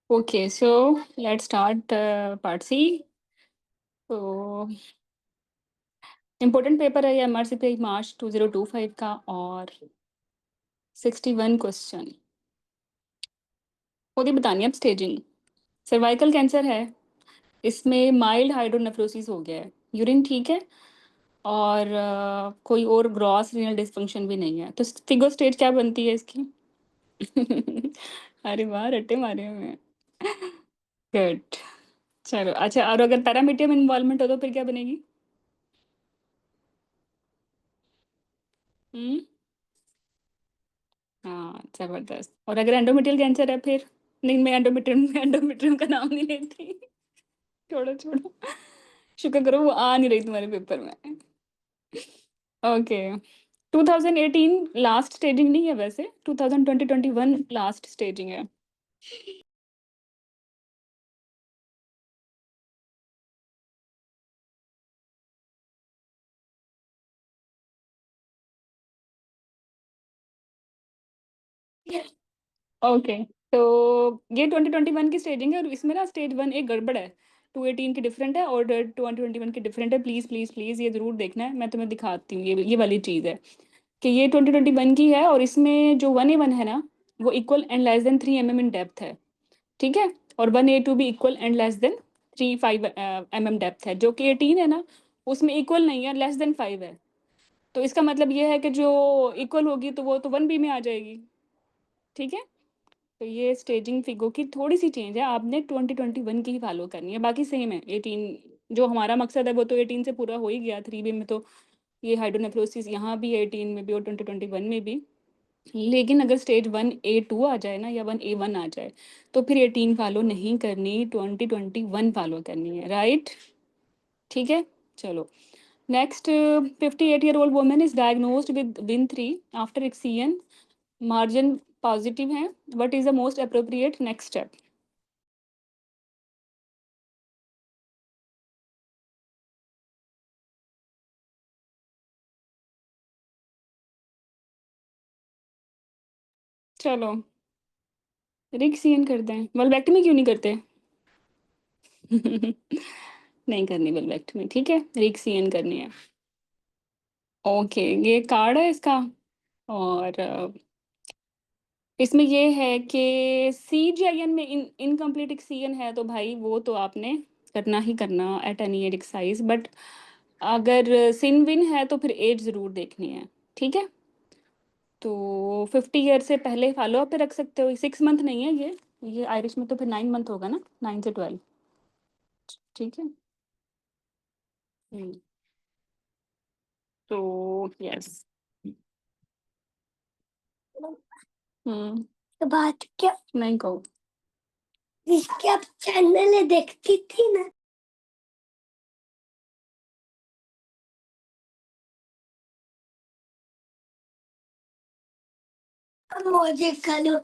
Okay, so let's start part C. तो important paper है ये एमआरसीपी मार्च 2025 का और 61 क्वेश्चन। खुद ही बतानी है अब स्टेजिंग। सर्वाइकल कैंसर है, इसमें माइल्ड हाइड्रोनेफ्रोसिस हो गया है, यूरिन ठीक है और कोई और ग्रॉस रीनल डिसफंक्शन भी नहीं है। तो फिगो स्टेज क्या बनती है इसकी? अरे वाह, रट्टे मारे हुए। गुड। चलो अच्छा, और अगर पैरामीडियम इन्वॉल्वमेंट हो तो फिर क्या बनेगी? हम्म, हाँ जबरदस्त। और अगर एंडोमेट्रियल कैंसर है फिर? नहीं, मैं एंडोमेट्रियम एंडोमेट्रियम का नाम नहीं लेती। छोड़ो छोड़ो, शुक्र करो वो आ नहीं रही तुम्हारे पेपर में। ओके, 2018 लास्ट स्टेजिंग नहीं है वैसे, 2021 लास्ट स्टेजिंग है। ओके, तो ये 2021 की स्टेजिंग है और इसमें ना स्टेज 1 एक गड़बड़ है, 218 की डिफरेंट है और 2021 की डिफरेंट है। प्लीज़ प्लीज़ प्लीज़ ये ज़रूर देखना है, मैं तुम्हें दिखाती हूँ। ये वाली चीज़ है कि ये 2021 की है और इसमें जो 1A1 है ना, वो equal and less than 3 mm in depth है, ठीक है? और 1A2 भी equal and less than 3-5 mm depth है। जो कि 18 है ना, उसमें इक्वल नहीं है, लेस देन 5 है। तो इसका मतलब ये है कि जो इक्वल होगी तो वो तो 1B में आ जाएगी, ठीक है? तो ये स्टेजिंग फिगो की थोड़ी सी चेंज है, आपने 2021 की ही फॉलो करनी है, बाकी सेम है। 18 जो हमारा मकसद है वो तो 18 से पूरा हो ही गया, 3B में तो ये हाइड्रोनेफ्रोसिस यहाँ भी 18 में भी और 2021 में भी। लेकिन अगर स्टेज 1A2 आ जाए ना या 1A1 आ जाए तो फिर 18 फॉलो नहीं करनी, 2021 फॉलो करनी है, राइट? ठीक है, चलो next. 58-year-old women is diagnosed with VIN 3 after excision, margin positive है। What is the most appropriate next step? चलो रिक्सियन कर दें, वल्वेक्टमी क्यों नहीं करते? नहीं करनी वल्वेक्टमी, ठीक है, रिक्सियन करनी है। ओके, ये कार्ड है इसका और इसमें ये है कि CGIN में इनकम्प्लीट एक्सीजन है तो भाई वो तो आपने करना ही करना at any as excise. But अगर सिनविन है तो फिर एज ज़रूर देखनी है, ठीक है? तो 50 ईयर से पहले फॉलो अप पे रख सकते हो। 6 मंथ नहीं है ये आयरिश में तो फिर 9 मंथ होगा ना, 9 से 12, ठीक है। हम्म, तो यस। हम्म, तो बात क्या नहीं कहो, इसके आप चैनल देखती थी ना, मुझे खा लो।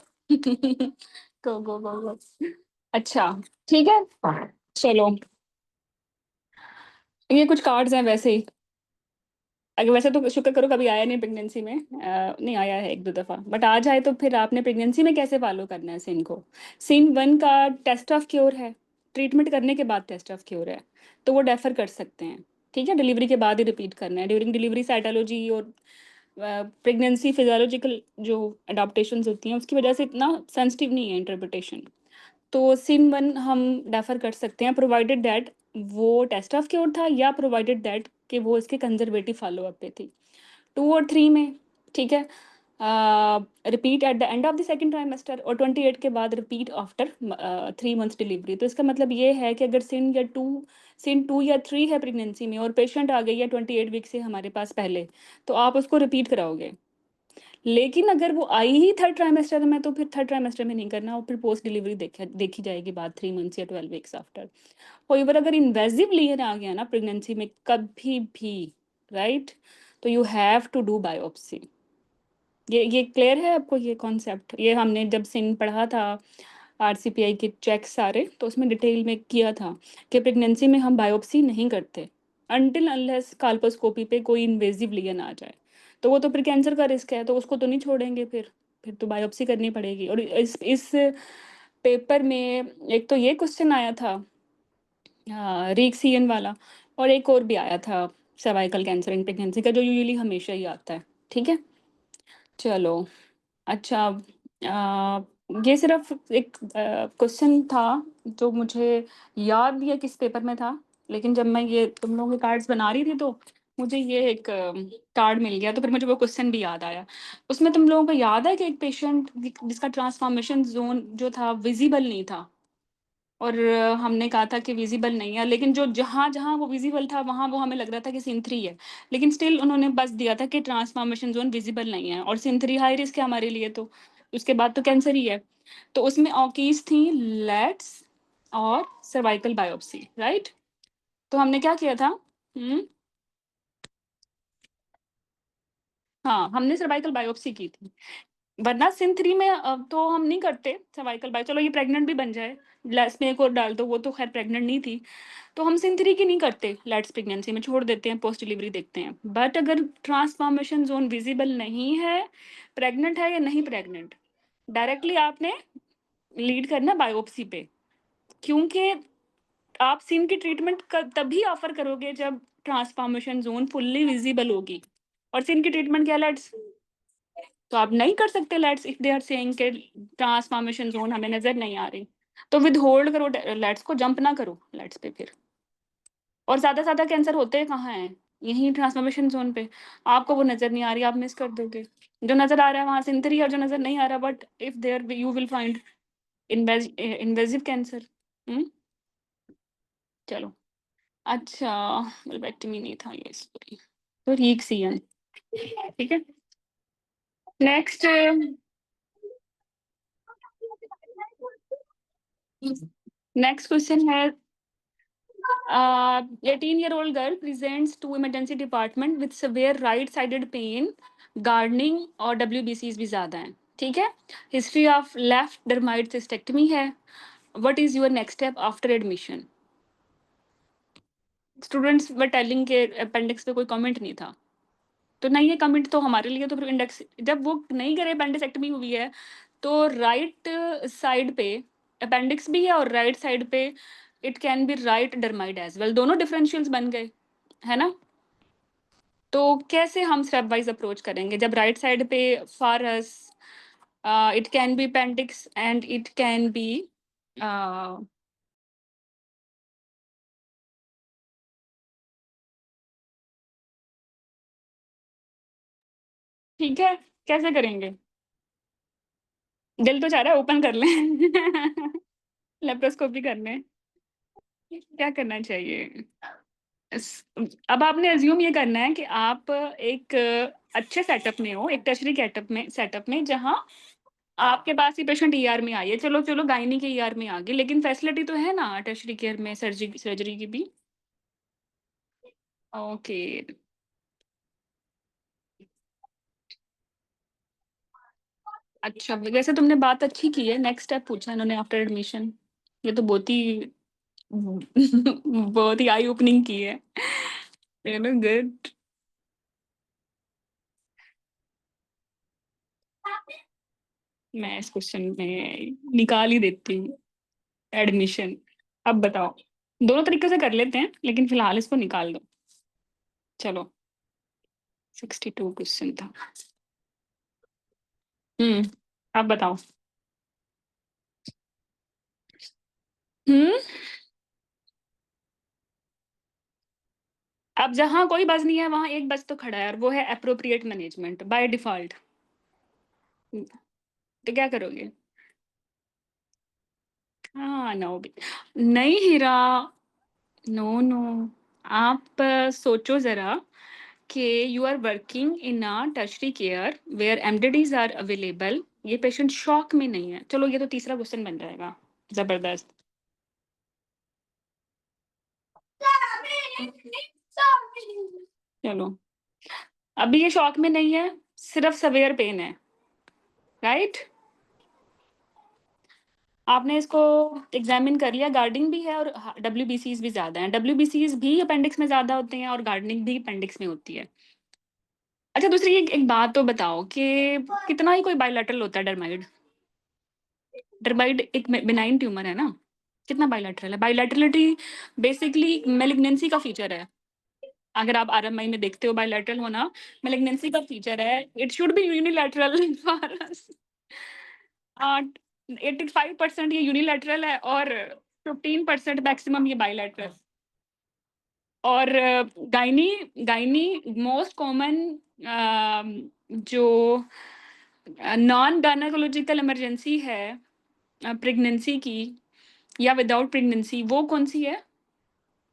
गो। अच्छा, ठीक है, चलो ये कुछ कार्ड्स हैं वैसे ही। अगर वैसे तो शुक्र करो कभी आया नहीं प्रेगनेंसी में, नहीं आया है 1-2 दफ़ा, बट आ जाए तो फिर आपने प्रेगनेंसी में कैसे फॉलो करना है सिन को? सीन 1 का टेस्ट ऑफ क्योर है, ट्रीटमेंट करने के बाद टेस्ट ऑफ क्योर है, तो वो डेफर कर सकते हैं, ठीक है? डिलीवरी के बाद ही रिपीट करना है। ड्यूरिंग डिलीवरी साइटोलॉजी और प्रेगनेंसी फिजियोलॉजिकल जो अडाप्टेशंस होती हैं उसकी वजह से इतना सेंसिटिव नहीं है इंटरप्रिटेशन। तो सिन 1 हम डेफर कर सकते हैं प्रोवाइडेड दैट वो टेस्ट ऑफ क्योर था या प्रोवाइडेड दैट कि वो इसके कंजर्वेटिव फॉलो अप पे थी। 2 और 3 में, ठीक है, repeat at the end of the second trimester और 28 के बाद रिपीट आफ्टर 3 मंथ्स डिलीवरी। तो इसका मतलब ये है कि अगर सिन 2 या 3 है प्रेगनेंसी में और पेशेंट आ गई है 28 वीक से हमारे पास पहले, तो आप उसको रिपीट कराओगे। लेकिन अगर वो आई ही थर्ड ट्राइमेस्टर में तो फिर थर्ड ट्राइमेस्टर में नहीं करना और फिर पोस्ट डिलीवरी देखी जाएगी बाद 3 मंथ्स या 12 वीक्स आफ्टर। होइवर अगर इन्वेजिव लीजन आ गया ना प्रेगनेंसी में कभी भी, राइट, तो you have to do biopsy. ये क्लियर है आपको ये कॉन्सेप्ट? ये हमने जब सिन पढ़ा था RCPI के चेक सारे, तो उसमें डिटेल में किया था कि प्रेगनेंसी में हम बायोप्सी नहीं करते अनटिल अनलेस काल्पोस्कोपी पे कोई इन्वेजिव लीजन आ जाए। तो वो तो फिर कैंसर का रिस्क है, तो उसको तो नहीं छोड़ेंगे, फिर तो बायोप्सी करनी पड़ेगी। और इस पेपर में एक तो ये क्वेश्चन आया था, रीक्सियन वाला, और एक और भी आया था सर्वाइकल कैंसर इन प्रेगनेंसी का, जो यूजुअली हमेशा ही आता है। ठीक है? चलो, अच्छा, ये सिर्फ़ एक क्वेश्चन था जो मुझे याद नहीं है किस पेपर में था, लेकिन जब मैं ये तुम लोगों के कार्ड्स बना रही थी, तो मुझे ये एक कार्ड मिल गया, तो फिर मुझे वो क्वेश्चन भी याद आया। उसमें तुम लोगों को याद है कि एक पेशेंट जिसका ट्रांसफ़ॉर्मेशन ज़ोन जो था विज़िबल नहीं था, और हमने कहा था कि विज़िबल नहीं है, लेकिन जो जहाँ-जहाँ वो विज़िबल था, वहाँ वो हमें लग रहा था कि सिन 3 है। लेकिन स्टिल उन्होंने बस दिया था कि ट्रांसफ़ॉर्मेशन ज़ोन विज़िबल नहीं है, और सिन 3 हाई रिस्क है हमारे लिए तो, उसके बाद तो कैंसर ही है। तो उसमें ऑकीज़ थी, लेट्स और सर्वाइकल बायोप्सी, राइट? तो हमने क्या किया था, हुँ, हाँ, हमने सर्वाइकल बायोप्सी की थी। वरना सिन 3 में तो हम नहीं करते सर्वाइकल बायो, चलो ये प्रेग्नेंट भी बन जाए, लेट्स में एक और डाल दो, वो तो ख़ैर प्रेग्नेंट नहीं थी। तो हम सिन 3 की नहीं करते लेट्स प्रेगनेंसी में, छोड़ देते हैं, पोस्ट डिलीवरी देखते हैं। बट अगर ट्रांसफॉर्मेशन ज़ोन विज़िबल नहीं है, प्रेग्नेंट है या नहीं प्रेग्नेंट, डायरेक्टली आपने लीड करना बायोप्सी पे। क्योंकि आप सिन की ट्रीटमेंट तभी ऑफ़र करोगे जब ट्रांसफॉर्मेशन ज़ोन फुल्ली विज़िबल होगी। और सिन की ट्रीटमेंट क्या है, लेट्स, तो आप नहीं कर सकते let's if they are saying कि ट्रांसफॉर्मेशन ज़ोन हमें नज़र नहीं आ रही। तो विथहोल्ड करो लेट्स को, जंप ना करो लेट्स पे फिर। और ज़्यादा-ज़्यादा कैंसर होते कहाँ हैं? यहीं ट्रांसफ़ॉर्मेशन ज़ोन पे। आपको वो नज़र नहीं आ रही, आप मिस कर दोगे। जो नज़र आ रहा है वहाँ सिंथरी, और जो नज़र नहीं आ रहा, but if there you will find invasive cancer. हुँ, चलो। अच्छा, बल्बेक्टमी नहीं था ये, सॉरी। तो रीक्सियन, ठीक है? नेक्स्ट, नेक्स्ट क्वेश्चन है, 18-year-old girl presents to emergency department with severe right-sided pain, gardening और WBCs भी ज़्यादा हैं, ठीक है? हिस्ट्री ऑफ लेफ्ट डर्माइड सिस्टेक्टमी है। What is your next step after admission? Students were telling के अपेंडिक्स पे कोई कमेंट नहीं था। तो नहीं है कमेंट तो हमारे लिए, तो फिर इंडेक्स जब वो नहीं करे, अपेंडिसेक्टमी हुई है, तो राइट साइड पे अपेंडिक्स भी है, और राइट साइड पे it can be right dermoid as well, दोनों डिफरेंशियल्स बन गए, है ना? तो कैसे हम स्टेप वाइज़ अप्रोच करेंगे जब राइट साइड पे for us it can B appendix and it can be अ, ठीक है, कैसे करेंगे? दिल तो चाह रहा है ओपन कर लें। लेप्रोस्कोपी कर लें। क्या करना चाहिए? इस अब आपने अज़्यूम ये करना है कि आप एक अच्छे सेटअप में हो, एक टर्शियरी सेटअप में जहाँ आपके पास ही पेशेंट ईआर में आई है। चलो गायनी के ईआर में आ गई, लेकिन फैसिलिटी तो है ना टर्शियरी केयर में, सर्जरी की भी? ओके, अच्छा, वैसे तुमने बात अच्छी की है, नेक्स्ट स्टेप पूछा इन्होंने आफ्टर एडमिशन। ये तो बहुत ही बहुत ही आई ओपनिंग की है। You know, good. मैं इस क्वेश्चन में निकाल ही देती हूँ एडमिशन। अब बताओ, दोनों तरीके से कर लेते हैं, लेकिन फिलहाल इसको निकाल दो। चलो, 62 क्वेश्चन था। अब बताओ। हम्म, अब जहाँ कोई बज़ नहीं है, वहाँ एक बज़ तो खड़ा है, और वो है एप्रोप्रिएट मैनेजमेंट बाय डिफ़ॉल्ट। तो क्या करोगे? हाँ, नो भी नहीं हीरा, नो, नो। आप सोचो ज़रा कि you are working in a tertiary care where MDDs are available, ये पेशेंट शॉक में नहीं है। चलो, ये तो तीसरा क्वेश्चन बन जाएगा, ज़बरदस्त। चलो, अभी ये शॉक में नहीं है, सिर्फ़ सेवियर पेन है, राइट? आपने इसको एग्ज़ामिन कर लिया, गार्डिंग भी है, और डब्ल्यूबीसीज़ भी ज़्यादा हैं। डब्ल्यूबीसीज़ भी अपेंडिक्स में ज़्यादा होते हैं, और गार्डनिंग भी अपेंडिक्स में होती है। अच्छा, दूसरी एक एक बात तो बताओ कि कितना ही कोई बायलैटरल होता है डर्माइड? डर्माइड एक बिनाइन ट्यूमर है ना, कितना बाइलैटरल है? बाइलैटरलिटी बेसिकली मैलिग्नेंसी का फीचर है। अगर आप आरएमआई में देखते हो बाइलैटरल होना मैलिग्नेंसी का फीचर है। It should B unilateral for us. 85% ये यूनिलैटरल है और 15% मैक्सिमम ये बाइलैटरल। और गायनी गायनी मोस्ट कॉमन जो नॉन गायनेकोलॉजिकल इमरजेंसी है प्रेगनेंसी की या विदाउट प्रेगनेंसी, वो कौन सी है?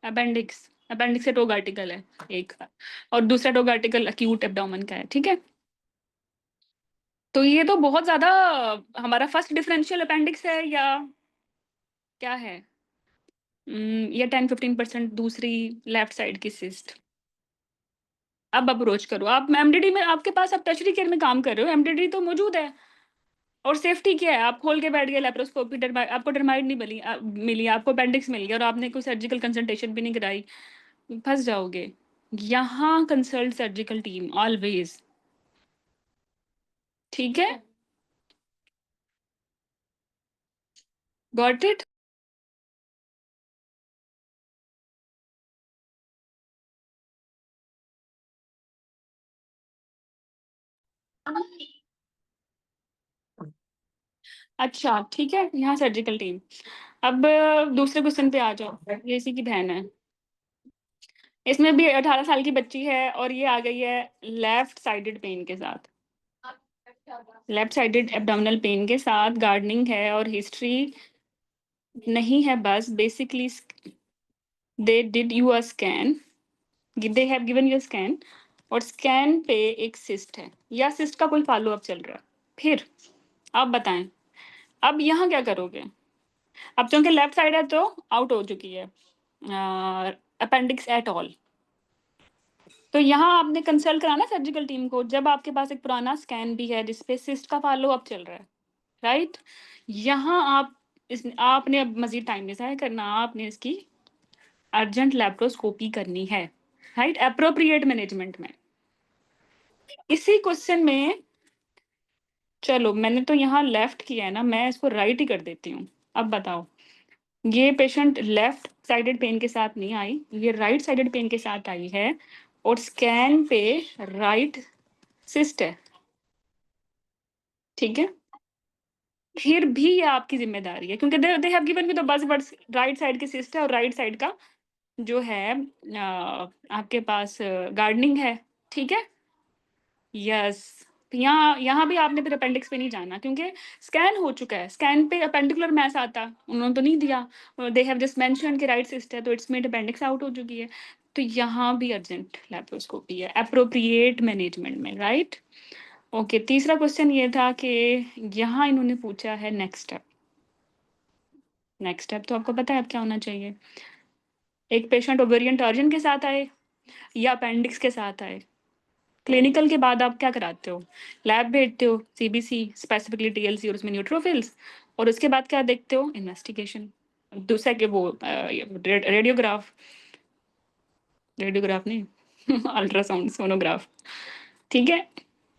अपेंडिक्स। अपेंडिक्स से टोग आर्टिकल है एक, और दूसरा टोग आर्टिकल अक्यूट एब्डोमेन का है, ठीक है। तो ये तो बहुत ज्यादा हमारा फर्स्ट डिफरेंशियल अपेंडिक्स है या क्या है? या 10-15% दूसरी लेफ्ट साइड की सिस्ट। अब अप्रोच करो आप एमडीडी में, आपके पास आप टर्शरी केयर में काम कर रहे हो, एमडीडी तो मौजूद है। और सेफ्टी क्या है? आप खोल के बैठ गए लेप्रोस्कोपी, आपको डर्माइड नहीं मिली, आपको अपेंडिक्स मिल गया और आपने कोई सर्जिकल कंसल्टेशन भी नहीं कराई, फंस जाओगे। यहाँ कंसल्ट सर्जिकल टीम ऑलवेज, ठीक है। Got it? अच्छा ठीक है, यहाँ सर्जिकल टीम। अब दूसरे क्वेश्चन पे आ जाओ। ये इसी की बहन है, इसमें भी 18 साल की बच्ची है और ये आ गई है लेफ्ट साइडेड पेन के साथ, लेफ्ट साइडेड एब्डोमिनल पेन के साथ, गार्डनिंग है और हिस्ट्री नहीं है। बस basically they did you a scan, they have given you scan, और स्कैन पे एक सिस्ट है या सिस्ट का कोई फॉलो अप चल रहा है। फिर आप बताएं, अब यहाँ क्या करोगे? अब चूंकि लेफ्ट साइड है तो आउट हो चुकी है अपेंडिक्स एट ऑल। तो यहाँ आपने कंसल्ट कराना सर्जिकल टीम को जब आपके पास एक पुराना स्कैन भी है जिसपे सिस्ट का फॉलो अप चल रहा है, राइट। यहाँ आप आपने अब मजीद टाइम नहीं ज़ाया करना, आपने इसकी अर्जेंट लैप्रोस्कोपी करनी है, राइट, अप्रोप्रिएट मैनेजमेंट में। इसी क्वेश्चन में, चलो मैंने तो यहाँ लेफ्ट किया है ना, मैं इसको राइट ही कर देती हूँ। अब बताओ, ये पेशेंट लेफ्ट साइडेड पेन के साथ नहीं आई, ये राइट साइडेड पेन के साथ आई है और स्कैन पे राइट सिस्ट है, ठीक है। फिर भी ये आपकी जिम्मेदारी है क्योंकि they have given me the bus words, right side की सिस्ट है और राइट साइड का जो है आपके पास गार्डनिंग है, ठीक है। यस, यहाँ यहाँ भी आपने फिर अपेंडिक्स पे नहीं जाना क्योंकि स्कैन हो चुका है, स्कैन पे अपेंडिकुलर मैस आता उन्होंने तो नहीं दिया, दे हैव जस्ट मेंशन कि राइट सिस्ट है तो इट्स मेड अपेंडिक्स आउट हो चुकी है। तो यहाँ भी अर्जेंट लैप्रोस्कोपी है अप्रोप्रिएट मैनेजमेंट में, राइट। ओके, तीसरा क्वेश्चन ये था कि यहाँ इन्होंने पूछा है नेक्स्ट स्टेप। नेक्स्ट स्टेप तो आपको पता है अब क्या होना चाहिए। एक पेशेंट ओवेरियन टर्जन के साथ आए या अपेंडिक्स के साथ आए, क्लिनिकल के बाद आप क्या कराते हो? लैब भेजते हो, सीबीसी स्पेसिफिकली टीएलसी और उसमें न्यूट्रोफिल्स, और उसके बाद क्या देखते हो? इन्वेस्टिगेशन, दूसरा के वो रेडियोग्राफ, रेडियोग्राफ नहीं अल्ट्रासाउंड सोनोग्राफ, ठीक है।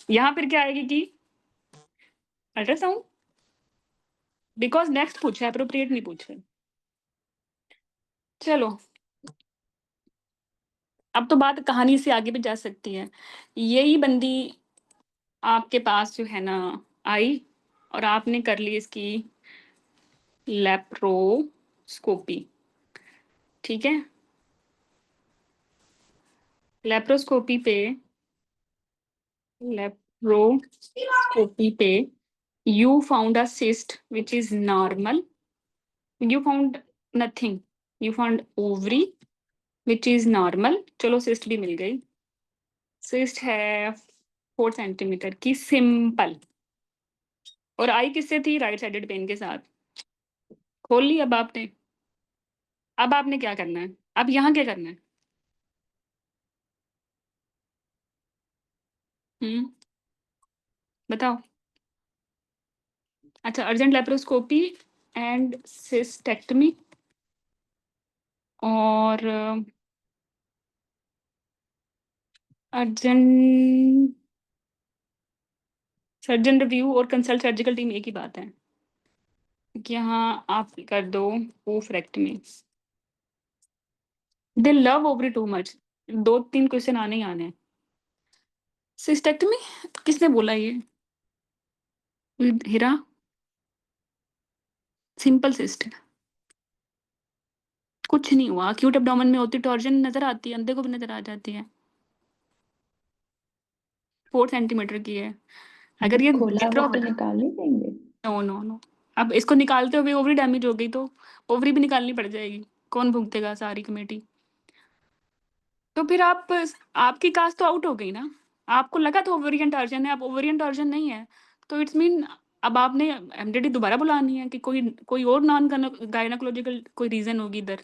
यहाँ फिर क्या आएगी कि अल्ट्रासाउंड, बिकॉज नेक्स्ट पूछा है, अप्रोप्रिएट नहीं पूछा। चलो, अब तो बात कहानी से आगे भी जा सकती है। यही बंदी आपके पास जो है ना आई और आपने कर ली इसकी लेप्रोस्कोपी, ठीक है। लेप्रोस्कोपी पे, लेप्रोस्कोपी पे you found a cyst which is normal, you found nothing, you found ovary which is normal, चलो cyst भी मिल गई। cyst है 4 सेंटीमीटर की, सिंपल, और आई किससे थी? राइट साइडेड पेन के साथ। खोल ली अब आपने। अब आपने क्या करना है? अब यहाँ क्या करना है? हम्म, बताओ। अच्छा, अर्जेंट लेप्रोस्कोपी एंड सिस्टेक्टमी, और अर्जेंट सर्जन रिव्यू और कंसल्ट सर्जिकल टीम एक ही बात है। यहाँ आप कर दो oophorectomy. They love ovary too much. 2-3 question आने ही आने हैं। सिस्टेक्टमी किसने बोला ये? हीरा। Simple cyst. कुछ नहीं हुआ, acute abdomen में होती टॉर्जन नजर आती है, अंधे को भी नजर आ जाती है। 4 सेंटीमीटर की है। अगर ये खोला इंट्रो हुआ तो निकाल नहीं देंगे? No no no. अब इसको निकालते हुए ओवरी डैमेज हो गई तो ओवरी भी निकालनी पड़ जाएगी। कौन भुगतेगा? सारी कमेटी। तो फिर आपकी कास्ट तो आउट हो गई ना। आपको लगा था ओवेरियन टॉर्जन है, अब ओवेरियन टॉर्जन नहीं है। तो इट्स मीन अब आपने एमडीडी दोबारा बुलानी है कि कोई कोई और नॉन गायनाकोलॉजिकल कोई रीजन होगी इधर।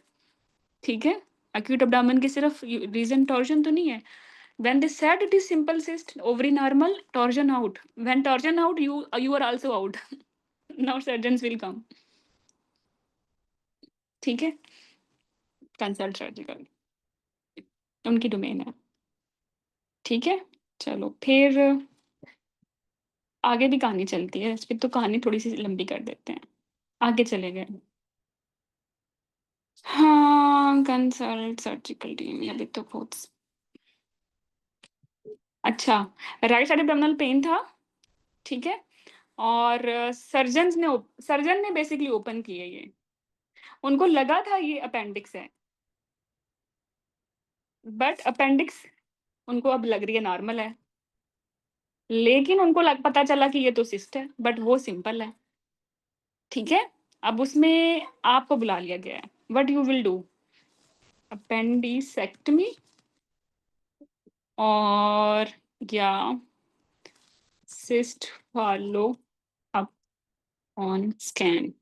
ठीक है। acute abdomen की सिर्फ रीजन टॉर्जन तो नहीं है। when they said it is simple cyst, ovary normal, torsion out. When torsion out, you are also out. Now surgeons will come. ठीक है। कंसल्ट सर्जिकल उनकी डोमेन है। ठीक है। चलो फिर आगे भी कहानी चलती है, फिर तो कहानी थोड़ी सी लंबी कर देते हैं। आगे चले गए। हाँ, कंसल्ट सर्जिकल टीम अभी तो बहुत अच्छा। राइट साइड एब्डोमिनल पेन था। ठीक है। और सर्जन ने बेसिकली ओपन किए ये। उनको लगा था ये अपेंडिक्स है, बट अपेंडिक्स उनको अब लग रही है नॉर्मल है। लेकिन उनको पता चला कि ये तो सिस्ट है, बट वो सिंपल है। ठीक है। अब उसमें आपको बुला लिया गया है। What you will do? Appendicectomy और या cyst follow up on scan.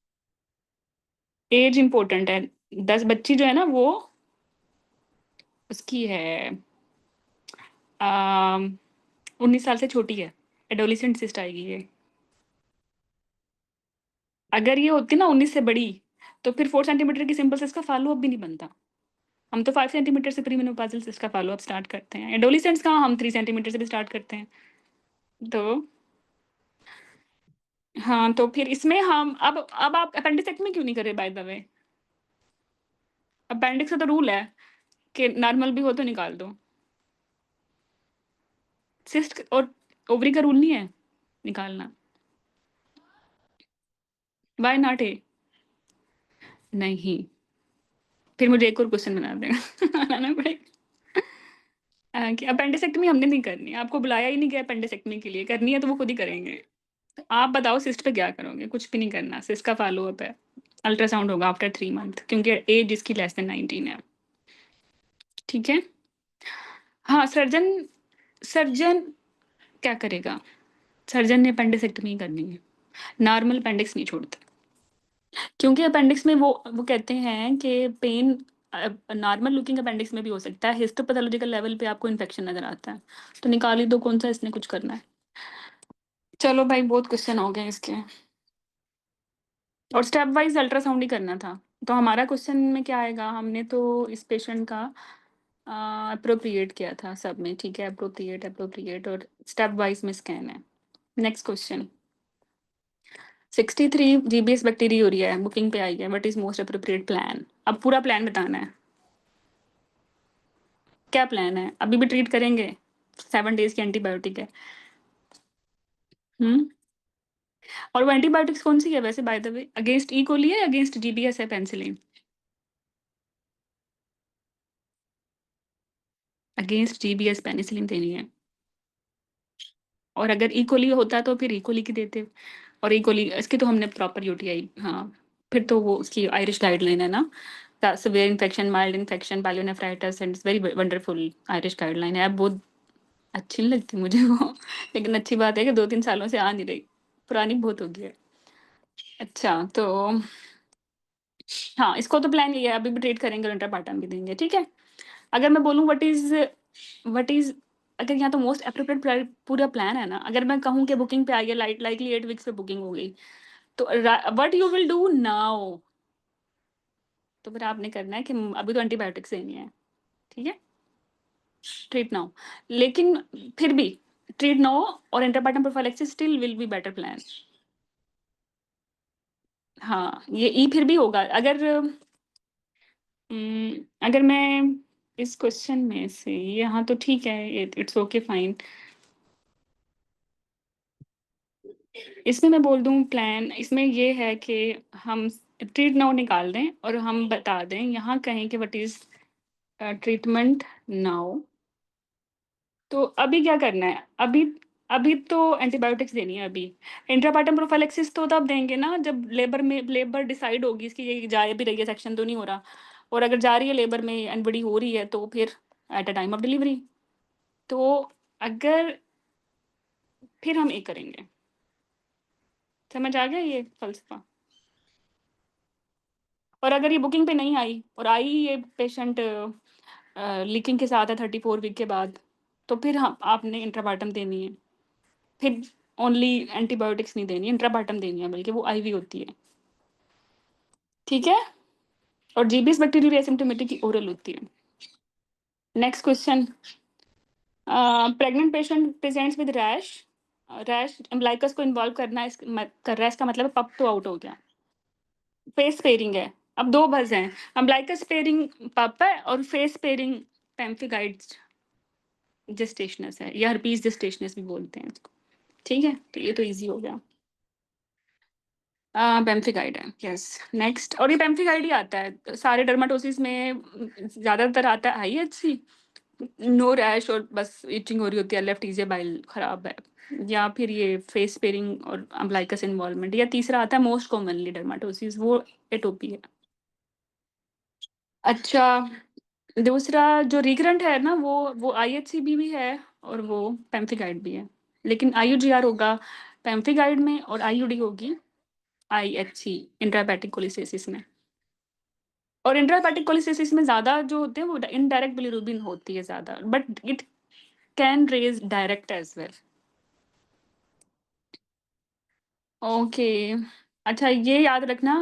Age important है। 10 बच्ची जो है ना वो उसकी है 19 साल से छोटी है। एडोलिसेंट सिस्ट आएगी ये। अगर ये होती ना 19 से बड़ी तो फिर 4 सेंटीमीटर की सिंपल सिस्ट का फॉलो अप भी नहीं बनता। हम तो 5 सेंटीमीटर से प्री मेनोपॉजल सिस्ट का फॉलो अप स्टार्ट करते हैं। एडोलिसेंट्स कहाँ हम 3 सेंटीमीटर से भी स्टार्ट करते हैं। तो हाँ, तो फिर इसमें हम अब आप अपेंडिसेक्टमी क्यों नहीं कर रहे बाय द वे? अपेंडिक्स का तो रूल है कि नॉर्मल भी हो तो निकाल दो। सिस्ट और ओवरी का रूल नहीं है निकालना। Why not A? नहीं। फिर मुझे एक और क्वेश्चन बना देगा बनाना पड़ेगा। कि अपेंडिसेक्टमी हमने नहीं करनी, आपको बुलाया ही नहीं गया अपेंडिसेक्टमी के लिए। करनी है तो वो खुद ही करेंगे। तो आप बताओ सिस्ट पे क्या करोगे? कुछ भी नहीं करना, सिस्ट का फॉलो अप है। अल्ट्रासाउंड होगा आफ्टर 3 मंथ क्योंकि एज इसकी लेस देन 19 है। ठीक है। हाँ, सर्जन सर्जन क्या करेगा? सर्जन ने अपेंडिसेक्टमी करनी है। नॉर्मल अपेंडिक्स नहीं छोड़ते क्योंकि अपेंडिक्स में वो कहते हैं कि पेन नॉर्मल लुकिंग अपेंडिक्स में भी हो सकता है। हिस्टोपैथोलॉजिकल लेवल पे आपको इन्फेक्शन नजर आता है तो निकाल ही दो, कौन सा इसने कुछ करना है। चलो भाई, बहुत क्वेश्चन हो गए इसके। और स्टेप वाइज अल्ट्रासाउंड ही करना था। तो हमारा क्वेश्चन में क्या आएगा? हमने तो इस पेशेंट का अप्रोप्रिएट किया था सब में। ठीक है, अप्रोप्रिएट अप्रोप्रिएट और स्टेप वाइज में स्कैन है। Next question. 63 GBS बैक्टीरियोरिया है, बुकिंग पे आई है। What is most appropriate plan? अब पूरा प्लान बताना है। क्या प्लान है? अभी भी ट्रीट करेंगे? 7 डेज की एंटीबायोटिक है। हम्म। और वो एंटीबायोटिक्स कौन सी है वैसे बाय द वे? अगेंस्ट ई कोली है, अगेंस्ट GBS है पेनिसिलिन? अगेंस्ट GBS पेनिसिलिन देनी है। और अगर ई कोली होता तो फिर ई कोली की देते। और ई कोली इसकी तो हमने प्रॉपर यूटीआई, हाँ। फिर तो वो उसकी आयरिश गाइडलाइन है ना। Severe infection, mild infection, pyelonephritis and very wonderful Irish guideline है। बहुत अच्छी नहीं लगती मुझे वो लेकिन अच्छी बात है कि 2-3 सालों से आ नहीं रही, पुरानी बहुत हो गई है। अच्छा तो हाँ, इसको तो प्लान ये है, अभी भी ट्रीट करेंगे, इंटर पार्टम भी देंगे। ठीक है। अगर मैं बोलूँ व्हाट इज अगर यहाँ तो मोस्ट अप्रोप्रिएट पूरा प्लान है ना। अगर मैं कहूँ कि बुकिंग पे आई है, लाइकली 8 वीक्स पे बुकिंग हो गई, तो what you will do now? तो फिर आपने करना है कि अभी तो एंटीबायोटिक्स देनी है। ठीक है। Treat now. लेकिन फिर भी ट्रीट नाउ और intrapartum prophylaxis still will be better plan. हाँ, ये ई फिर भी होगा अगर मैं इस क्वेश्चन में से यहाँ तो ठीक है, इट्स ओके फाइन। इसमें मैं बोल दूँ प्लान, इसमें ये है कि हम ट्रीट नाउ निकाल दें और हम बता दें, यहाँ कहें कि व्हाट इज़ ट्रीटमेंट नाउ। तो अभी क्या करना है? अभी अभी तो एंटीबायोटिक्स देनी है अभी। इंट्रापार्टम प्रोफाइलैक्सिस तो तब देंगे ना जब लेबर डिसाइड होगी इसकी, ये जा भी रही है, सेक्शन तो नहीं हो रहा। और अगर जा रही है लेबर में एंड बड़ी हो रही है तो फिर at a time of delivery. तो अगर फिर हम ये करेंगे। समझ आ गया ये फ़लसफ़ा? और अगर ये बुकिंग पे नहीं आई और आई ये पेशेंट लीकिंग के साथ है 34 वीक के बाद, तो फिर हम आपने इंट्रापार्टम देनी है। फिर ओनली एंटीबायोटिक्स नहीं देनी, इंट्रापार्टम देनी है, बल्कि वो आईवी होती है। ठीक है? और जीबीएस बैक्टीरियल एसिम्प्टोमेटिक की ओरल होती है। Next question, pregnant patient presents with rash, rash umbilicus को इन्वॉल्व करना कर रहा है, इसका मतलब पप तो आउट हो गया। फेस स्पेयरिंग है। अब 2 बस हैं, अम्बिलिकस स्पेयरिंग पप है और फेस स्पेयरिंग पेम्फिगाइड्स जेस्टेशनस है, या हर्पीस जेस्टेशनस भी बोलते हैं इसको। ठीक है? तो ये तो ईज़ी हो गया। पेम्फिगाइड है, यस। नेक्स्ट, और ये पेम्फिगाइड ही आता है सारे डर्माटोसिस में, ज़्यादातर आता है आईएचसी, नो रैश और बस इचिंग हो रही होती है, लेफ्ट ईजिया बाइल खराब है, या फिर ये फेस स्पेयरिंग और अम्बिलिकस इन्वॉल्वमेंट, या तीसरा आता है मोस्ट कॉमनली डर्माटोसिस, वो एटोपी है। अच्छा, दूसरा जो रिकरेंट है ना, वो आईएचसीबी भी है और वो पेम्फिगाइड भी है, लेकिन आईयूजीआर होगा पेम्फिगाइड में और आईयूडी होगी आईएचसी, इंट्राहेपेटिक कोलिसिस में। और इंट्राहेपेटिक कोलिसिस में ज़्यादा जो होते हैं वो इनडायरेक्ट बिलिरुबिन होती है ज़्यादा, but it can raise direct as well. Okay. अच्छा, ये याद रखना,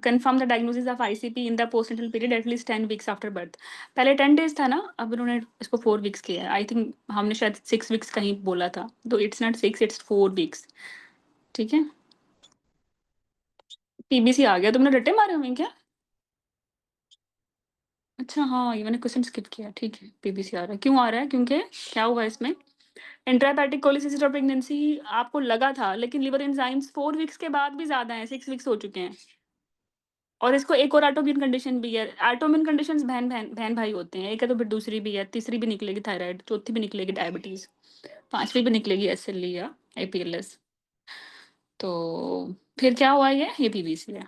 confirm the diagnosis of ICP in the postnatal period at least 10 weeks after birth. पहले 10 डेज था ना, अब उन्होंने इसको 4 वीक्स किया है। आई थिंक हमने शायद 6 वीक्स कहीं बोला था, तो इट्स नॉट 6, इट्स 4 वीक्स। ठीक है? पीबीसी आ गया, तुमने रट्टे मारे हुए हैं क्या? अच्छा हाँ, ये मैंने क्वेश्चन स्किप किया। ठीक है, पीबीसी आ रहा है, क्यों आ रहा है? क्योंकि क्या हुआ इसमें? इंट्राहेपेटिक कोलिसिस और प्रेगनेंसी आपको लगा था, लेकिन लिवर एंजाइम्स 4 वीक्स के बाद भी ज़्यादा हैं, 6 वीक्स हो चुके हैं। और इसको एक और ऑटोइम्यून कंडीशन भी है। ऑटोइम्यून कंडीशंस बहन भाई होते हैं, एक है तो फिर दूसरी भी है, तीसरी भी निकलेगी थायराइड, चौथी भी निकलेगी डायबिटीज़, पाँचवीं भी निकलेगी एसएलई या एपीएलएस। तो फिर क्या हुआ, ये पीबीसी है,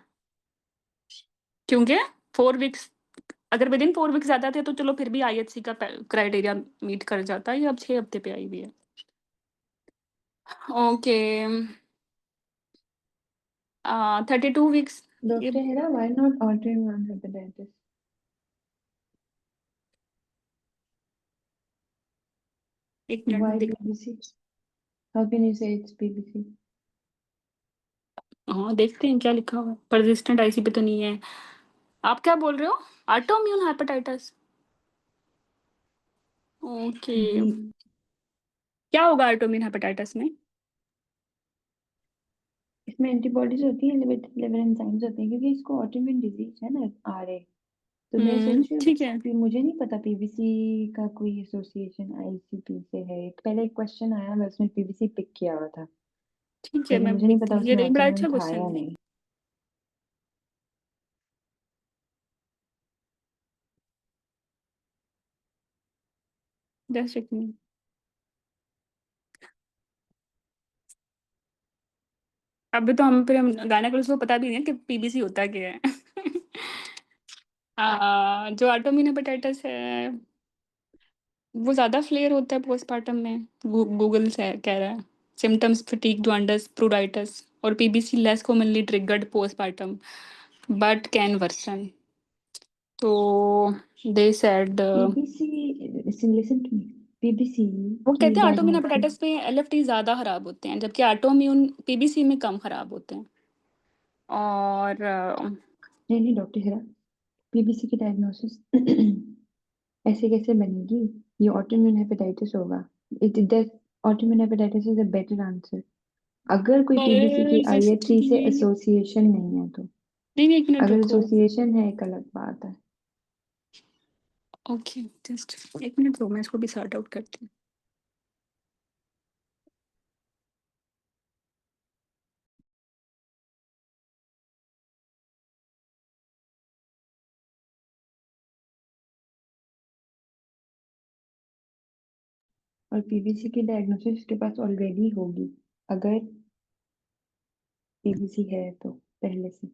क्योंकि 4 वीक्स, अगर विदिन 4 वीक्स ज़्यादा थे तो चलो फिर भी आईएचसी का क्राइटेरिया मीट कर जाता है। ये अब 6 हफ्ते पे आई हुई है। Okay, 32 weeks. ये Dr. Hera, why not autoimmune hepatitis? एक मिनट Why में देख। PBC? How can you say it's PBC? हाँ, देखते हैं क्या लिखा हुआ है। परसिस्टेंट आईसीपी तो नहीं है। आप क्या बोल रहे हो? Autoimmune hepatitis. ओके। जी, क्या होगा ऑटोइम्यून हेपेटाइटिस में? इसमें एंटीबॉडीज होती हैं, लिवर एंजाइम्स होते हैं, क्योंकि इसको ऑटोइम्यून डिजीज है ना, आरए। तो मैं सोच रही हूँ ठीक है। कि मुझे नहीं पता पीबीसी का कोई एसोसिएशन आईसीपी से है। पहले एक क्वेश्चन आया, मैं उसमें पीबीसी पिक किया हुआ था, ठीक है, लेकिन मैं मुझे नहीं देखती पता हूँ, उसमें ये बड़ा ऑटोइम्यून अच्छा था या क्वेश्चन है। नहीं। Just second. अभी तो हम फिर हम गायनेकोलॉजिस्ट को पता भी नहीं है कि पीबीसी होता क्या है। जो ऑटोइम्यून हेपेटाइटिस है वो ज़्यादा फ्लेयर होता है पोस्टपार्टम में, गूगल से कह रहा है। सिम्टम्स फटीग, जॉन्डिस, प्रूराइटिस, और PBC less commonly triggered postpartum but can worsen. तो they said, PBC, listen to me, PBC वो की कहते हैं ऑटोइम्यून डायग्नोसिस। हेपेटाइटिस में एलएफटी ज़्यादा खराब होते हैं, जबकि ऑटोइम्यून पीबीसी में कम खराब होते हैं। और नहीं नहीं डॉक्टर हेरा, पीबीसी की डायग्नोसिस ऐसे कैसे बनेगी? ये ऑटोइम्यून हेपेटाइटिस होगा। It that autoimmune hepatitis is a better answer, अगर कोई पीबीसी की आईएचसी से एग्जैक्टली, एसोसिएशन नहीं है तो। नहीं नहीं, एक मिनट अगर रुको। एसोसिएशन है एक अलग बात है। ओके, जस्ट एक मिनट रुको, मैं इसको भी सॉर्ट आउट करती हूँ। और पीबीसी की डायग्नोसिस उसके पास ऑलरेडी होगी, अगर पीबीसी है तो पहले से।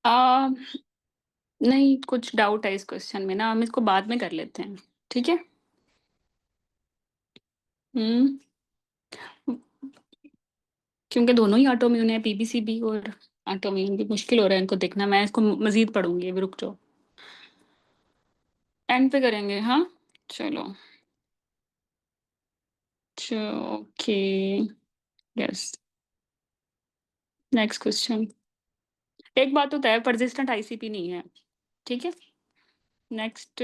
आ, नहीं, कुछ डाउट है इस क्वेश्चन में ना, हम इसको बाद में कर लेते हैं, ठीक है। हम्म। क्योंकि दोनों ही ऑटोम्यून है, पीबीसी भी और ऑटोम्यून भी, मुश्किल हो रहा है इनको देखना, मैं इसको मजीद पढ़ूंगी, अभी रुक जाओ, एंड पे करेंगे, हाँ। चलो। ओके। यस। Next question. एक बात तो तय, परसिस्टेंट आईसीपी नहीं है, ठीक है। Next.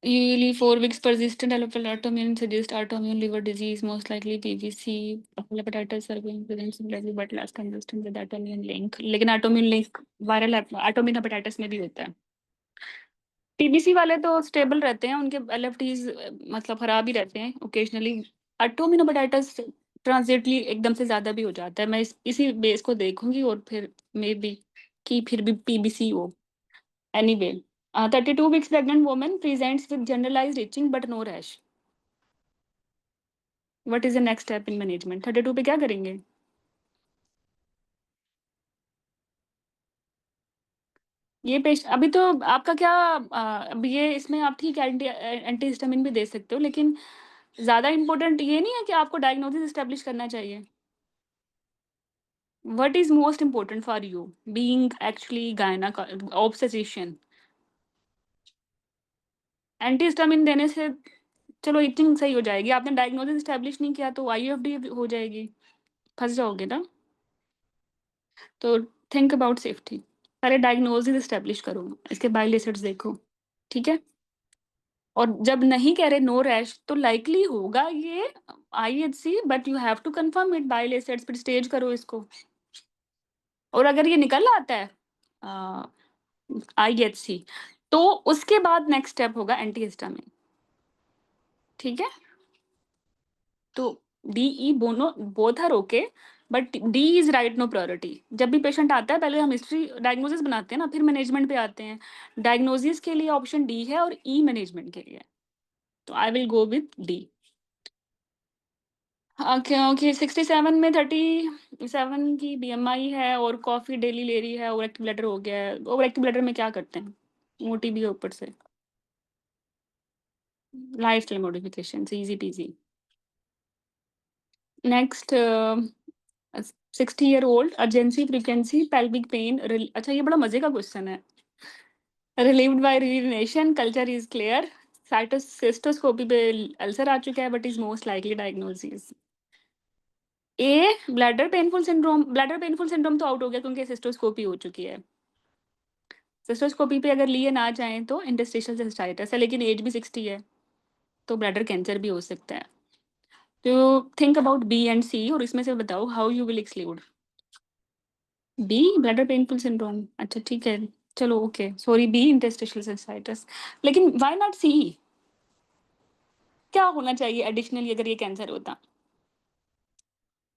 Usually 4 weeks persistent autoimmune suggest autoimmune liver disease, most likely PBC. Hepatitis are being present similarly but less consistent with autoimmune link. लेकिन autoimmune link viral autoimmune hepatitis में भी होता है। पीबीसी वाले तो स्टेबल रहते हैं, उनके एलएफटीज मतलब खराब ही रहते हैं ओकेजनली। autoimmune hepatitis ट्रांजिटली एकदम से ज्यादा भी हो जाता है, मैं इसी बेस को देखूंगी और फिर मे बी कि फिर भी पीबीसी हो। Anyway, 32 weeks pregnant woman presents with generalized itching but no rash. What is the next step in management? 32 पे क्या करेंगे? ये पेश अभी तो आपका क्या, अब ये इसमें आप ठीक एंटी एंटीहिस्टामिन भी दे सकते हो, लेकिन ज्यादा इंपॉर्टेंट ये नहीं है कि आपको डायग्नोसिस एस्टेब्लिश करना चाहिए। What is most important for you being actually gyneco obstetrician? Antihistamine देने से चलो इचिंग सही हो जाएगी, आपने डायग्नोसिस एस्टैब्लिश नहीं किया तो आईयूएफडी हो जाएगी, फँस जाओगे ना। तो थिंक अबाउट सेफ्टी, पहले डायग्नोसिस एस्टैब्लिश करो, इसके बाइल एसिड्स देखो, ठीक है? और जब नहीं कह रहे नो रैश तो लाइकली होगा ये IHC, but you have to confirm it bile acids, फिर स्टेज करो इसको। और अगर ये निकल आता है आईएचसी तो उसके बाद नेक्स्ट स्टेप होगा एंटीहिस्टामिन, ठीक है? तो डीई बोनो both are okay, but D is right no priority. जब भी पेशेंट आता है पहले हम हिस्ट्री डायग्नोसिस बनाते हैं ना, फिर मैनेजमेंट पे आते हैं। डायग्नोसिस के लिए ऑप्शन डी है और ई मैनेजमेंट के लिए, तो I will go with D. Okay okay, 67 में 37 की बीएमआई है और कॉफी डेली ले रही है, ओवर एक्टिव ब्लैडर हो गया है। ओवर एक्टिव ब्लैडर में क्या करते हैं, मोटी भी है ऊपर से, life style modification, easy PG. Next 60 year old, urgency, frequency, pelvic pain, अच्छा ये बड़ा मजे का क्वेश्चन है। Relieved by urination, culture is clear, साइटोसिस्टोस्कोपी पे अल्सर आ चुका है, but is most likely diagnosis. A bladder painful syndrome तो आउट हो गया क्योंकि सिस्टोस्कोपी हो चुकी है। सिस्टोस्कोपी पे अगर लिए ना जाएं तो इंटरस्टिशियल सिस्टाइटिस है, लेकिन एज भी 60 है, तो ब्लैडर कैंसर भी हो सकता है। तो think about B and C और इसमें से बताओ how you will exclude. B bladder painful syndrome, अच्छा ठीक है, चलो okay, sorry B interstitial cystitis, लेकिन व्हाई नॉट सी? क्या होना चाहिए एडिशनली अगर ये कैंसर होता?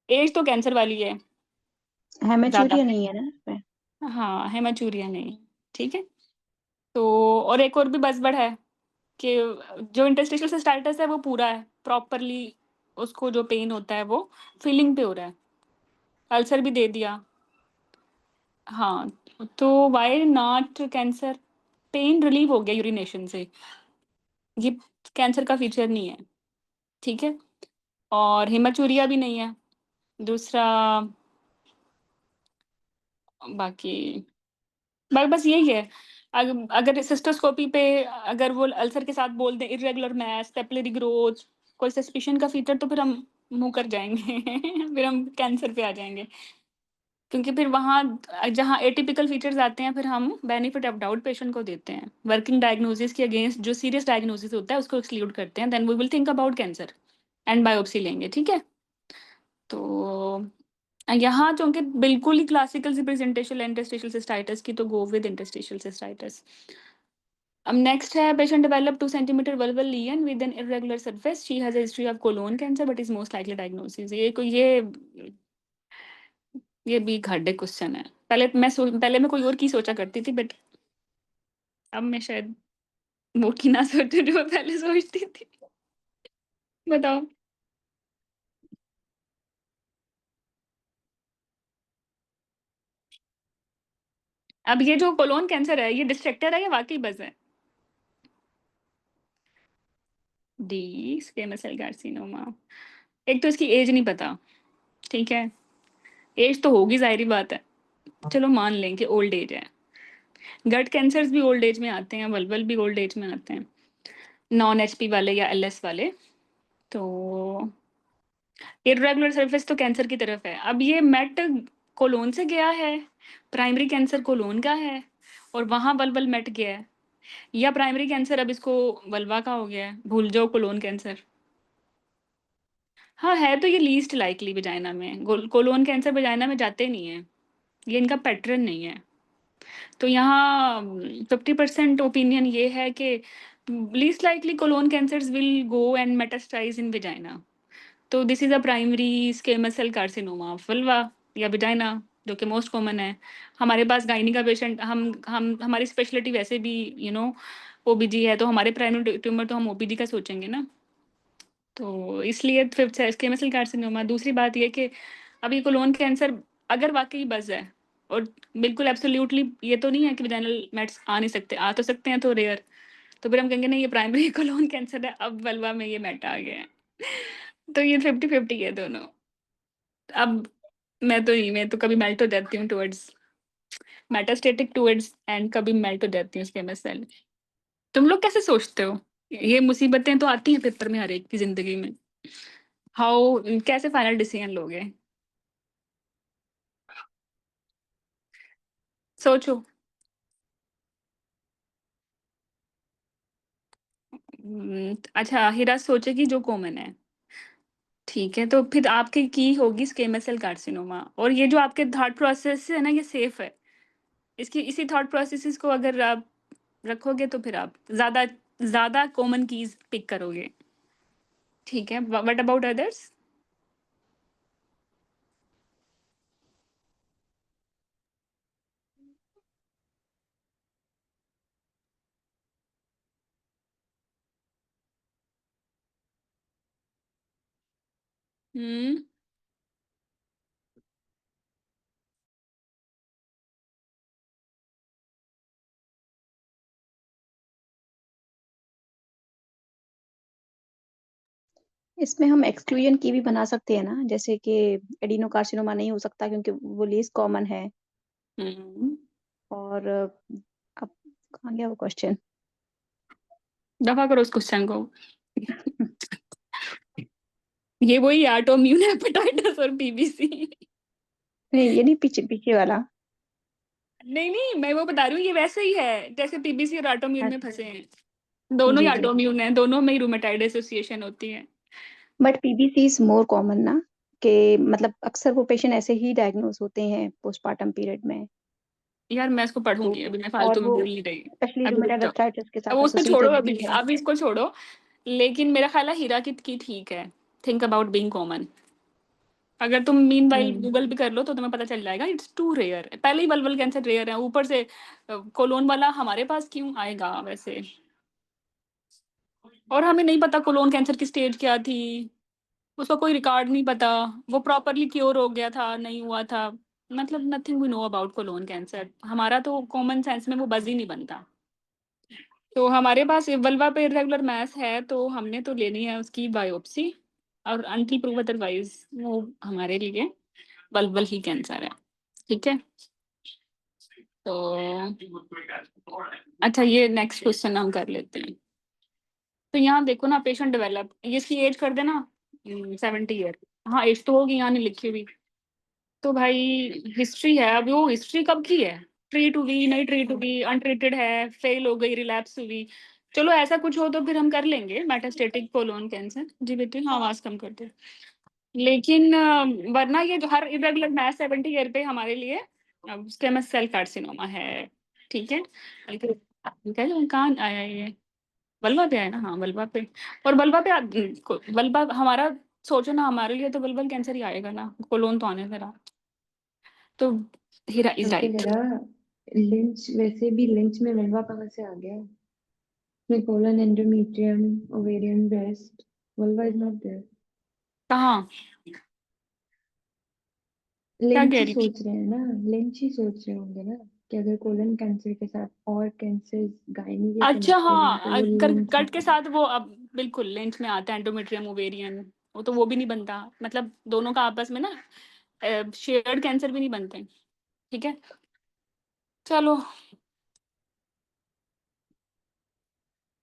एज तो कैंसर वाली है ज्यादा, हेमेचूरिया नहीं है ना इसमें। हाँ हेमाचूरिया नहीं, ठीक है। तो और एक और भी बजबड़ है कि जो इंटरस्टिशियल सिस्टाइटिस है वो पूरा है प्रॉपरली, उसको जो पेन होता है वो फीलिंग पे हो रहा है, अल्सर भी दे दिया, हाँ, तो why not cancer? Pain relieve हो गया यूरिनेशन से, ये कैंसर का फीचर नहीं है, ठीक है। और हेमाचूरिया भी नहीं है दूसरा, बाकी बस यही है। अगर सिस्टोस्कोपी पे अगर वो अल्सर के साथ बोल दें इरेगुलर मैस, पेपिलरी ग्रोथ, कोई सस्पिशन का फीचर, तो फिर हम मुंह कर जाएंगे फिर हम कैंसर पे आ जाएंगे, क्योंकि फिर वहाँ जहाँ एटिपिकल फीचर्स आते हैं फिर हम बेनिफिट ऑफ डाउट पेशेंट को देते हैं, वर्किंग डायग्नोसिस के अगेंस्ट जो सीरियस डायग्नोसिस होता है उसको एक्सक्लूड करते हैं, then we will think about cancer and biopsy लेंगे, ठीक है। तो यहाँ चूंकि बिल्कुल ही क्लासिकल रिप्रेजेंटेशन इंटरस्टिशियल सिस्टाइटिस की, तो गो विद इंटरस्टिशियल सिस्टाइटिस। अब नेक्स्ट है patient develop 2 centimetre vulval lesion with an irregular surface, she has a history of colon cancer but is most likely diagnosis. ये भी घाटे क्वेश्चन है। पहले मैं कोई और की सोचा करती थी, बट अब मैं शायद वो की ना सोचूं जो मैं पहले सोचती थी। बताओ। अब ये जो कोलोन कैंसर है ये डिस्ट्रैक्टर है या वाकई बस है? D squamous cell carcinoma. एक तो इसकी एज नहीं पता, ठीक है, एज तो होगी जाहिर बात है, चलो मान लें कि ओल्ड एज है। गट कैंसर्स भी ओल्ड एज में आते हैं, वल्वल भी ओल्ड एज में आते हैं, नॉन एचपी वाले या एलएस वाले। तो इर्रेगुलर सरफेस तो कैंसर की तरफ है। अब ये मेट कोलोन से गया है, प्राइमरी कैंसर कोलोन का है और वहां वल्वल मेट गया है, या प्राइमरी कैंसर अब इसको वल्वा का हो गया है, भूल जाओ कोलोन कैंसर। हाँ है तो ये लीस्ट लाइकली वजाइना में, कोलोन कैंसर वजाइना में जाते नहीं है, ये इनका पैटर्न नहीं है। तो यहाँ 50% ओपिनियन ये है कि least likely colon cancers will go and metastasize in vagina. तो this is a primary squamous cell carcinoma of vulva या वजाइना, जो कि मोस्ट कॉमन है। हमारे पास गायनी का पेशेंट, हम हमारी स्पेशलिटी वैसे भी ओबीजी है, तो हमारे प्राइमरी ट्यूमर तो हम ओबीजी का सोचेंगे ना, तो इसलिए फिफ्थ है स्क्वेमस सेल कार्सिनोमा। दूसरी बात ये कि अब ये कोलोन कैंसर अगर वाकई बस है और बिल्कुल एब्सोल्युटली ये तो नहीं है कि वजाइनल मेट्स आ नहीं सकते, आ तो सकते हैं तो रेयर, तो फिर हम कहेंगे नहीं ये प्राइमरी कोलोन कैंसर है, अब वल्वा में ये मेट आ गया है। तो ये 50-50 है दोनों। अब मैं तो कभी मेल्ट हो जाती हूँ टुवर्ड्स मेटास्टेटिक टुवर्ड्स एंड कभी मेल्ट हो जाती हूँ स्क्वेमस सेल। तुम लोग कैसे सोचते हो? ये मुसीबतें तो आती हैं पेपर में हर एक की जिंदगी में। हाउ कैसे फाइनल डिसीजन लोगे? सोचो। अच्छा हीरा सोचेगी जो कॉमन है। ठीक है, तो फिर आपकी की होगी स्क्वेमस सेल कार्सिनोमा, और ये जो आपके थॉट प्रोसेस है ना, ये सेफ है। इसकी इसी थॉट प्रोसेसेस को अगर आप रखोगे तो फिर आप ज्यादा ज्यादा कॉमन कीज पिक करोगे। ठीक है, व्हाट अबाउट अदर्स? हम्म। इसमें हम एक्सक्लूजन की भी बना सकते हैं ना, जैसे कि एडिनोकार्सिनोमा नहीं हो सकता क्योंकि वो लीस्ट कॉमन है। हम्म। और अब कहाँ गया वो क्वेश्चन? दफा करो उस क्वेश्चन को। ये वही ऑटोइम्यून हेपेटाइटिस और पीबीसी। नहीं, ये नहीं, पीछे पीछे वाला। नहीं नहीं, मैं वो बता रही हूँ, ये वैसे ही है जैसे पीबीसी और ऑटोइम्यून में फंसे हैं। दोनों ही जी जी। ऑटोइम्यून है, दोनों में ही रूमेटाइड एसोसिएशन होती है। But PBC is more common ना, कि मतलब अक्सर वो पेशेंट ऐसे ही डायग्नोज होते हैं पोस्टमार्टम पीरियड में। यार मैं इसको तो पढ़ूंगी, अभी मैं और फालतू में वो बोल नहीं रही। स्पेशली अभी रुक रूमेटाइड जाओ। अर्थराइटिस के अब साथ उसको छोड़ो, एसोसिएटेड अभी भी है। अभी इसको छोड़ो। लेकिन मेरा ख्याल है हीरा की ठीक है। Think about being common. अगर तुम मीन वाइल हम्म। गूगल भी कर लो तो तुम्हें पता चल जाएगा, इट्स टू रेयर। पहले ही बल्बल कैंसर रेयर है, ऊपर से कोलोन वाला हमारे पास क्यों आएगा वैसे? और हमें नहीं पता कोलोन कैंसर की स्टेज क्या थी। उसका कोई रिकॉर्ड नहीं पता। वो प्रॉपरली क्योर हो गया था नहीं हुआ था। मतलब nothing we know about colon cancer. हमारा तो कॉमन सेंस में वो बज ही नहीं बनता। तो हमारे पास वल्वा पे इरेगुलर मैस है तो हमने तो लेनी है उसकी बायोप्सी। और अनटिल प्रूव अदरवाइज वो हमारे लिए वल्वल ही कैंसर है। ठीक है। तो अच्छा, ये नेक्स्ट क्वेश्चन हम कर लेते हैं। तो यहाँ देखो ना, पेशेंट डेवलप, ये इसकी एज कर देना 70 ईयर। हाँ एज तो होगी, यहाँ नहीं लिखी हुई। तो भाई हिस्ट्री है, अभी वो हिस्ट्री कब की है? ट्रीट हुई नहीं ट्रीट हुई, अनट्रीटेड है, फेल हो गई, रिलैप्स हुई। चलो ऐसा कुछ हो तो फिर हम कर लेंगे मेटास्टेटिक कोलोन कैंसर। जी बेटे, हाँ आवाज कम कर दो। लेकिन वरना ये जो हर इरेगुलर मैथ 70 ईयर पे हमारे लिए स्क्वेमस सेल कार्सिनोमा है। ठीक है। बल्कि कहाँ आया ये? वल्वा पे आया ना, हाँ वल्वा पे। और वल्वा पे वल्वा हमारा, सोचो ना हमारे लिए तो वल्वल कैंसर ही आएगा ना, कोलोन तो आने जरा। तो हीरा इज रुको राइट। जरा। लिंच, वैसे भी लिंच में वल्वा कहाँ से आ गया? में colon, endometrium, ovarian, breast. Vulva is not there. कहाँ? क्या लिंच कह ही रही? सोच रहे हैं ना, लिंच ही सोच रहे होंगे ना कि अगर कोलन कैंसर के साथ और कैंसर गायनी के अच्छा कनेक्टेड हैं तो हाँ, वो अगर लिंच गट के होगा। साथ वो अब बिल्कुल लेंथ में आता है एंडोमेट्रियम ओवेरियन। वो तो वो भी नहीं बनता, मतलब दोनों का आपस में ना शेयर्ड कैंसर भी नहीं बनते। ठीक है। चलो।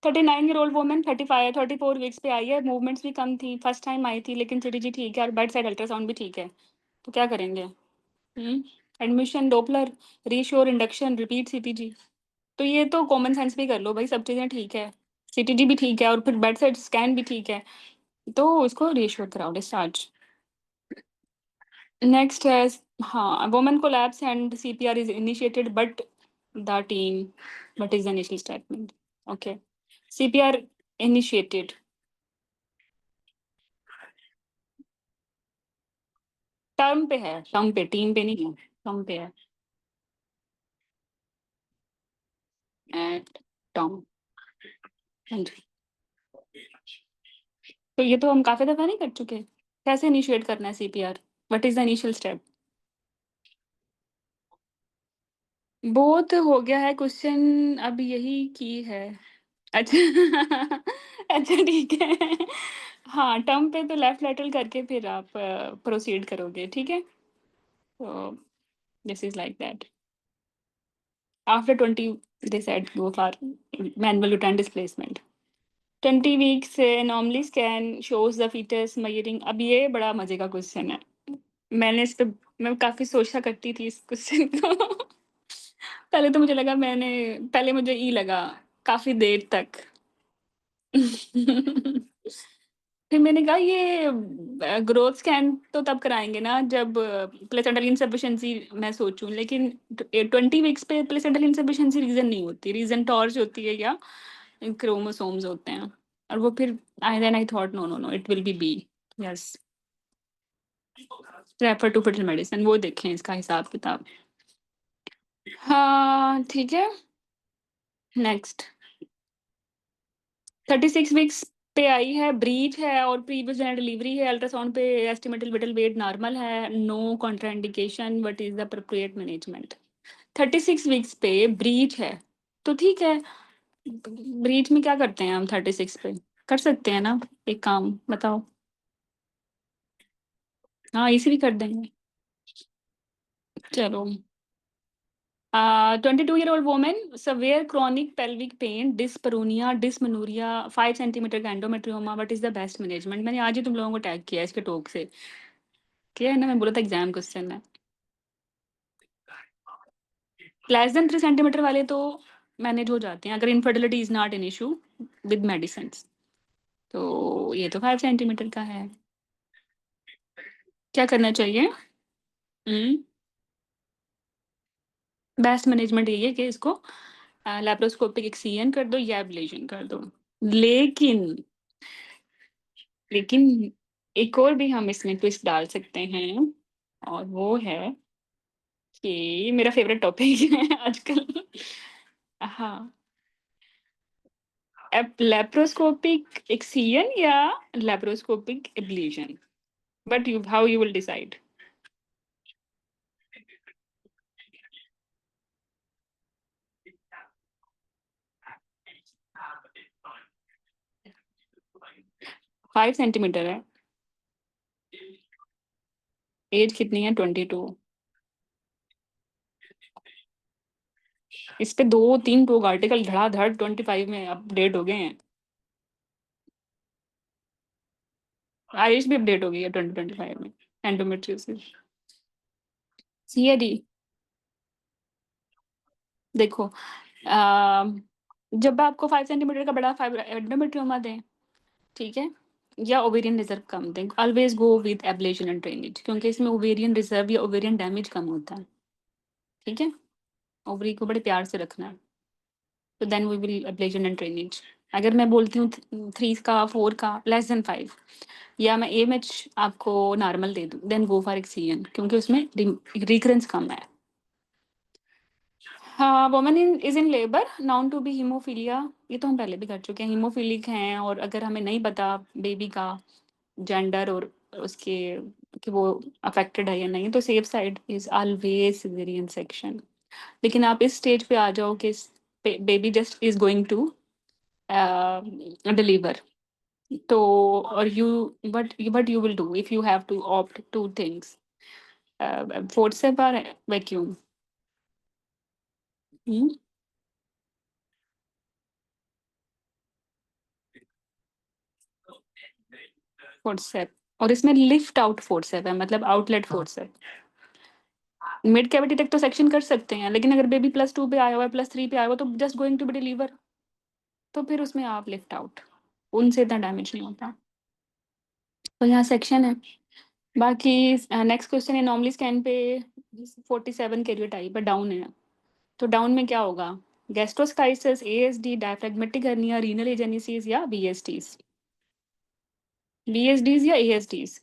39 ईयर ओल्ड वुमेन, 34 वीक्स पे आई है, मूवमेंट्स भी कम थी, फर्स्ट टाइम आई थी, लेकिन सीटीजी ठीक है और बेड साइड अल्ट्रासाउंड भी ठीक है। तो क्या करेंगे? Admission, Doppler, reassure, induction, repeat CTG. तो ये तो कॉमन सेंस भी कर लो भाई, सब चीज़ें ठीक है। सीटीजी भी ठीक है और फिर बेड साइड स्कैन भी ठीक है। तो उसको रीश्योर कराओ, डिस्चार्ज। नेक्स्ट है, हाँ women collapse and CPR is initiated but the team, but is the initial statement? Okay. CPR initiated. Term पे है, टर्म पे, टीम पे नहीं है, टर्म पे है। At term. तो ये तो हम काफी दफा नहीं कर चुके? कैसे इनिशिएट करना है CPR? What is the initial step? बहुत हो गया है क्वेश्चन, अब यही की है। अच्छा अच्छा ठीक है। हाँ टर्म पे तो लेफ्ट लेटरल करके फिर आप प्रोसीड करोगे, ठीक है। तो this is like that. After 20 they said go for manual uterine displacement. 20 week से normally scan shows the fetus मयरिंग। अब ये बड़ा मजे का क्वेश्चन है। मैं काफी सोचा करती थी इस क्वेश्चन को। पहले तो मुझे लगा पहले मुझे ई लगा काफी देर तक। फिर मैंने कहा ये ग्रोथ स्कैन तो तब कराएंगे ना जब प्लेसेंटल इनसफिशिएंसी मैं सोचूं, लेकिन 20 वीक्स पे प्लेसेंटल इनसफिशिएंसी रीजन नहीं होती, रीजन टॉर्च होती है या क्रोमोसोम्स होते हैं। और वो फिर I thought no no no it will be yes refer to fertile medicine, वो देखें इसका हिसाब किताब। हाँ ठीक है। नेक्स्ट 36 वीक्स पे आई है, ब्रीच है और प्रीवियस डिलीवरी है, अल्ट्रासाउंड पे एस्टिमेटेड विटल वेट नॉर्मल है, no contraindication, what is the appropriate management. 36 weeks पे ब्रीच है तो ठीक है। ब्रीच में क्या करते हैं हम 36 पे? कर सकते हैं ना एक काम, बताओ। हाँ इसी भी कर देंगे। चलो 22-year-old woman, severe chronic pelvic pain, dyspareunia, dysmenorrhea, 5 centimeter का endometrioma, what is the best management? मैंने आज ही तुम लोगों को टैग किया इसके टॉक से, किया है ना, मैं बोला था एग्जाम क्वेश्चन है। लेस देन 3 सेंटीमीटर वाले तो मैनेज हो जाते हैं अगर infertility is not an issue with medicine. तो ये तो 5 सेंटीमीटर का है, क्या करना चाहिए? बेस्ट मैनेजमेंट यही है कि इसको लैप्रोस्कोपिक एक्सीजन कर दो या एब्लेशन कर दो। लेकिन लेकिन एक और भी हम इसमें ट्विस्ट डाल सकते हैं, और वो है कि मेरा फेवरेट टॉपिक है आजकल। हाँ, लैप्रोस्कोपिक एक्सीजन या laparoscopic ablation, but you how you will decide? 5 centimetre है, एज कितनी है? 22। इस पे 2-3 टॉक आर्टिकल धड़ाधड़ 25 में अपडेट हो गए हैं। आयुष भी अपडेट हो गई है 2025 में, एंडोमेट्रियोसिस। सीएडी देखो, जब आपको 5 सेंटीमीटर का बड़ा फाइबर एंडोमेट्रियोमा दें, ठीक है, या ओवेरियन रिजर्व कम दें, always go with ablation and drainage, क्योंकि इसमें ओवेरियन रिजर्व या ओवेरियन डैमेज कम होता है। ठीक है, ओवरी को बड़े प्यार से रखना है, तो then we will ablation and drainage. अगर मैं बोलती हूँ 3 का 4 का लेस देन 5, या मैं AMH आपको नॉर्मल दे दूँ, देन गो फॉर एक्सीजन, क्योंकि उसमें रिकरेंस कम है। हाँ, woman is in labour known to be haemophilia, ये तो हम पहले भी कर चुके हैं, हीमोफीलिक हैं, और अगर हमें नहीं पता बेबी का जेंडर और उसके कि वो अफेक्टेड है या नहीं, तो safe side is always caesarean section. लेकिन आप इस स्टेज पे आ जाओ कि baby just is going to deliver, तो और you what you will do if you have to opt two things, forceps or vacuum? Forcep, और इसमें लिफ्ट आउट फोर्सेप है, मतलब आउटलेट फोर्सेप। मिड कैविटी तक तो सेक्शन कर सकते हैं, लेकिन अगर बेबी +2 पे आया हुआ है, +3 पे आया हुआ, तो just going to be deliver, तो फिर उसमें आप लिफ्ट आउट, उनसे इतना डैमेज नहीं होता, तो यहाँ सेक्शन है। बाकी नेक्स्ट क्वेश्चन है, नॉर्मली स्कैन पे 47 कैरियोटाइप पर डाउन है, तो डाउन में क्या होगा? गैस्ट्रोस्काइसिस, ASD, diaphragmatic hernia, renal agenesis या BSDs? BSDs या ASDs?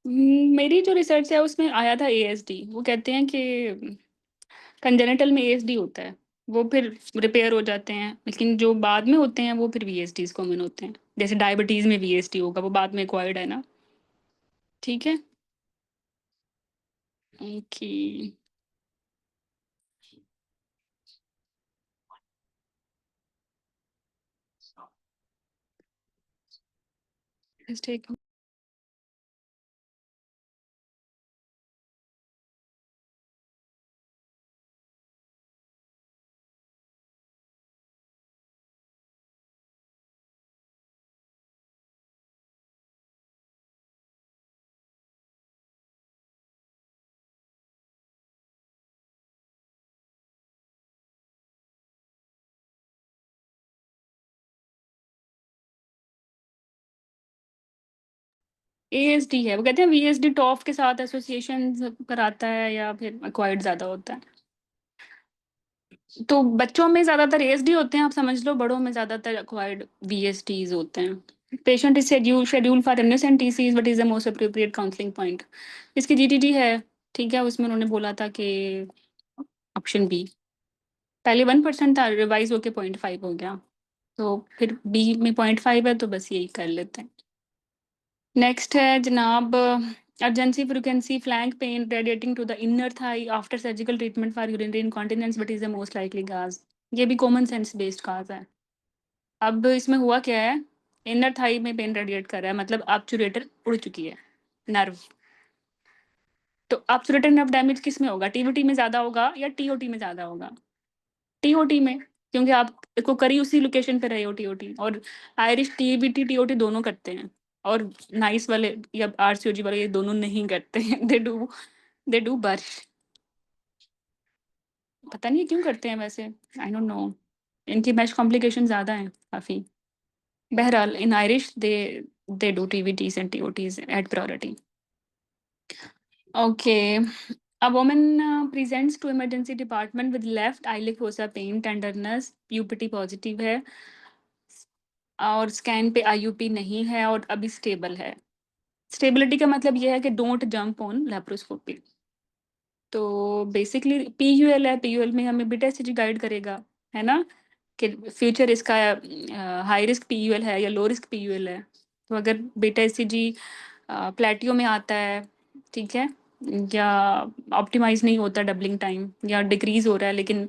मेरी जो रिसर्च है उसमें आया था ASD, वो कहते हैं कि कंजेनिटल में ASD होता है, वो फिर रिपेयर हो जाते हैं, लेकिन जो बाद में होते हैं वो फिर VSDs कॉमन होते हैं। जैसे डायबिटीज में VSD होगा, वो बाद में एक्वायर्ड है ना। ठीक है, ओके। Let's take ASD है, वो कहते हैं VSD टॉफ के साथ एसोसिएशन कराता है या फिर एक्वायर्ड ज़्यादा होता है। तो बच्चों में ज़्यादातर ASD होते हैं, आप समझ लो, बड़ों में ज़्यादातर एक्वायर्ड VSDs होते हैं। Patient is schedule for MSNTCs, what is the most appropriate counselling point. इसकी GTT है, ठीक है, उसमें उन्होंने बोला था कि ऑप्शन बी, पहले 1% था, रिवाइज होके 0.5 हो गया, तो फिर B में 0.5 है, तो बस यही कर लेते हैं। नेक्स्ट है जनाब, urgency frequency flank pain radiating to the inner thigh after surgical treatment for urinary incontinence, but is the most likely cause. ये भी कॉमन सेंस बेस्ड काज है। अब इसमें हुआ क्या है, इनर थाई में पेन रेडिएट कर रहा है, मतलब ऑब्चुरेटर उड़ चुकी है नर्व। तो ऑब्चुरेटर नर्व डैमेज किस में होगा, TVT में ज़्यादा होगा या TOT में ज़्यादा होगा? TOT में, क्योंकि आप इसको करी उसी लोकेशन पे रहे हो TOT। और आयरिश TVT TOT दोनों करते हैं, और नाइस वाले या RCOG वाले ये दोनों नहीं करते हैं। They do Burch. पता नहीं क्यों करते हैं वैसे, आई डोंट नो, इनकी मैच कॉम्प्लिकेशन ज़्यादा हैं काफ़ी। बहरहाल in Irish they do TVTs and TOTs at priority. Okay. A woman presents to emergency department with left eyelid fossa pain, tenderness, PUPT positive है और स्कैन पे IUP नहीं है और अभी स्टेबल है। स्टेबिलिटी का मतलब ये है कि डोंट जंप ऑन लेप्रोस्कोपी। तो बेसिकली PUL है, PUL में हमें बीटा एसजी गाइड करेगा, है ना, कि फ्यूचर इसका हाई रिस्क PUL है या लो रिस्क PUL है। तो अगर बीटा एसजी प्लेटियो में आता है, ठीक है, या ऑप्टिमाइज नहीं होता डबलिंग टाइम, या डिक्रीज हो रहा है लेकिन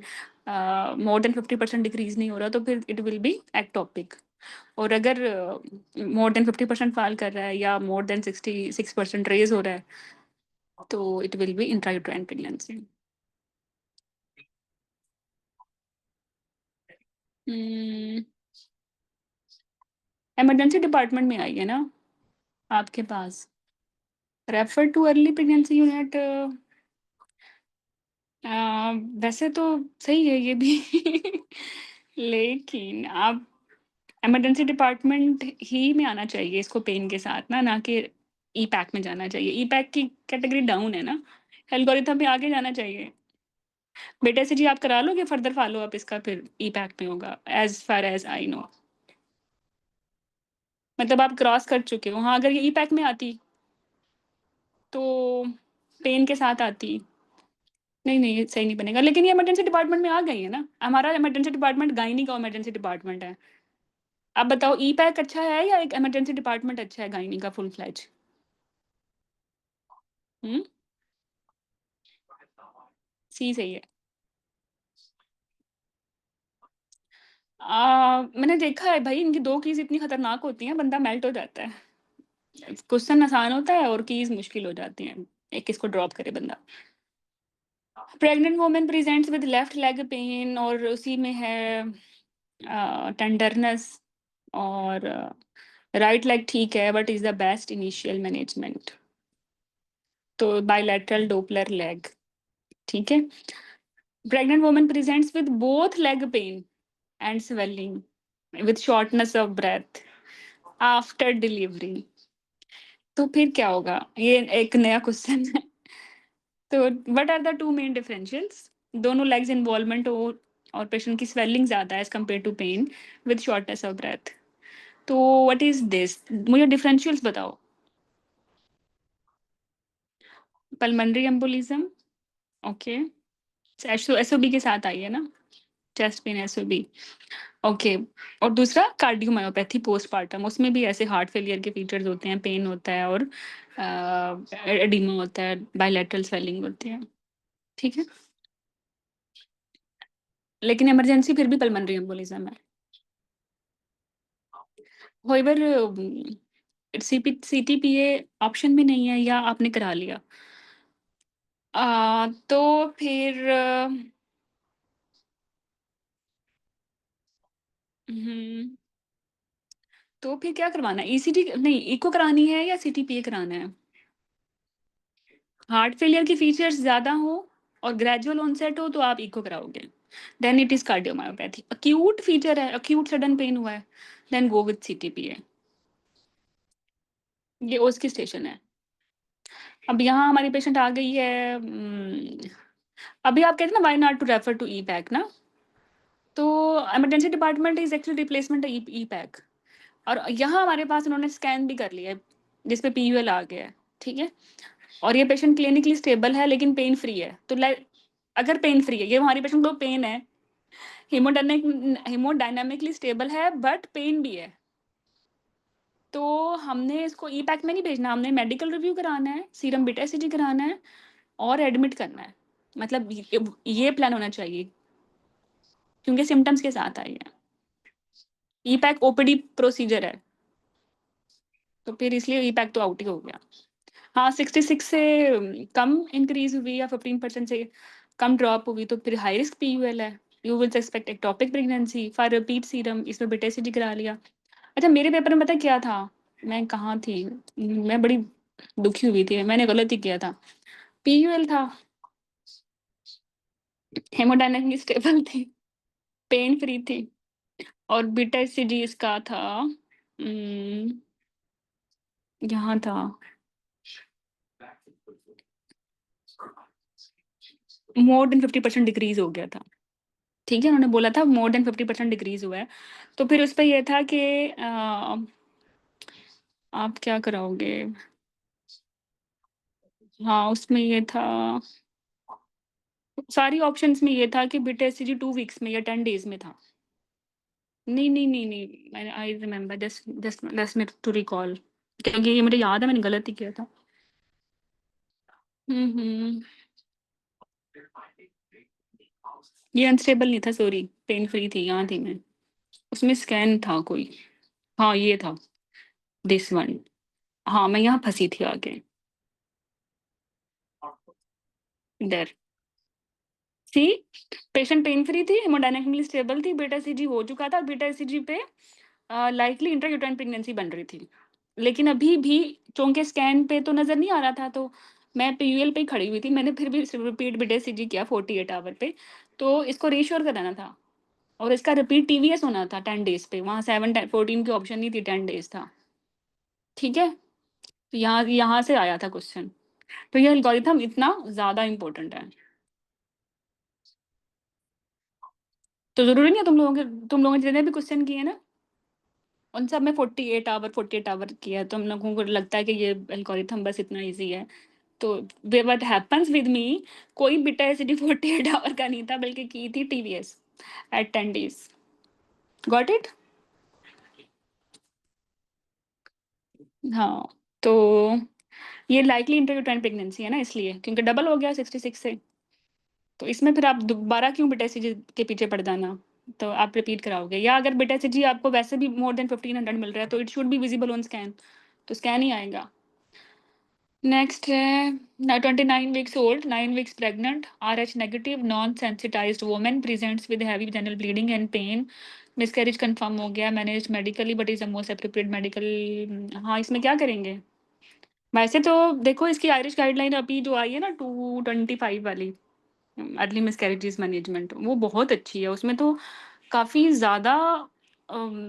मोर देन 50% डिक्रीज नहीं हो रहा, तो फिर इट विल बी एक्टोपिक। और अगर मोर देन 50% फॉल कर रहा है या मोर देन 66% रेज हो रहा है, तो it will be intrauterine pregnancy. Emergency department में आई है ना आपके पास, refer to early pregnancy unit. वैसे तो सही है ये भी लेकिन आप इमरजेंसी डिपार्टमेंट ही में आना चाहिए इसको पेन के साथ ना कि E-पैक में जाना चाहिए। E-पैक की कैटेगरी डाउन है ना, एल्गोरिथम में आगे जाना चाहिए। बेटा से जी आप करा लोगे फर्दर फॉलो अप इसका, फिर E-पैक में होगा as far as I know. मतलब आप क्रॉस कर चुके हो। हाँ, अगर ये E-पैक में आती तो पेन के साथ आती। नहीं नहीं, ये सही नहीं बनेगा, लेकिन ये इमरजेंसी डिपार्टमेंट में आ गई है ना। हमारा इमरजेंसी डिपार्टमेंट गायनी का इमरजेंसी डिपार्टमेंट है। आप बताओ E-पैक अच्छा है या एक इमरजेंसी डिपार्टमेंट अच्छा है गायनी का फुल फ्लैज? सी सही है। मैंने देखा है भाई, इनकी 2 कीज़ इतनी खतरनाक होती हैं, बंदा मेल्ट हो जाता है। क्वेश्चन आसान होता है और कीज़ मुश्किल हो जाती हैं, एक किसको ड्रॉप करे बंदा। Pregnant woman presents with left leg pain, और उसी में है टेंडरनेस, और राइट लेग ठीक है, but is the best initial management. तो बायलैटरल डोपलर लेग, ठीक है। Pregnant woman presents with both leg pain and swelling with shortness of breath after delivery, तो फिर क्या होगा, ये एक नया क्वेश्चन है। तो what are the 2 main differentials? दोनों लेग्स इन्वॉल्वमेंट हो और पेशेंट की स्वेलिंग ज़्यादा है as compared to pain with shortness of breath. तो व्हाट इज दिस, मुझे डिफरेंशियल्स बताओ। पल्मोनरी एम्बोलिज्म, ओके, एसओबी के साथ आई है ना, चेस्ट पेन एसओबी। ओके। और दूसरा कार्डियोमायोपैथी पोस्टपार्टम, उसमें भी ऐसे हार्ट फेलियर के फीचर्स होते हैं, पेन होता है और एडिमा होता है, बायलैटरल स्वेलिंग होती है। ठीक है, लेकिन इमरजेंसी फिर भी पल्मोनरी एम्बोलिज्म है। होइवर सीटीपीए ऑप्शन में नहीं है या आपने करा लिया? तो फिर तो फिर क्या करवाना है? ईसीजी नहीं, इको करानी है या सीटीपीए कराना है? हार्ट फेलियर के फीचर्स ज़्यादा हो और ग्रेजुअल ऑनसेट हो तो आप इको कराओगे, then it is cardiomyopathy. Acute feature है, अक्यूट सडन पेन हुआ है, देन गो विथ सीटीपीए। ये ओस की स्टेशन है। अब यहाँ हमारी पेशेंट आ गई है। अभी आप कहते हैं ना why not to refer to E pack ना, तो emergency department is actually replacement E pack. और यहाँ हमारे पास उन्होंने स्कैन भी कर लिया है जिसपे पीयूएल आ गया है। ठीक है, और ये पेशेंट क्लिनिकली स्टेबल है लेकिन पेन फ्री है। तो अगर पेन फ्री है, ये हमारी पेशेंट को पेन है, हेमोडायनामिकली स्टेबल है बट पेन भी है, तो हमने इसको ई पैक में नहीं भेजना, हमने मेडिकल रिव्यू कराना है, सीरम बीटा एसिजी कराना है और एडमिट करना है। मतलब ये प्लान होना चाहिए क्योंकि सिम्टम्स के साथ आई है। ई पैक ओपीडी प्रोसीजर है, तो फिर इसलिए ई पैक तो आउट ही हो गया। हाँ, 66 से कम इंक्रीज हुई या 15% से कम ड्रॉप हुई तो फिर हाई रिस्क पीयूएल है। You will expect ectopic pregnancy for repeat serum, इसमें बीटा एसिडी करा लिया। अच्छा, मेरे पेपर में पता क्या था, मैं कहाँ थी, मैं बड़ी दुखी हुई थी, मैंने गलत ही किया था। पीयूएल था, हेमोडायनामिक स्टेबल थी, पेन फ्री थी, और बीटा एसिडी इसका था यहाँ था मोर देन 50% डिक्रीज हो गया था। ठीक है, उन्होंने बोला था मोर देन 50% डिक्रीज हुआ है। तो फिर उस पर यह था कि आप क्या कराओगे। हाँ, उसमें ये था, सारी ऑप्शंस में ये था कि बीटा एससीजी 2 वीक्स में या 10 डेज में था। नहीं नहीं नहीं नहीं, मैंने I remember, just just let's me to recall, क्योंकि ये मुझे याद है मैंने गलत ही किया था। हम्म, ये अनस्टेबल नहीं था, सॉरी, पेन फ्री थी, यहाँ थी मैं, उसमें स्कैन था कोई। हाँ, ये था दिस वन। हाँ, मैं यहाँ फंसी थी आगे, इधर। सी, पेशेंट पेन फ्री थी, हेमोडायनामिकली स्टेबल थी, बीटा एससीजी हो चुका था, बीटा एससीजी पे लाइकली इंट्रायूटेराइन प्रेगनेंसी बन रही थी, लेकिन अभी भी चूंकि स्कैन पे तो नजर नहीं आ रहा था, तो मैं पीयूएल पे ही खड़ी हुई थी, मैंने फिर भी रिपीट बीटा एससीजी किया 48 आवर पे, तो इसको रीश्योर कराना था और इसका रिपीट टीवीएस होना था 10 डेज पे, वहाँ 7-14 की ऑप्शन नहीं थी, 10 डेज था। ठीक है, तो यहाँ से आया था क्वेश्चन, तो ये एल्गोरिथम इतना ज्यादा इंपॉर्टेंट है। तो जरूरी नहीं है तुम लोगों ने जितने भी क्वेश्चन किए ना उन सब में 48 आवर किया है, तो हम लोगों को लगता है कि ये एल्गोरिथम बस इतना इजी है। तो व्हाट हैपेंस विद मी, कोई बिटा एसिडी 48 आवर का नहीं था, बल्कि की थी TVS at 10 days. Got it? हाँ, तो ये लाइकली इंटरयूटेराइन प्रेगनेंसी है ना, इसलिए, क्योंकि डबल हो गया 66 से, तो इसमें फिर आप दोबारा क्यों बीटा एसिडी के पीछे पड़ जाना, तो आप रिपीट कराओगे, या अगर बीटा एसिडी आपको वैसे भी मोर देन 1500 मिल रहा है तो it should be visible on scan, तो स्कैन ही आएगा। नेक्स्ट है 29 weeks old, 9 weeks pregnant, RH negative, non sensitised women, presents with heavy general bleeding and pain, miscarriage confirm हो गया, manage medically but is the most appropriate medical. हाँ, इसमें क्या करेंगे? वैसे तो देखो, इसकी आयरिश गाइडलाइन अभी जो आई है ना 225 वाली, अर्ली मिसकैरेजेस मैनेजमेंट, वो बहुत अच्छी है, उसमें तो काफ़ी ज़्यादा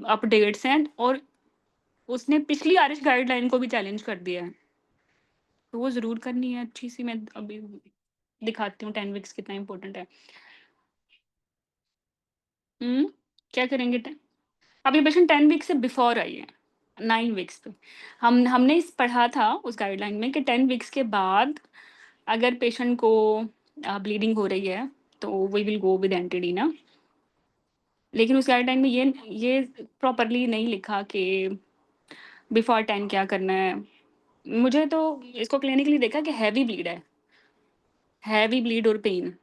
अपडेट्स हैं, और उसने पिछली आयरिश गाइडलाइन को भी चैलेंज कर दिया है, तो वो ज़रूर करनी है अच्छी सी। मैं अभी दिखाती हूँ 10 वीक्स कितना इंपॉर्टेंट है। क्या करेंगे? अब ये पेशेंट 10 वीक्स से बिफोर आई है, 9 वीक्स पे। हमने इस पढ़ा था उस गाइडलाइन में कि 10 वीक्स के बाद अगर पेशेंट को ब्लीडिंग हो रही है तो वी विल गो विद एंटीडी ना। लेकिन उस गाइडलाइन में ये प्रॉपरली नहीं लिखा कि बिफोर 10 क्या करना है। मुझे तो इसको क्लिनिकली देखा कि हैवी ब्लीड है, हैवी ब्लीड और पेन।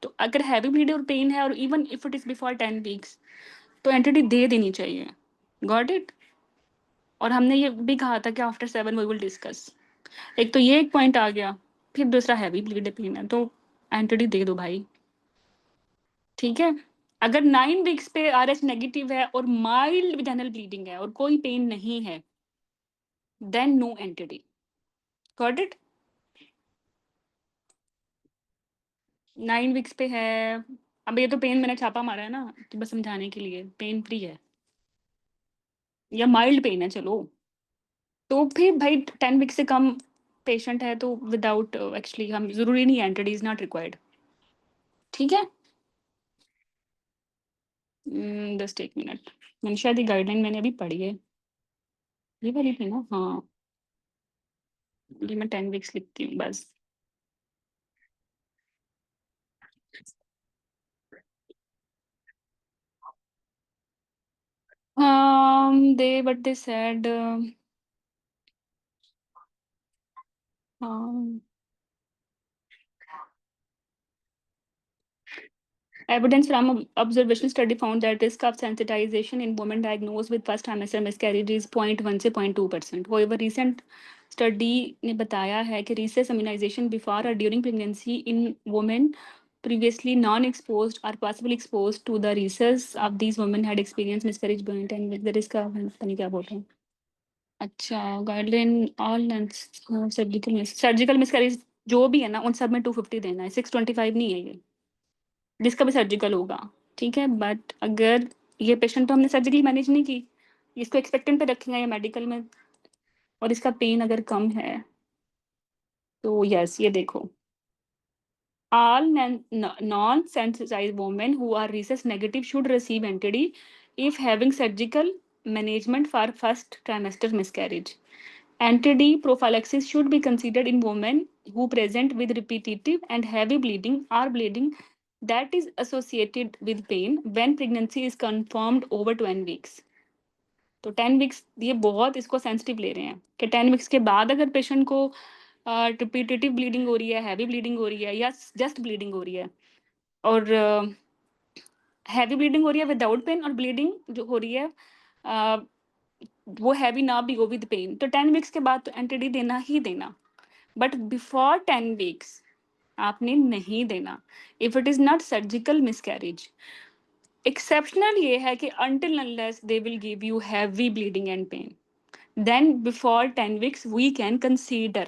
तो अगर हैवी ब्लीड और पेन है और even if it is before 10 weeks तो एंटीडी दे देनी चाहिए। Got it. और हमने ये भी कहा था कि आफ्टर 7 वी विल डिस्कस। एक तो ये एक पॉइंट आ गया, फिर दूसरा हैवी ब्लीड पेन है, तो एंटीडी दे दो भाई, ठीक है। अगर 9 वीक्स पे आरएच नेगेटिव है और माइल्ड वेजाइनल ब्लीडिंग है और कोई पेन नहीं है, then no anti-D. Got it. 9 weeks पे है, अब ये तो पेन मैंने छापा मारा है ना, तो बस समझाने के लिए, पेन फ्री है या माइल्ड पेन है चलो, तो फिर भाई 10 वीक से कम पेशेंट है तो विदाउट एक्चुअली हम जरूरी नहीं, एंटीडी इज नॉट रिक्वायर्ड, ठीक है। जस्ट एक मिनट, मैंने शायद ये गाइडलाइन मैंने अभी पढ़ी है, ये वाली थी ना, हाँ ये मैं 10 वीक्स लिखती हूँ बस। What they said, evidence from observational study found that risk of sensitization in women diagnosed with first trimester miscarriage is 0.1 से 0.2%. However, recent study ने बताया है कि recess immunization before or during pregnancy in women previously non-exposed or possibly exposed to the recess of these women had experienced miscarriage point and with the risk of पता नहीं क्या बोल रहे हैं। अच्छा, गाइडलाइन ऑल सर्जिकल मिसकैरेज जो भी है ना, उन सब में 250 देना है, 625 नहीं है ये, जिसका भी सर्जिकल होगा, ठीक है। बट अगर ये पेशेंट तो हमने सर्जिकली मैनेज नहीं की, इसको एक्सपेक्टेंट पे रखेंगे या मेडिकल में, और इसका पेन अगर कम है तो यस, ये देखो, all non-sensitized women who are rhesus negative should receive NTD if having surgical management for first trimester miscarriage. NTD prophylaxis should be considered in women who present with repetitive and heavy bleeding or bleeding that is associated with pain when pregnancy is confirmed over 10 weeks. तो 10 weeks ये बहुत इसको sensitive ले रहे हैं कि 10 weeks के बाद अगर पेशेंट को रिपीटेटिव ब्लीडिंग हो रही है, हैवी ब्लीडिंग हो रही है या जस्ट ब्लीडिंग हो रही है, और हैवी ब्लीडिंग हो रही है विदाउट पेन और ब्लीडिंग जो हो रही है वो हैवी ना भी हो विद पेन, तो 10 वीक्स के बाद तो एंटीडी देना ही देना। बट बिफोर 10 वीक्स आपने नहीं देना if it is not surgical miscarriage. Exceptional ये है कि until unless they will give you heavy bleeding and pain, then before 10 weeks we can consider।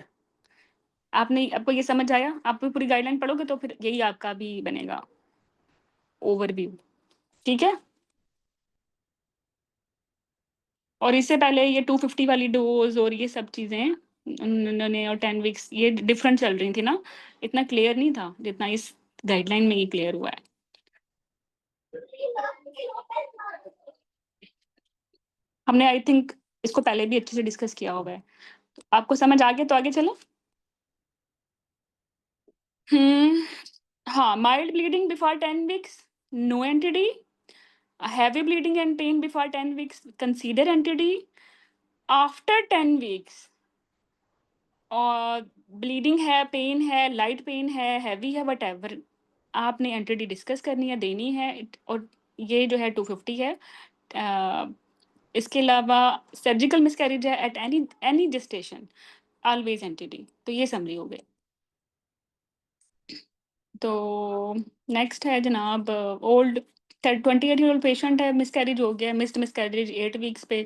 आपको ये समझ आया? आप पूरी गाइडलाइन पढ़ोगे तो फिर यही आपका भी बनेगा ओवरव्यू, ठीक है। और इससे पहले ये 250 वाली डोज और ये सब चीजें उन्होंने, और 10 वीक्स ये डिफरेंट चल रही थी ना, इतना क्लियर नहीं था जितना इस गाइडलाइन में ही क्लियर हुआ है। हमने आई थिंक इसको पहले भी अच्छे से डिस्कस किया होगा है, तो आपको समझ आ गया तो आगे चलो। हाँ, mild bleeding before 10 weeks no anti-D, heavy bleeding and pain before 10 weeks consider anti-D, after 10 weeks और ब्लीडिंग है, पेन है, लाइट पेन है, हैवी है, वट आपने एंटीडी डिस्कस करनी है, देनी है। और ये जो है 250 है। इसके अलावा सर्जिकल मिसकैरेज है एट एनी जेस्टेशन ऑलवेज एंटीडी। तो ये समरी हो गई। तो नेक्स्ट है जनाब, ओल्ड 28-year-old पेशेंट है, मिसकैरेज हो गया, मिस्ड मिसकैरेज 8 वीक्स पे,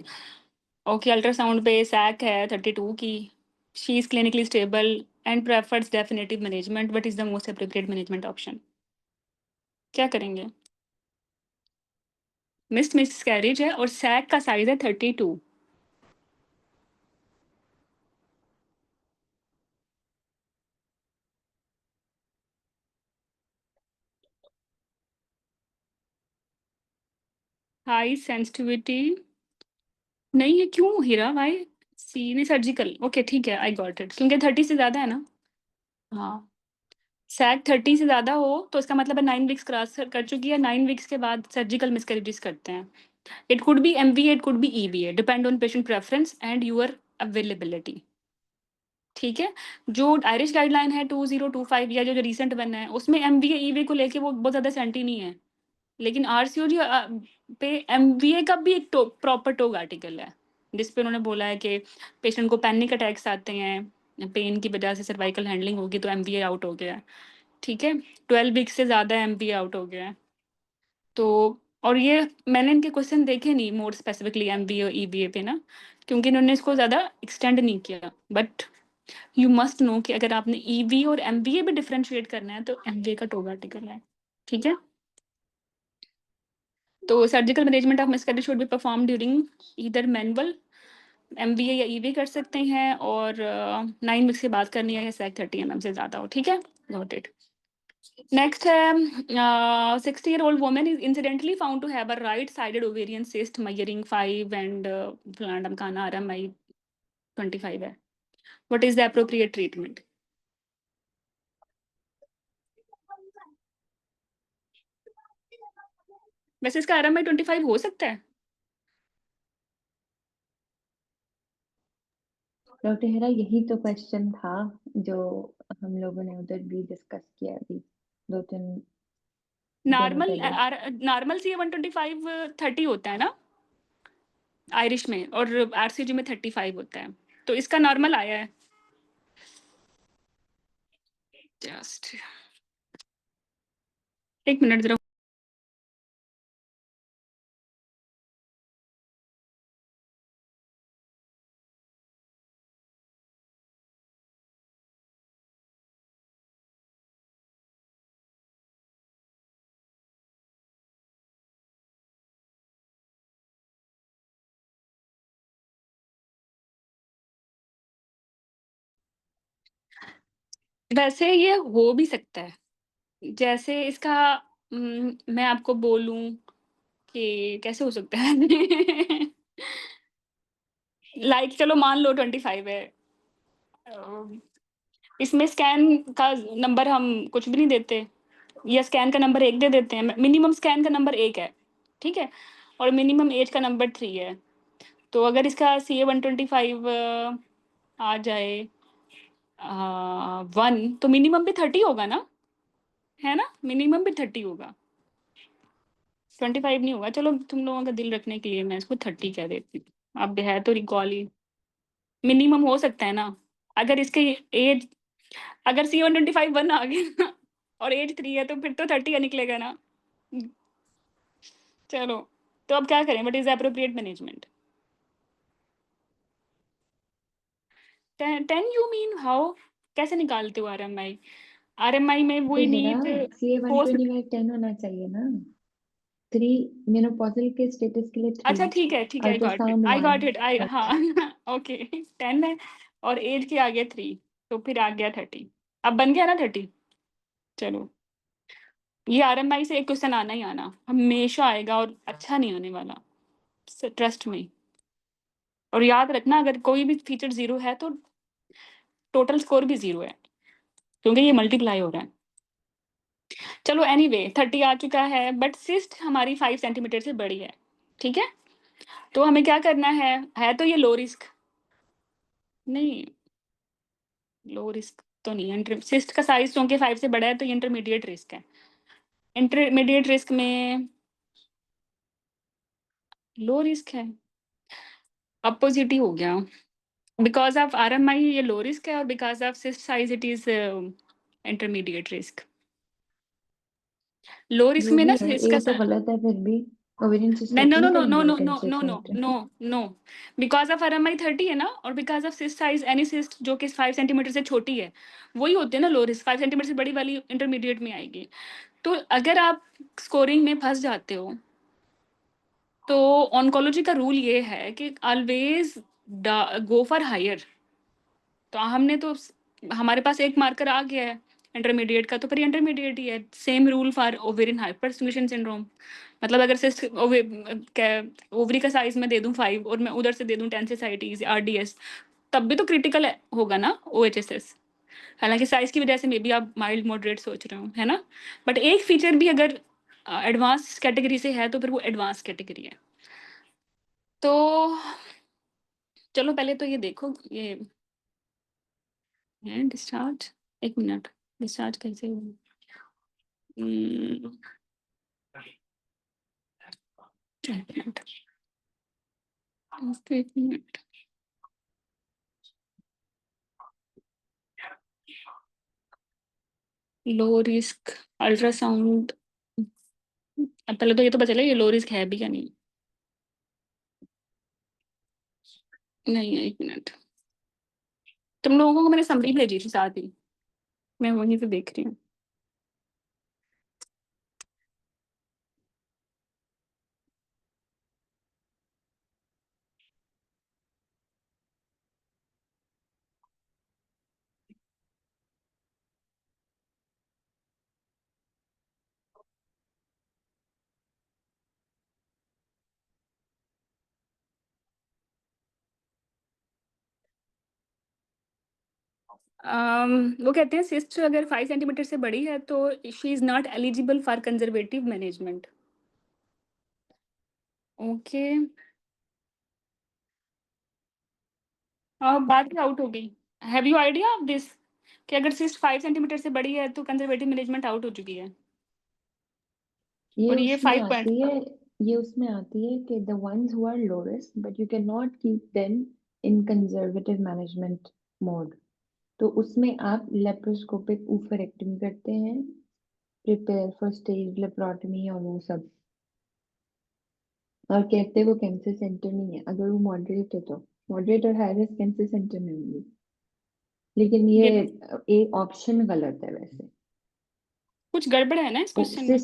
ओके, अल्ट्रासाउंड पे सैक है 32 की, she is clinically stable and prefers definitive management, what is the most appropriate management option? क्या करेंगे? मिस्ड मिसकैरेज है और सैक का साइज है 32। हाई सेंसिटिविटी नहीं है, क्यों हीरा भाई? सी नहीं, सर्जिकल, ओके ठीक है, आई गॉट इट, क्योंकि 30 से ज्यादा है ना। हाँ, सैग 30 से ज़्यादा हो तो इसका मतलब है 9 वीक्स क्रॉस कर चुकी है, 9 वीक्स के बाद सर्जिकल मिसकैरेजेस करते हैं। It could be MVA, it could be EVA, depend on patient preference and your availability. ठीक है, जो आयरिश गाइडलाइन है 2025 या जो रिसेंट वन है उसमें MVA EVA को लेके वो बहुत ज़्यादा सेंटी नहीं है, लेकिन RCOG पे MVA का भी एक प्रॉपर टोग आर्टिकल है जिस पे उन्होंने बोला है कि पेशेंट को पैनिक अटैक्स आते हैं, पेन की वजह से सर्वाइकल हैंडलिंग होगी तो MVA आउट हो गया है। ठीक है, 12 वीक्स से ज़्यादा MVA आउट हो गया है। तो और ये मैंने इनके क्वेश्चन देखे नहीं मोर स्पेसिफिकली MVA और EVA पे ना, क्योंकि इन्होंने इसको ज़्यादा एक्सटेंड नहीं किया। बट यू मस्ट नो कि अगर आपने EVA और MVA भी डिफरेंशिएट करना है तो MVA का टोग आर्टिकल है। ठीक है, तो surgical management of miscarriage should be perform during either manual MVA या EVA कर सकते हैं, और 9 वीक्स की बात करनी है, सैग 30 mm से ज़्यादा हो। ठीक है, नोट इट। नेक्स्ट है 60-year-old woman is incidentally found to have a right-sided ovarian cyst measuring 5 and Flandam-Kana RMI 25 है. What is the appropriate treatment? वैसे इसका RMI 25 हो सकता है? डॉक्टर हेरा, यही तो क्वेश्चन था जो हम लोगों ने उधर भी डिस्कस किया अभी 2-3 दिनों नॉर्मल पहले। नॉर्मल CA 125 30 होता है ना आयरिश में, और RCG में 35 होता है, तो इसका नॉर्मल आया है। जस्ट एक मिनट जरा। वैसे ये हो भी सकता है, जैसे इसका मैं आपको बोलूं कि कैसे हो सकता है लाइक चलो मान लो 25 है, इसमें स्कैन का नंबर हम कुछ भी नहीं देते, या स्कैन का नंबर 1 दे देते हैं। मिनिमम स्कैन का नंबर 1 है, ठीक है, और मिनिमम एज का नंबर 3 है। तो अगर इसका CA 125 आ जाए 1, तो मिनिमम भी 30 होगा ना, है ना, मिनिमम भी 30 होगा, 25 नहीं होगा। चलो तुम लोगों का दिल रखने के लिए मैं इसको 30 कह देती हूँ। अब है तो रिकॉल ही मिनिमम हो सकता है ना, अगर इसके एज, अगर CA 125 1 आ गया और एज 3 है तो फिर तो 30 का निकलेगा ना। चलो, तो अब क्या करें, what is appropriate management? 10 you mean how, कैसे निकालते हो RMI में तो वही हेरा, नीड CA हो 125 10 होना चाहिए ना। 3 मेनोपॉजल के स्टेटस के लिए 3, अच्छा ठीक है, ठीक है, अल्ट्रासाउंड आई गॉट 1। इट, आई हाँ ओके 10 है और एज के आगे 3, तो फिर आ गया 30। अब बन गया ना 30। चलो, ये RMI से एक क्वेश्चन आना ही आना, हमेशा आएगा, और अच्छा नहीं आने वाला, ट्रस्ट में। और याद रखना, अगर कोई भी फीचर 0 है तो टोटल स्कोर भी 0 है, क्योंकि ये मल्टीप्लाई हो रहा है। चलो एनीवे 30 आ चुका है, बट सिस्ट हमारी 5 सेंटीमीटर से बड़ी है। ठीक है, तो हमें क्या करना है तो ये लो रिस्क नहीं, लो रिस्क तो नहीं, सिस्ट का साइज क्योंकि 5 से बड़ा है तो ये इंटरमीडिएट रिस्क है। इंटरमीडिएट रिस्क में लो रिस्क है, अपोजिट ही हो गया, बिकॉज ऑफ RMI ये लो रिस्क है, और because of cyst size it is intermediate risk. Low risk जो में भी ना है, इसका ए तो गलत है, फिर भी ओवेरियन सिस्ट नहीं, होती नो है नो तो no no no no inheritance no risk no होते हैं। No no, because of RMI 30 है ना, और because of cyst size any cyst जो कि 5 सेंटीमीटर से छोटी है वही होती है ना लो रिस्क, 5 सेंटीमीटर से बड़ी वाली इंटरमीडिएट में आएगी। तो अगर आप स्कोरिंग में फंस जाते हो तो ऑन्कोलॉजी का रूल ये है कि ऑलवेज गो फॉर हायर। तो हमने तो हमारे पास एक मार्कर आ गया है इंटरमीडिएट का, तो फिर इंटरमीडिएट ही है। Same rule for ovarian hyperstimulation syndrome, मतलब अगर सिस्ट ओवरी का साइज मैं दे दूं 5 और मैं उधर से दे दूं 10 से साइटीज RDS, तब भी तो क्रिटिकल होगा ना OHSS। हालांकि साइज की वजह से मे बी आप माइल्ड मॉडरेट सोच रहे हो, है ना, बट एक फीचर भी अगर एडवांस कैटेगरी से है तो फिर वो एडवांस कैटेगरी है। तो चलो पहले तो ये देखो, ये है डिस्चार्ज, एक मिनट, डिस्चार्ज कैसे हो? एक मिनट, एक मिनट। लो रिस्क अल्ट्रासाउंड, अब पहले तो ये तो पता चले ये लो रिस्क है भी या नहीं। नहीं, एक मिनट, तुम लोगों को मैंने समरी भेजी थी साथ ही, मैं वहीं से देख रही हूँ। वो कहते हैं सिस्ट अगर 5 सेंटीमीटर से बड़ी है तो she is not eligible for conservative management. Okay, बात आउट हो गई। Have you idea of this कि अगर सिस्ट 5 सेंटीमीटर से बड़ी है तो कंजर्वेटिव मैनेजमेंट आउट हो चुकी है, ये और ये उसमें 5 पॉइंट। आती है, ये उसमें आती है कि the ones who are low risk but you cannot keep them in conservative management mode। तो उसमें आप लेप्रोस्कोपिक ओफरेक्टमी करते हैं, प्रिपेयर फॉर स्टेज लेप्रोटमी और वो सब, और कहते हैं वो कैंसर सेंटर में है अगर वो मॉडरेट है, तो मॉडरेट और हाई रिस्क कैंसर सेंटर में होंगी। लेकिन ये एक ऑप्शन गलत है वैसे। कुछ गड़बड़ है ना इस क्वेश्चन में।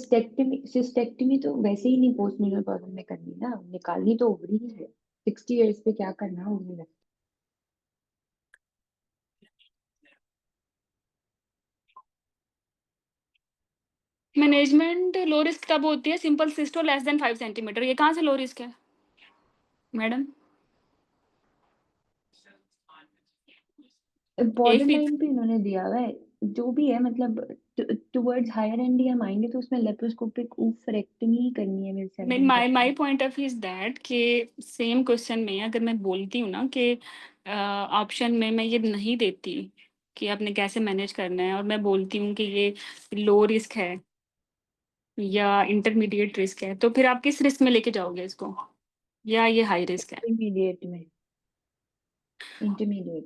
सिस्टेक्टमी तो वैसे ही नहीं पोस्ट मेनोपॉज में करनी ना, निकालनी तो ओवरी ही है। 60 इयर्स पे क्या करना ओवरी में। मैनेजमेंट लो रिस्क तब होती है सिंपल सिस्ट और लेस देन 5 सेंटीमीटर, ये कहाँ से लो रिस्क है मैडम? बॉर्डर एक लाइन पे इन्होंने दिया हुआ है जो भी है, मतलब टुवर्ड्स हायर एंड ही हम आएंगे तो उसमें लेप्रोस्कोपिक ओफरेक्टमी ही करनी है मेरे नहीं, 7 my point of view is that कि सेम क्वेश्चन में अगर मैं बोलती हूँ ना कि ऑप्शन में मैं ये नहीं देती कि आपने कैसे मैनेज करना है, और मैं बोलती हूँ कि ये लो रिस्क है या इंटरमीडिएट रिस्क है, तो फिर आप किस रिस्क में लेके जाओगे इसको, या ये हाई रिस्क है? इंटरमीडिएट में, इंटरमीडिएट।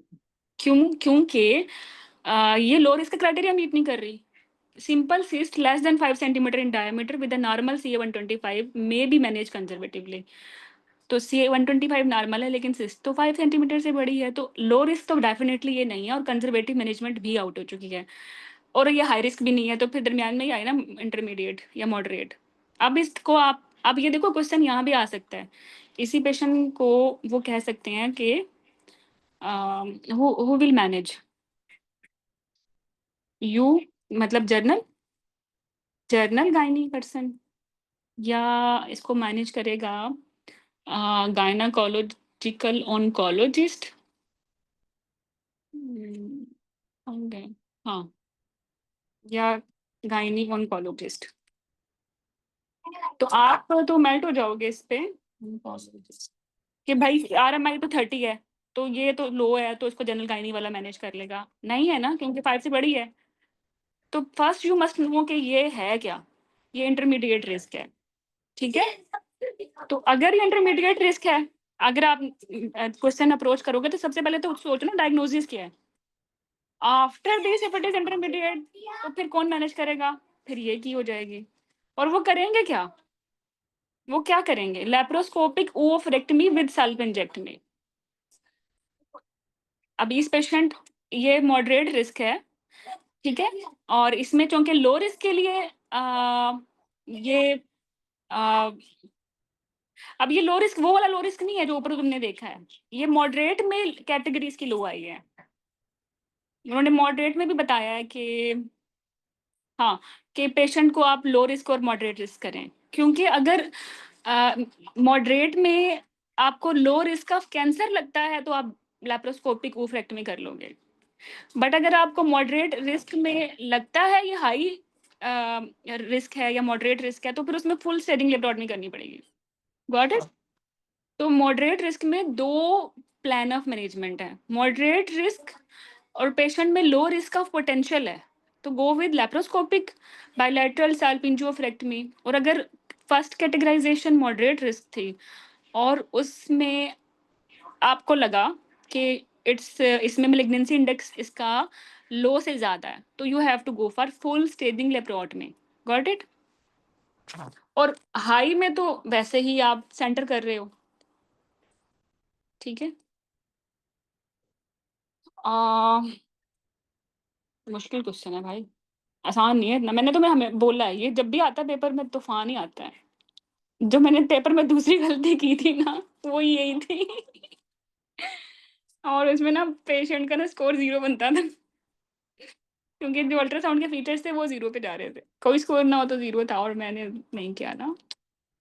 क्योंकि ये लो रिस्क क्राइटेरिया मीट नहीं कर रही। Simple cyst less than 5 centimeter in diameter with a normal CA-125 may be managed conservatively। तो CA-125 नॉर्मल है लेकिन सिस्ट तो 5 सेंटीमीटर से बड़ी है, तो लो रिस्क तो डेफिनेटली ये नहीं है, और कंजर्वेटिव मैनेजमेंट भी आउट हो चुकी है, और ये हाई रिस्क भी नहीं है, तो फिर दरमियान में ही आए ना इंटरमीडिएट या मॉडरेट। अब इसको आप अब ये देखो क्वेश्चन यहाँ भी आ सकता है, इसी पेशेंट को वो कह सकते हैं कि हु विल मैनेज यू, मतलब जर्नल गायनी पर्सन, या इसको मैनेज करेगा गायनाकोलॉजिकल ऑन्कोलॉजिस्ट। हाँ, या गायनी ऑन्कोलॉजिस्ट। तो आप तो मेल्ट हो जाओगे इस पे कि भाई RMI तो 30 है, तो ये तो लो है, तो इसको जनरल गायनी वाला मैनेज कर लेगा। नहीं है ना, क्योंकि 5 से बड़ी है। तो फर्स्ट यू मस्ट नो कि ये है क्या, ये इंटरमीडिएट रिस्क है, ठीक है। तो अगर ये इंटरमीडिएट रिस्क है, अगर आप क्वेश्चन अप्रोच करोगे तो सबसे पहले तो सोचना डायग्नोसिस क्या है। After this if it is intermediate, तो फिर कौन मैनेज करेगा? फिर ये की हो जाएगी। और वो करेंगे क्या? वो क्या करेंगे? Laparoscopic oophorectomy with salpingectomy. अभी इस पेशेंट ये मॉडरेट रिस्क है, ठीक है, और इसमें चूंकि लो रिस्क के लिए ये अब ये लो रिस्क वो वाला लो रिस्क नहीं है जो ऊपर तुमने देखा है, ये मॉडरेट में कैटेगरीज की लो आई है। उन्होंने मॉडरेट में भी बताया है कि हाँ, कि पेशेंट को आप लो रिस्क और मॉडरेट रिस्क करें, क्योंकि अगर मॉडरेट में आपको लो रिस्क ऑफ कैंसर लगता है तो आप लैप्रोस्कोपिक ओफरेक्टमी कर लोगे, बट अगर आपको मॉडरेट रिस्क में लगता है ये हाई रिस्क है या मॉडरेट रिस्क है, तो फिर उसमें फुल स्टेजिंग लेप्रोटमी करनी पड़ेगी। Got it? तो मॉडरेट रिस्क में 2 प्लान ऑफ मैनेजमेंट है। मॉडरेट रिस्क और पेशेंट में लो रिस्क ऑफ पोटेंशियल है, तो गो विद लैप्रोस्कोपिक बायलैटरल सैल्पिंजियोफ्रेक्टमी। और अगर फर्स्ट कैटेगराइजेशन मॉडरेट रिस्क थी और उसमें आपको लगा कि इसमें मेलिग्नेंसी इंडेक्स इसका लो से ज़्यादा है, तो you have to go for full staging laparotomy. Got it? और हाई में तो वैसे ही आप सेंटर कर रहे हो, ठीक है। मुश्किल क्वेश्चन है भाई, आसान नहीं है ना। मैंने तो मैं हमें बोला है, ये जब भी आता है पेपर में तूफान ही आता है। जो मैंने पेपर में दूसरी गलती की थी ना, वो यही थी। और उसमें ना पेशेंट का ना स्कोर 0 बनता था, क्योंकि जो अल्ट्रासाउंड के फीचर्स थे वो 0 पे जा रहे थे। कोई स्कोर ना हो तो 0 था, और मैंने नहीं किया ना,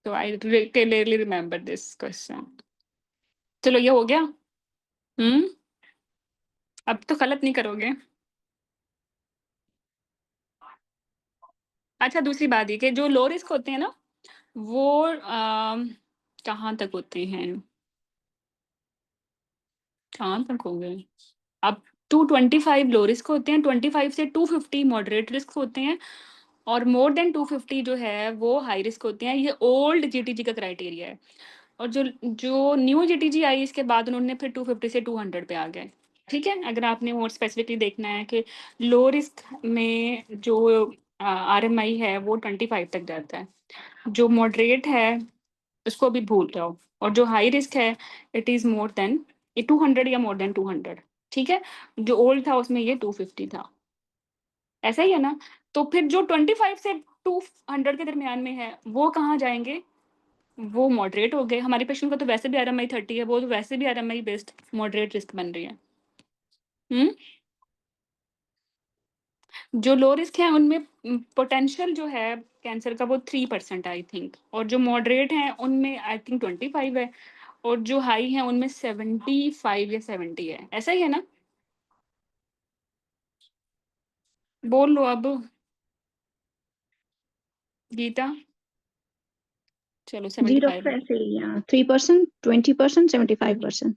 तो I clearly remember this question. चलो ये हो गया। अब तो गलत नहीं करोगे। अच्छा, दूसरी बात ये कि जो लो रिस्क होते हैं ना, वो कहाँ तक होते हैं, कहाँ तक हो गए? अब 225 लो रिस्क होते हैं, 25 से 250 मॉडरेट रिस्क होते हैं, और मोर देन 250 जो है वो हाई रिस्क होते हैं। ये ओल्ड जीटीजी का क्राइटेरिया है। और जो जो न्यू जीटीजी आई इसके बाद उन्होंने फिर 250 से 200 पे आ गए, ठीक है। अगर आपने और स्पेसिफिकली देखना है कि लो रिस्क में जो आरएमआई है वो 25 तक जाता है, जो मॉडरेट है उसको अभी भूल जाओ, और जो हाई रिस्क है इट इज़ मोर देन 200 या मोर देन 200, ठीक है। जो ओल्ड था उसमें ये 250 था, ऐसा ही है ना। तो फिर जो 25 से 200 के दरमियान में है वो कहाँ जाएंगे? वो मॉडरेट हो गए। हमारे पेशेंट को तो वैसे भी आरएमआई 30 है, वो तो वैसे भी आरएमआई बेस्ड मॉडरेट रिस्क बन रही है। जो लो रिस्क है उनमें पोटेंशियल जो है कैंसर का वो 3% आई थिंक, और जो मॉडरेट हैं उनमें आई थिंक 25 है, और जो हाई है उनमें 75 या 70 है, ऐसा ही है ना। बोल लो अब गीता। चलो जी 75 डॉक्टर, ऐसे ही 3%, 20%, 75%।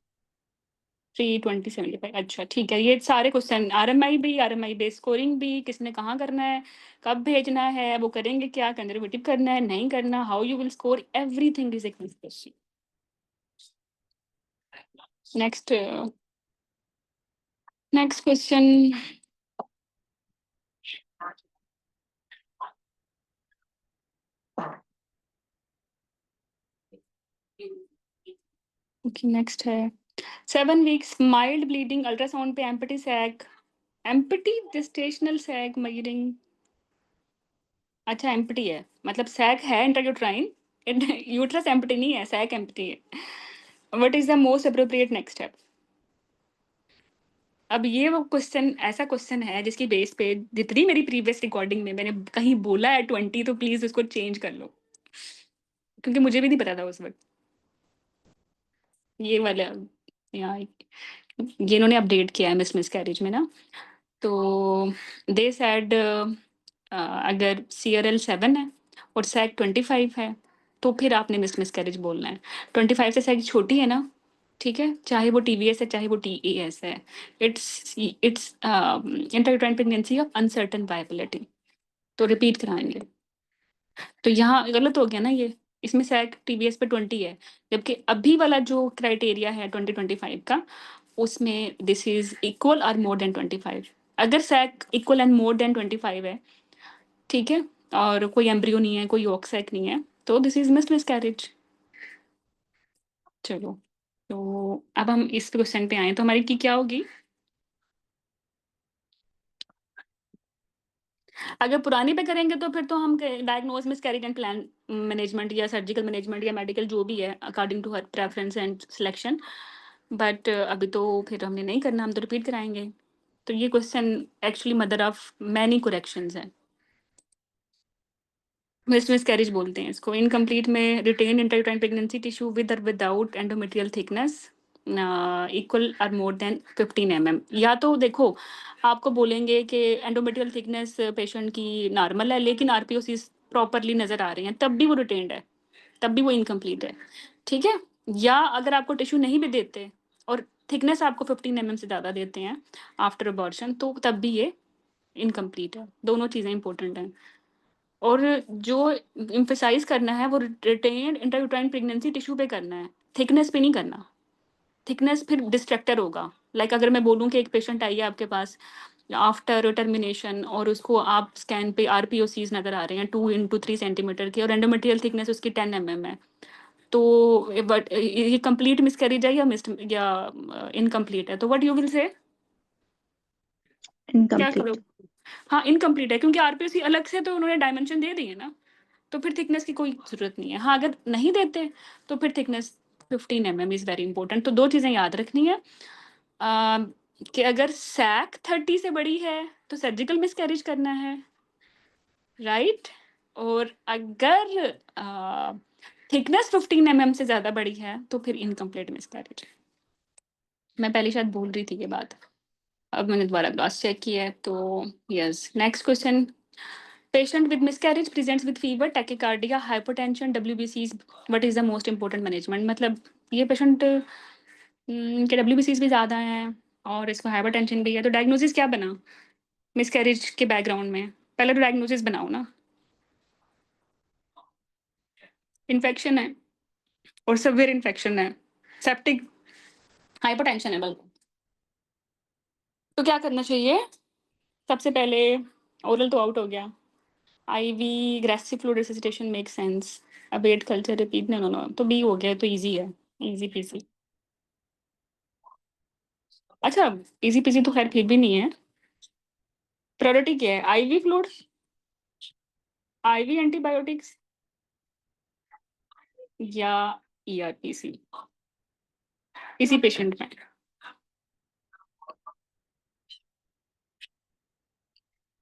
320 75, अच्छा ठीक है। ये सारे क्वेश्चन आरएमआई भी, आरएमआई बेस स्कोरिंग भी, किसने कहाँ करना है, कब भेजना है, वो करेंगे क्या, कंजर्वेटिव करना है नहीं करना, how you will score, everything is a question. Next next question. Okay, next है 7 वीक्स माइल्ड ब्लीडिंग अल्ट्रासाउंड पे एम्पटी सैग, एम्पटी जेस्टेशनल सैग मयरिंग। अच्छा एम्पटी है, मतलब सैग है इंट्रायूट्राइन, यूट्रस एम्पटी नहीं है, सैग एम्पटी है। What is the most appropriate next step? अब ये वो क्वेश्चन, ऐसा क्वेश्चन है जिसकी बेस पे जितनी मेरी प्रीवियस रिकॉर्डिंग में मैंने कहीं बोला है 20, तो प्लीज उसको चेंज कर लो, क्योंकि मुझे भी नहीं पता था उस वक्त। ये वाला यहाँ ये इन्होंने अपडेट किया है मिस कैरेज में ना, तो दे सैड अगर CRL 7 है और सैग 25 है, तो फिर आपने मिस कैरेज बोलना है। 25 से सैग छोटी है ना, ठीक है, चाहे वो TVS है चाहे वो TAS है। It's intrauterine pregnancy of uncertain viability. तो रिपीट कराएंगे, तो यहाँ गलत हो गया ना ये, इसमें सैग TVS पे 20 है, जबकि अभी वाला जो क्राइटेरिया है 2025 का, उसमें दिस इज इक्वल और मोर देन 25। अगर sac equal and more than 25 है, ठीक है, और कोई एम्ब्रियो नहीं है, कोई यॉक सैक नहीं है, तो दिस इज मिस कैरेज। चलो, तो अब हम इस क्वेश्चन पे आए, तो हमारी की क्या होगी? अगर पुरानी पे करेंगे तो फिर तो हम diagnose miscarriage and plan management या सर्जिकल मैनेजमेंट या मेडिकल जो भी है according to her preference and selection. But अभी तो फिर हमने नहीं करना, हम तो रिपीट कराएंगे। तो ये question actually mother of many corrections है। मिस कैरेज बोलते हैं इसको। इनकम्प्लीट में retained intrauterine pregnancy tissue with और विदाउट एंडोमेट्रियल थिकनेस, इक्वल और मोर देन 15 mm। या तो देखो आपको बोलेंगे कि एंडोमेट्रियल थिकनेस पेशेंट की नॉर्मल है लेकिन आरपीओसीज प्रॉपरली नजर आ रही हैं, तब भी वो रिटेन्ड है, तब भी वो इनकम्प्लीट है, ठीक है। या अगर आपको टिश्यू नहीं भी देते और थिकनेस आपको 15 mm से ज़्यादा देते हैं आफ्टर अबॉर्शन, तो तब भी ये इनकम्प्लीट है। दोनों चीज़ें इंपॉर्टेंट हैं। और जो इम्फेसाइज करना है वो रिटेन्ड इंट्रायूट्राइन प्रेगनेंसी टिश्यू पे करना है, थिकनेस पे नहीं करना। थिकनेस फिर डिस्ट्रैक्टर होगा। लाइक अगर मैं बोलूँ कि एक पेशेंट आई है आपके पास आफ्टर टर्मिनेशन और उसको आप स्कैन पे आरपीओसीज नज़र आ रहे हैं 2 into 3 सेंटीमीटर की और एंडोमेट्रियल थिकनेस उसकी 10 mm है, तो बट ये कंप्लीट मिसकैरेज है या या इनकम्प्लीट है, तो व्हाट यू विल से क्या करो? इनकम्प्लीट। हाँ इनकम्प्लीट है, क्योंकि आरपीओसी अलग से तो उन्होंने डायमेंशन दे दिए ना, तो फिर थिकनेस की कोई ज़रूरत नहीं है। हाँ अगर नहीं देते तो फिर thickness 15 mm is very important. तो दो चीज़ें याद रखनी है कि अगर सैक 30 से बड़ी है तो सर्जिकल मिसकैरेज करना है, राइट। और अगर थिकनेस 15 mm से ज़्यादा बड़ी है तो फिर इनकम्प्लीट मिसकैरेज। मैं पहले शायद भूल रही थी ये बात, अब मैंने दोबारा क्लास चेक किया है। तो yes, next question. Patient with miscarriage presents with fever, tachycardia, hypotension, डब्ल्यूबीसीज, what is the most important management? मतलब ये पेशेंट के डब्ल्यूबीसीज भी ज़्यादा हैं और इसको हाइपरटेंशन भी है, तो डायग्नोसिस क्या बना मिसकैरेज के बैकग्राउंड में? पहले तो डायग्नोसिस बनाओ ना। इन्फेक्शन है और सिवियर इन्फेक्शन है, सेप्टिक हाइपरटेंशन है बल्कि, तो क्या करना चाहिए? सबसे पहले ओरल तो आउट हो गया, IV aggressive fluid resuscitation make sense, अबेट culture repeat, no no no, तो बी हो गया, तो इजी है, इजी पीसी। अच्छा इजी पीसी तो खैर फिर भी नहीं है, प्रायोरिटी क्या है? आईवी फ्लूइड, आईवी एंटीबायोटिक्स या ईआरपीसी इसी पेशेंट में?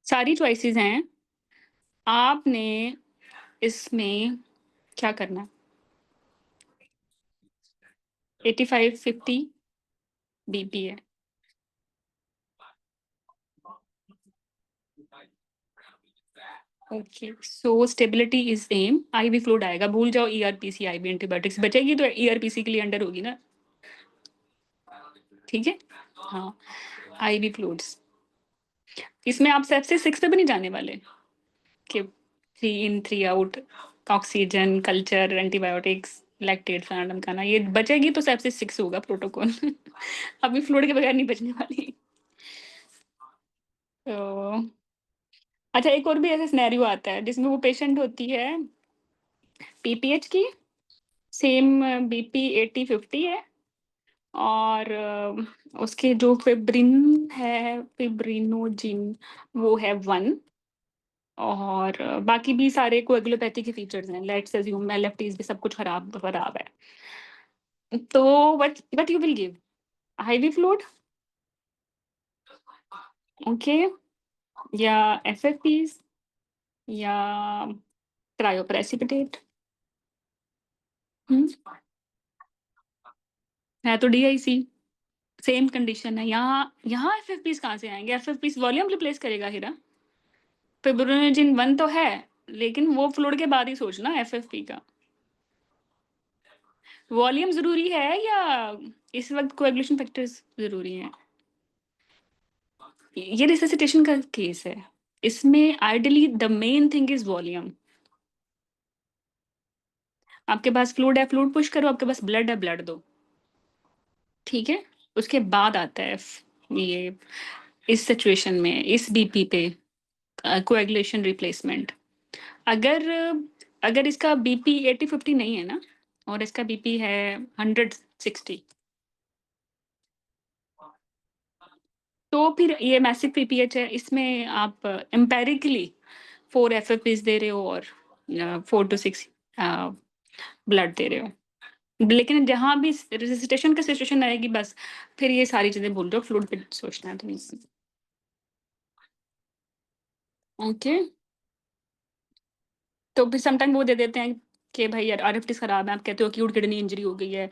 सारी चॉइसेस हैं, आपने इसमें क्या करना है? 85-50 बीपी है, okay. So stability is aim, IV fluid आएगा, भूल जाओ ईआरपीसी आईवी एंटीबायोटिक्स, बचेगी तो ईआरपीसी के लिए अंडर होगी ना, ठीक है। हाँ आईवी फ्लूइड्स, इसमें आप सेप्सिस 6 पे भी नहीं जाने वाले कि 3 in 3 out, oxygen, culture, antibiotics, lactate, फैनाडम खाना, ये बचेगी तो सेप्सिस 6 होगा प्रोटोकॉल। अभी फ्लूइड के बगैर नहीं बचने वाली। तो अच्छा एक और भी ऐसा सिनेरियो आता है जिसमें वो पेशेंट होती है पीपीएच की, सेम बीपी 80-50 है और उसके जो फिब्रिन है, फिब्रिनोजिन, वो है 1 और बाकी भी सारे कोएगुलोपैथी के फीचर्स हैं, लेट्स अज्यूम एलएफटीज भी सब कुछ खराब खराब है, तो what you will give? IV fluid, okay, या एफएफपीज या क्रायोप्रेसिपिटेट? है तो डीआईसी, सेम कंडीशन है। यहाँ यहाँ एफएफपीज कहाँ से आएंगे? एफएफपीज वॉल्यूम रिप्लेस करेगा हीरा, फिब्रिनोजिन 1 तो है लेकिन वो फ्लूइड के बाद ही सोचना एफएफपी का। वॉल्यूम जरूरी है या इस वक्त कोएगुलेशन फैक्टर्स जरूरी हैं? ये रिससिटेशन का केस है, इसमें ideally the main thing is volume. आपके पास फ्लूइड है, फ्लूइड पुश करो, आपके पास ब्लड है, ब्लड दो, ठीक है। उसके बाद आता है ये इस सिचुएशन में, इस बीपी पे कोएगुलेशन रिप्लेसमेंट। अगर अगर इसका बीपी 80-50 नहीं है ना और इसका बीपी है 160, तो फिर ये मैसिव पीपीएच है, इसमें आप एम्पेरिकली 4 एफएफपीज दे रहे हो और 4 to 6 ब्लड दे रहे हो, लेकिन जहाँ भी रेसिस्टेशन का सिचुएशन आएगी बस फिर ये सारी चीजें भूल जाओ, फ्लूइड पे सोचना है तुम्हें। ओके, तो फिर समटाइम वो दे देते हैं कि भाई यार आरएफटीज खराब है, आप कहते हो एक्यूट किडनी इंजरी हो गई है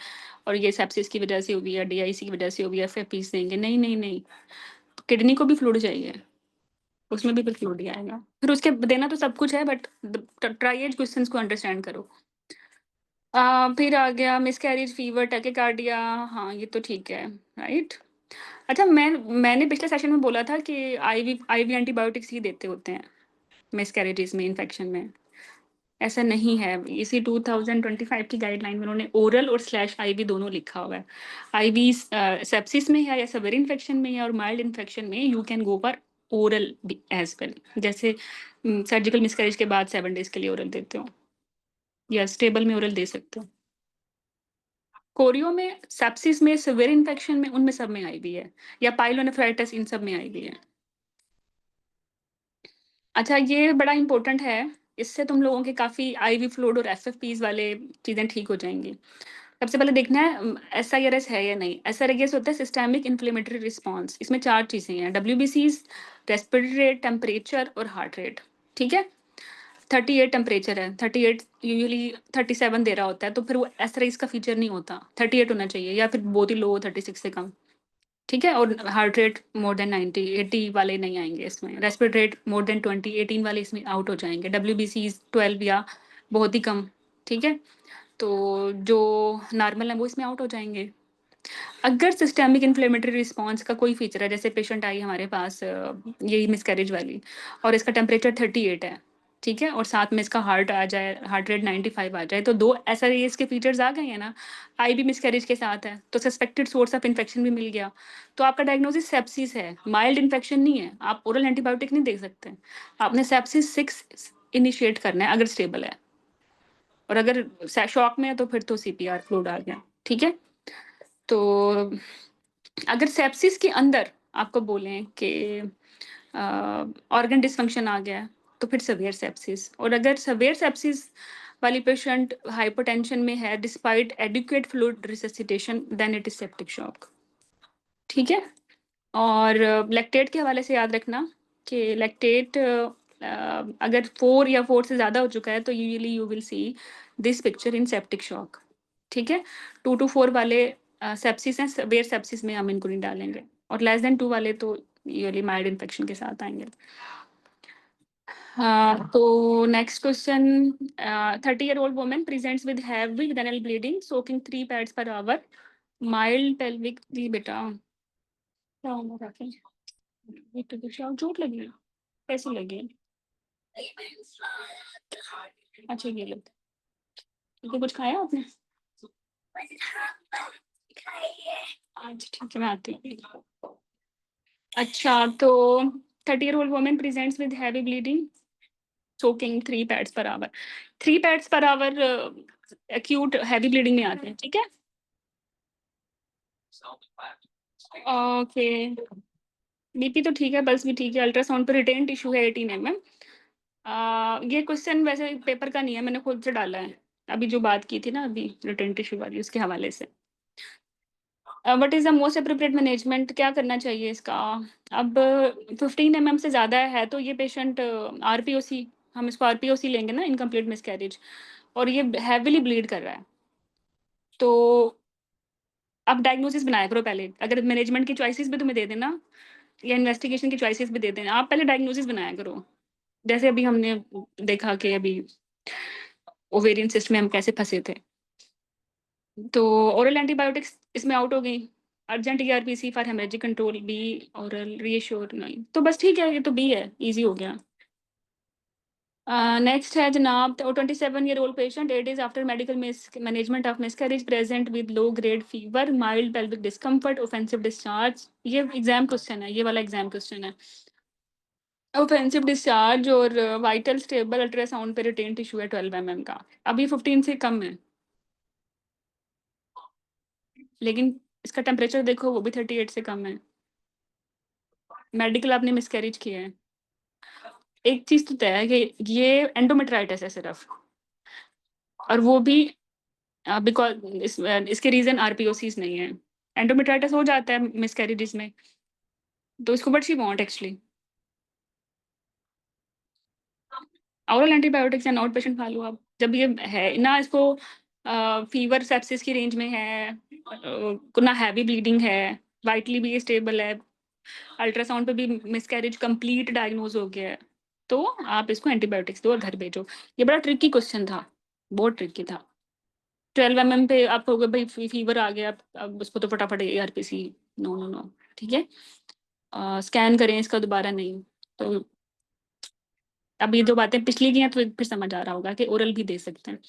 और ये सेप्सिस की वजह से हो गई है, डीआईसी की वजह से हो गई है, एफएपीस देंगे, नहीं नहीं नहीं, किडनी को भी फ्लूइड चाहिए, उसमें भी फ्लूइड ही आएगा। फिर उसके देना तो सब कुछ है, बट ट्राई क्वेश्चन को अंडरस्टैंड करो। फिर आ गया मिसकैरेज, फीवर, टैकेकार्डिया, हाँ ये तो ठीक है, राइट। अच्छा, मैंने पिछले सेशन में बोला था कि आईवी एंटीबायोटिक्स ही देते होते हैं मिसकैरेजेस में, इन्फेक्शन में। ऐसा नहीं है, इसी 2025 की गाइडलाइन में उन्होंने ओरल और स्लैश आईवी दोनों लिखा हुआ है। आईवी सेप्सिस में है या सवेर इन्फेक्शन में है और माइल्ड इन्फेक्शन में you can go for oral as well, जैसे सर्जिकल मिसकैरेज के बाद 7 डेज के लिए ओरल देते हो या स्टेबल में ओरल दे सकते हो। कोरियो में, सेप्सिस में, सिवियर इन्फेक्शन में, उनमें सब में आईवी है, या पाइलोनेफ्राइटिस, इन सब में आईवी है। अच्छा, ये बड़ा इंपॉर्टेंट है, इससे तुम लोगों के काफ़ी आईवी फ्लूइड और एफएफपीज वाले चीज़ें ठीक हो जाएंगी। सबसे पहले देखना है SIRS है या नहीं। SIRS होता है सिस्टेमिक इन्फ्लेमेटरी रिस्पॉन्स, इसमें 4 चीज़ें हैं, WBCs, रेस्पिरेटरी रेट, टेम्परेचर और हार्ट रेट, ठीक है। 38 टेम्परेचर है, 38 यूजुअली 37 दे रहा होता है, तो फिर वो SIRS का फीचर नहीं होता, 38 होना चाहिए, या फिर बहुत ही लो 36 से कम, ठीक है। और हार्ट रेट मोर देन 90, 80 वाले नहीं आएंगे इसमें। रेस्पिरेटरी रेट मोर देन 20, 18 वाले इसमें आउट हो जाएंगे। WBCs 12 या बहुत ही कम, ठीक है, तो जो नॉर्मल है वो इसमें आउट हो जाएंगे। अगर सिस्टेमिक इन्फ्लेमेटरी रिस्पॉन्स का कोई फीचर है, जैसे पेशेंट आई हमारे पास यही मिसकैरेज वाली, और इसका टेम्परेचर 38 है, ठीक है, और साथ में इसका हार्ट आ जाए, हार्ट रेट 95 आ जाए, तो 2 SIRS के फीचर्स आ गए हैं ना। आईवी मिसकैरेज के साथ है तो सस्पेक्टेड सोर्स ऑफ इन्फेक्शन भी मिल गया, तो आपका डायग्नोसिस सेप्सिस है, माइल्ड इन्फेक्शन नहीं है। आप ओरल एंटीबायोटिक नहीं दे सकते, आपने सेप्सिस 6 इनिशिएट करना है अगर स्टेबल है, और अगर शॉक में है तो फिर तो CPR फ्लूइड आ गया, ठीक है। तो अगर सेप्सिस के अंदर आपको बोलें कि ऑर्गन डिसफंक्शन आ गया है, तो फिर सवेयर सेप्सिस। और अगर सवेयर सेप्सिस वाली पेशेंट हाइपोटेंशन में है despite adequate fluid resuscitation, then it is septic shock, ठीक है। और लैक्टेट के हवाले से याद रखना कि लैक्टेट अगर 4 या 4 से ज़्यादा हो चुका है तो usually you will see this picture in septic shock, ठीक है। 2 to 4 वाले सेप्सिस हैं, सवेयर सेप्सिस में हम इनको नहीं डालेंगे, और लेस देन 2 वाले तो यूजुअली माइल्ड इन्फेक्शन के साथ आएंगे। तो next question, 30-year-old woman presents with heavy renal bleeding, soaking 3 pads per hour, mild pelvic, जी बेटा क्या होगा काफी, एक तो दिशा चोट लगी है, कैसे लगी है? अच्छा ये लो, तो कुछ खाया आपने आज? ठीक है मैं आती हूँ। अच्छा, तो 30-year-old woman presents with heavy bleeding, soaking 3 pads per hour, 3 pads per hour acute heavy bleeding में आते हैं, ठीक है। ओके, BP तो ठीक है, पल्स भी ठीक है, अल्ट्रासाउंड पर रिटेन टिश्यू है 18 mm। ये क्वेश्चन वैसे पेपर का नहीं है, मैंने खुद से डाला है, अभी जो बात की थी ना अभी रिटेन टिश्यू वाली, उसके हवाले से। What is the most appropriate management, क्या करना चाहिए इसका? अब 15 mm से ज़्यादा है तो ये पेशेंट RPOC, हम इसको RPOC लेंगे ना, इनकम्प्लीट मिसकैरेज, और ये हैविली ब्लीड कर रहा है, तो अब डायग्नोसिस बनाया करो पहले। अगर मैनेजमेंट की चॉइसेस भी तुम्हें दे देना या इन्वेस्टिगेशन की चॉइसेस भी दे देना, आप पहले डायग्नोसिस बनाया करो। जैसे अभी हमने देखा कि अभी ओवेरियन सिस्ट में हम कैसे फंसे थे, तो ओरल एंटीबायोटिक्स इसमें आउट हो गई। Urgent ERPC for haemorrhagic control B, oral reassure नहीं, तो बस ठीक है, ये तो बी है, इजी हो गया। नेक्स्ट है जनाब, 27-year-old patient 8 days after medical management of miscarriage present with low grade fever, mild pelvic discomfort, offensive discharge. ये एग्जाम क्वेश्चन है, ये वाला एग्जाम क्वेश्चन है। ऑफेंसिव डिस्चार्ज और वाइटल स्टेबल, अल्ट्रासाउंड पे रिटेन टिश्यू है 12 mm का, अभी 15 से कम है, लेकिन इसका टेम्परेचर देखो वो भी 38 से कम है। मेडिकल आपने मिसकैरेज किया है। एक चीज तो तय है कि ये एंडोमेट्राइटिस है सिर्फ, और वो भी बिकॉज इसके रीजन RPOCs नहीं है। एंडोमेट्राइटिस हो जाता है मिसकैरेजेस में, तो इसको but she want actually oral antibiotics and out patient खा लो आप। जब ये है ना, इसको फीवर सेप्सिस की रेंज में है, ना हैवी ब्लीडिंग है, वाइटली भी ये स्टेबल है, अल्ट्रासाउंड पे भी मिसकैरेज कंप्लीट डायग्नोज हो गया है, तो आप इसको एंटीबायोटिक्स दो और घर भेजो। ये बड़ा ट्रिकी क्वेश्चन था, बहुत ट्रिकी था। 12 mm पे आप होगा भाई फीवर आ गया, अब उसको तो फटाफट ARPC, नो नो नो, ठीक है, स्कैन करें इसका दोबारा नहीं। तो अब ये जो बातें पिछली की हैं तो फिर समझ आ रहा होगा कि ओरल भी दे सकते हैं।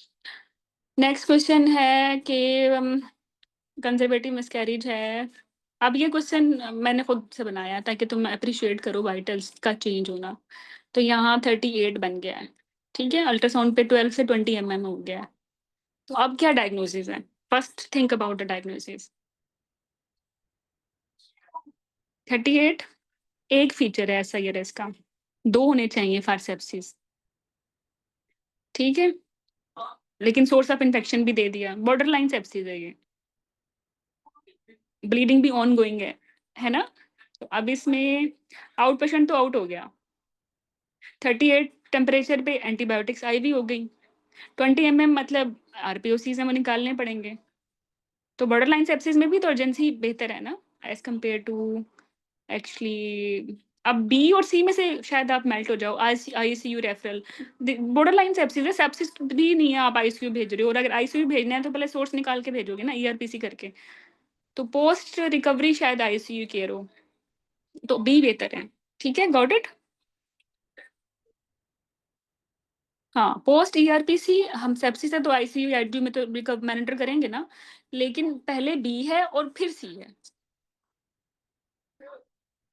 नेक्स्ट क्वेश्चन है कि कंजर्वेटिव मिसकैरेज है। अब ये क्वेश्चन मैंने खुद से बनाया ताकि तुम अप्रिशिएट करो वाइटल्स का चेंज होना। तो यहाँ 38 बन गया है, ठीक है, अल्ट्रासाउंड पे 12 से 20 mm हो गया है। तो अब क्या डायग्नोसिस है? First think about the diagnosis. 38 एक फीचर है SIRS का, 2 होने चाहिए फॉर सेप्सिस, ठीक है, लेकिन सोर्स ऑफ इन्फेक्शन भी दे दिया, बॉर्डर लाइन सेप्सिस है ये, ब्लीडिंग भी ऑन गोइंग है ना। तो अब इसमें आउट पेशेंट तो आउट हो गया, 38 टेम्परेचर पे एंटीबायोटिक्स IV हो गई, 20 mm मतलब RPOC से वो निकालने पड़ेंगे। तो बॉर्डर लाइन सेप्सिस में भी तो अर्जेंसी बेहतर है ना एज कम्पेयर टू एक्चुअली। अब B और C में से शायद आप मेल्ट हो जाओ, ICU referral, border line sepsis है, सेप्सिस भी नहीं है, आप ICU भेज रहे हो, और अगर ICU भेजना है तो पहले सोर्स निकाल के भेजोगे ना ERPC करके, तो पोस्ट रिकवरी शायद ICU केयर हो, तो B बेहतर है, ठीक है, गॉट इट। हाँ, पोस्ट ERPC हम सेप्सिस है तो ICU IDU में तो मॉनिटर करेंगे ना, लेकिन पहले B है और फिर C है।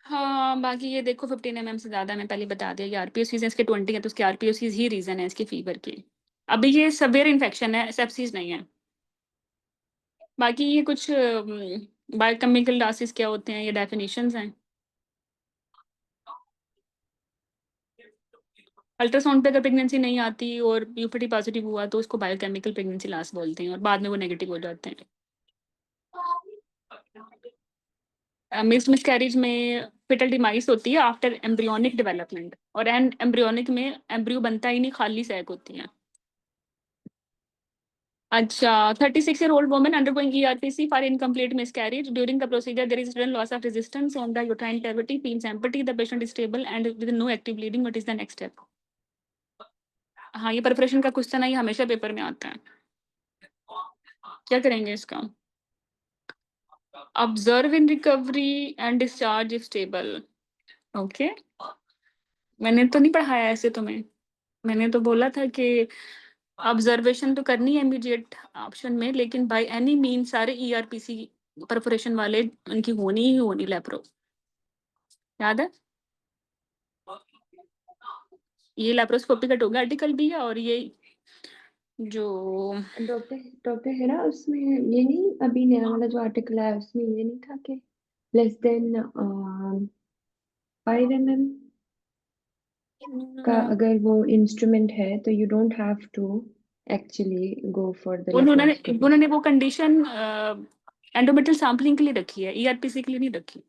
हाँ, बाकी ये देखो 15 mm से ज़्यादा, मैं पहले बता दिया, ये RPOCs हैं, इसके 20 है तो उसके RPOCs ही रीज़न है इसके फीवर की। अभी ये सवेयर इन्फेक्शन है, सेप्सिस नहीं है। बाकी ये कुछ बायोकेमिकल डासिस क्या होते हैं, ये डेफिनेशंस हैं। अल्ट्रासाउंड पे अगर प्रेगनेंसी नहीं आती और UPT पॉजिटिव हुआ तो उसको बायोकेमिकल प्रेगनेंसी लॉस बोलते हैं, और बाद में वो नेगेटिव हो जाते हैं। मिक्स्ड मिसकैरेज में फिटल डिमाइस होती है आफ्टर एम्ब्रियोनिक डेवलपमेंट, और एम्ब्रियोनिक में एम्ब्रियो बनता ही नहीं, खाली सैक होती है। अच्छा, 36-year-old woman undergoing ERPC for incomplete miscarriage. During the procedure, there is sudden loss of resistance on the uterine cavity, feels empty, the patient is stable and with no active bleeding. What is the next step? हाँ, ये perforation का question है, ये हमेशा paper में आता है। क्या करेंगे इसका? Observe in recovery and discharge if stable. Okay, मैंने तो नहीं पढ़ाया ऐसे तुम्हें, मैंने तो बोला था कि ऑब्जर्वेशन तो करनी है इमीडिएट ऑप्शन में, लेकिन बाय एनी मीन सारे ERPC परफोरेशन वाले उनकी होनी ही होनी लेप्रो, याद है? ये लेप्रोस्कोपिक टोगा आर्टिकल भी है, और ये जो डॉक्टर हेरा, उसमें ये नहीं, अभी नया वाला जो आर्टिकल है उसमें ये नहीं था कि लेस देन 5 mm का अगर वो इंस्ट्रूमेंट है तो you don't have to actually go for the laparoscopy. उन्होंने वो कंडीशन एंडोमेट्रियल सैंपलिंग के लिए रखी है, ERPC के लिए नहीं रखी।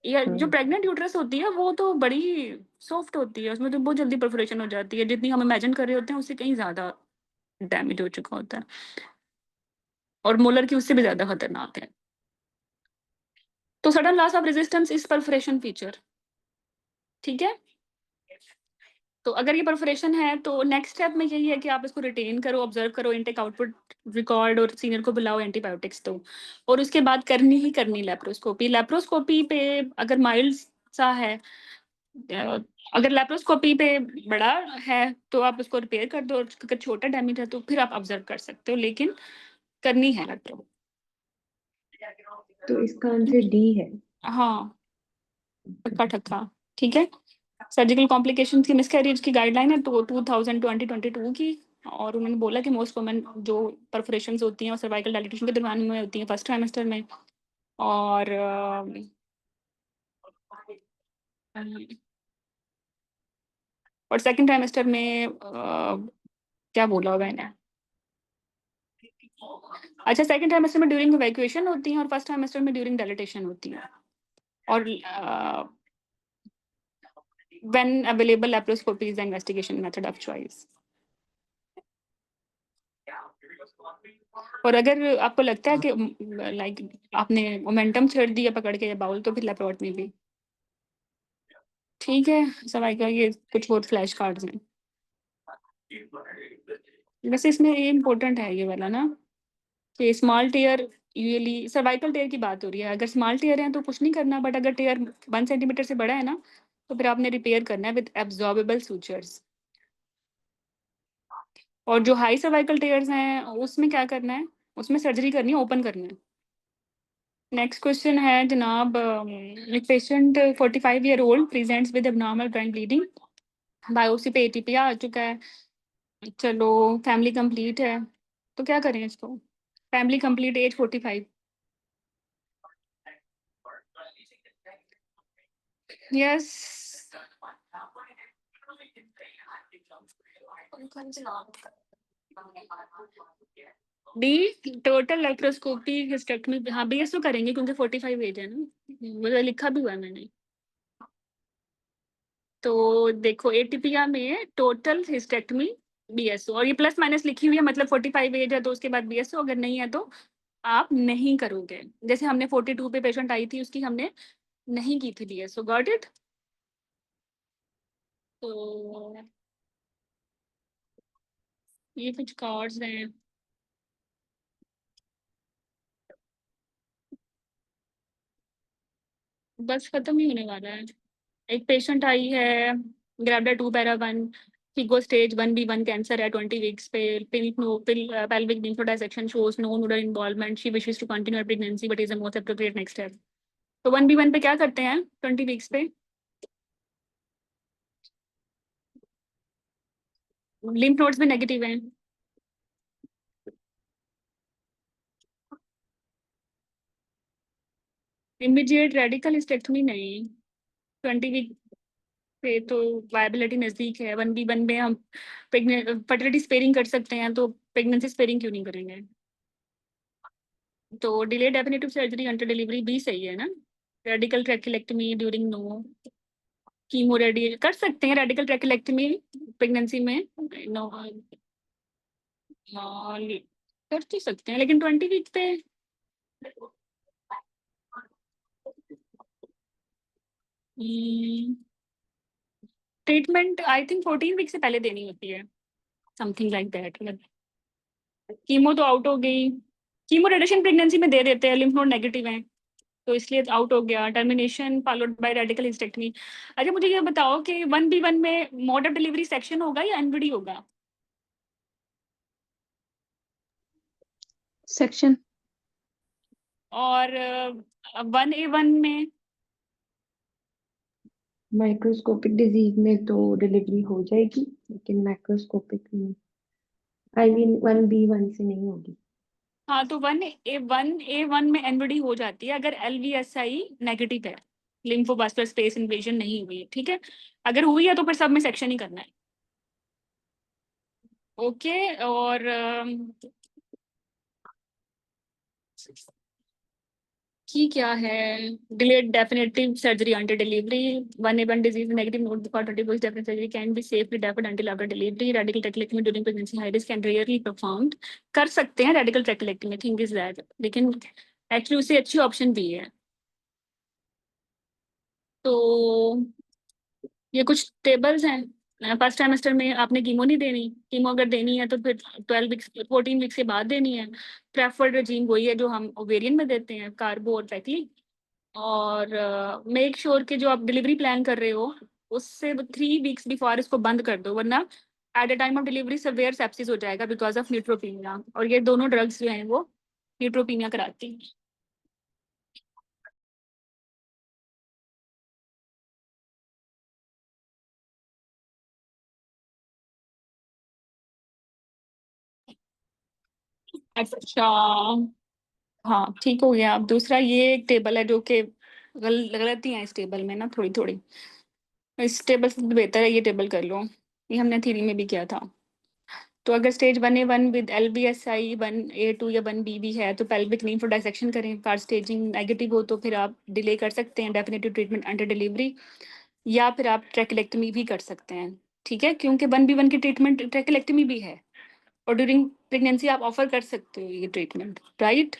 जो प्रेग्नेंट यूट्रस होती है वो तो बड़ी सॉफ्ट होती है, उसमें तो बहुत जल्दी परफोरेशन हो जाती है, जितनी हम इमेजिन कर रहे होते हैं उससे कहीं ज्यादा डैमेज हो चुका होता है, और मोलर की उससे भी ज्यादा खतरनाक है। तो sudden loss of resistance is perforation feature, ठीक है। तो अगर ये परफोरेशन है तो नेक्स्ट स्टेप में यही है कि आप इसको रिटेन करो, ऑब्जर्व करो, इनटेक आउटपुट रिकॉर्ड, और सीनियर को बुलाओ, एंटीबायोटिक्स दो, और उसके बाद करनी ही करनी लेप्रोस्कोपी। लेप्रोस्कोपी पे अगर माइल्ड सा है, अगर लेप्रोस्कोपी पे बड़ा है तो आप उसको रिपेयर कर दो, अगर छोटा डैमेज है तो फिर आप ऑब्जर्व कर सकते हो, लेकिन करनी है लेप्रो। तो इसका आंसर D है। हाँ, पक्का ठक्का, ठीक है। सर्जिकल कॉम्प्लिकेशंस की मिसकैरेज की गाइडलाइन है तो 2022 की, और उन्होंने बोला कि मोस्ट कॉमन जो परफोरेशंस होती हैं वो सर्वाइकल डायलिटेशन के दौरान में होती हैं फर्स्ट ट्राइमेस्टर में, और सेकंड ट्राइमेस्टर में क्या बोला होगा इन्हें, अच्छा, सेकंड ट्राइमेस्टर में ड्यूरिंग इवैक्यूएशन होती हैं, और फर्स्ट ट्राइमेस्टर में ड्यूरिंग डायलिटेशन होती है, और when available laparoscopy is the investigation method of choice. और अगर आपको लगता है कि लाइक आपने मोमेंटम छोड़ दिया पकड़ के बाउल, तो फिर लेप्रोटमी भी ठीक है। सर्वाइकल ये कुछ और फ्लैश कार्ड्स हैं। वैसे इसमें ये इम्पोर्टेंट है ये वाला ना कि स्मॉल टेयर यूजुअली सर्वाइकल टेयर की बात हो रही है। अगर स्मॉल टेयर है तो कुछ नहीं करना, बट अगर टेयर 1 सेंटीमीटर से बड़ा है ना तो फिर आपने रिपेयर करना है विद एब्जॉर्बेबल सूचर्स। और जो हाई सर्वाइकल टेयर्स हैं उसमें क्या करना है, उसमें सर्जरी करनी है, ओपन करना है। नेक्स्ट क्वेश्चन है जनाब, एक patient 45 year old presents with abnormal brain bleeding, biopsy पे एटीपी आ चुका है। चलो फैमिली कंप्लीट है, तो क्या करें इसको? Family complete, age 45। Yes D total laparoscopy hysterectomy, हाँ बीएसओ करेंगे क्योंकि 45 एज है ना, मुझे लिखा भी हुआ है मैंने। तो देखो एटीपिया में टोटल हिस्टेक्टमी बीएसओ, और ये प्लस माइनस लिखी हुई है, मतलब 45 एज है तो उसके बाद बीएसओ, अगर नहीं है तो आप नहीं करोगे। जैसे हमने 42 पे पेशेंट आई थी, उसकी हमने नहीं की थी बीएसओ। Got it? तो ये कुछ कार्ड्स हैं, बस खत्म ही होने वाला है। एक पेशेंट आई है, gravida 2 para 1, Figo stage 1B1 cancer है 20 वीक्स पे, pelvic lymph dissection shows no nodal involvement, she wishes to continue her pregnancy but is the most appropriate next step। तो 1B1 पे क्या करते हैं 20 वीक्स पे? लिम्फ नोड्स भी negative हैं। इमीडिएट रेडिकल हिस्टेक्टमी नहीं, 20 वीक पे तो वायबिलिटी नजदीक है। 1B1 में हम फर्टिलिटी स्पेयरिंग कर सकते हैं, तो प्रेगनेंसी स्पेयरिंग क्यों नहीं करेंगे? तो delay definitive surgery under delivery भी सही है ना। Radical trachelectomy during no, chemo ready कर सकते हैं रेडिकल ट्रैकिलेक्टमी प्रेगनेंसी में, नो कर तो सकते हैं, लेकिन 20 वीक पे ट्रीटमेंट आई थिंक 14 वीक से पहले देनी होती है, समथिंग लाइक दैट। कीमो तो आउट हो गई, कीमो रेडिएशन प्रेगनेंसी में दे देते हैं, लिम्फ नोड नेगेटिव है तो इसलिए आउट हो गया। Termination followed by radical hysterectomy. अच्छा मुझे ये बताओ कि 1B1 में मोड ऑफ डिलीवरी सेक्शन होगा या एनबीडी होगा? सेक्शन। और 1A1 में? माइक्रोस्कोपिक डिजीज में तो डिलीवरी हो जाएगी, लेकिन मैक्रोस्कोपिक में आई मीन 1B1 से नहीं होगी। हाँ तो 1A1 में एनबीडी हो जाती है अगर LVSI नेगेटिव है, लिम्फोवास्कुलर स्पेस इन्वेजन नहीं हुई है, ठीक है। अगर हुई है तो फिर सब में सेक्शन ही करना है। ओके, और की क्या है, delayed definitive surgery under delivery, 1A1 disease negative not for 30 definite surgery can be safely deferred until after delivery, radical trachelectomy during pregnancy high risk and rarely performed. कर सकते हैं radical trachelectomy, think is that, लेकिन actually उससे अच्छी option भी है। तो ये कुछ टेबल्स हैं, फर्स्ट सेमेस्टर में आपने कीमो नहीं देनी, कीमो अगर देनी है तो फिर 12 वीक्स 14 वीक्स के बाद देनी है। प्रेफर्ड रेजीम वही है जो हम ओवेरियन में देते हैं, कार्बो और पैथी। और मेक श्योर कि जो आप डिलीवरी प्लान कर रहे हो उससे 3 वीक्स बिफोर इसको बंद कर दो, वरना at the time of delivery severe sepsis हो जाएगा बिकॉज ऑफ न्यूट्रोपीनिया, और ये दोनों ड्रग्स जो हैं वो न्यूट्रोपीनिया कराती हैं। अच्छा हाँ ठीक हो गया। अब दूसरा ये एक टेबल है जो कि गलती है इस टेबल में ना थोड़ी थोड़ी, इस टेबल से बेहतर है ये टेबल कर लो, ये हमने थ्योरी में भी किया था। तो अगर stage 1A1 with LBSI 1A2 या 1BB है तो पेल्विक लीम्फ डाइसेक्शन करें। कार्ड स्टेजिंग नेगेटिव हो तो फिर आप डिले कर सकते हैं डेफिनेटिव ट्रीटमेंट अंडर डिलीवरी, या फिर आप ट्रैकिलेक्टमी भी कर सकते हैं, ठीक है, क्योंकि 1B1 की ट्रीटमेंट ट्रैकिलेक्टमी भी है। और ड्यूरिंग प्रेगनेंसी आप ऑफर कर सकते हो ये ट्रीटमेंट, राइट?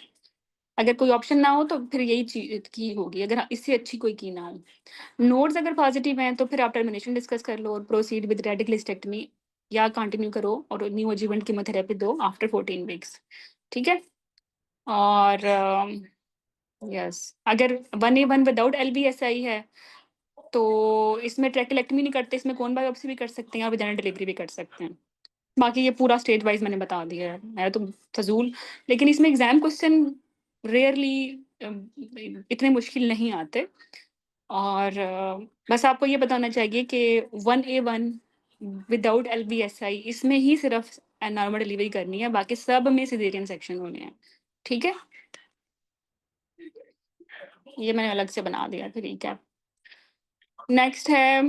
अगर कोई ऑप्शन ना हो तो फिर यही चीज की होगी, अगर इससे अच्छी कोई की ना हो। नोट्स अगर पॉजिटिव हैं तो फिर आप टर्मिनेशन डिस्कस कर लो और प्रोसीड विद रेडिकल हिस्टेक्टमी या कंटिन्यू करो और न्यू एडजुवेंट कीमोथेरेपी दो आफ्टर 14 वीक्स, ठीक है? और यस, अगर 1A1 विदाउट LVSI है तो इसमें ट्रैकेलेक्टमी नहीं करते, इसमें कोन बायोप्सी भी कर सकते हैं और विजाइनल डिलीवरी भी कर सकते हैं। बाकी ये पूरा स्टेज वाइज मैंने बता दिया है, मैं तो फजूल, लेकिन इसमें एग्जाम क्वेश्चन रेयरली इतने मुश्किल नहीं आते। और बस आपको ये बताना चाहिए कि 1A1 विदाउट LVSI इसमें ही सिर्फ नॉर्मल डिलीवरी करनी है, बाकी सब में सिजेरियन सेक्शन होने हैं, ठीक है? ये मैंने अलग से बना दिया था, ठीक है? नेक्स्ट है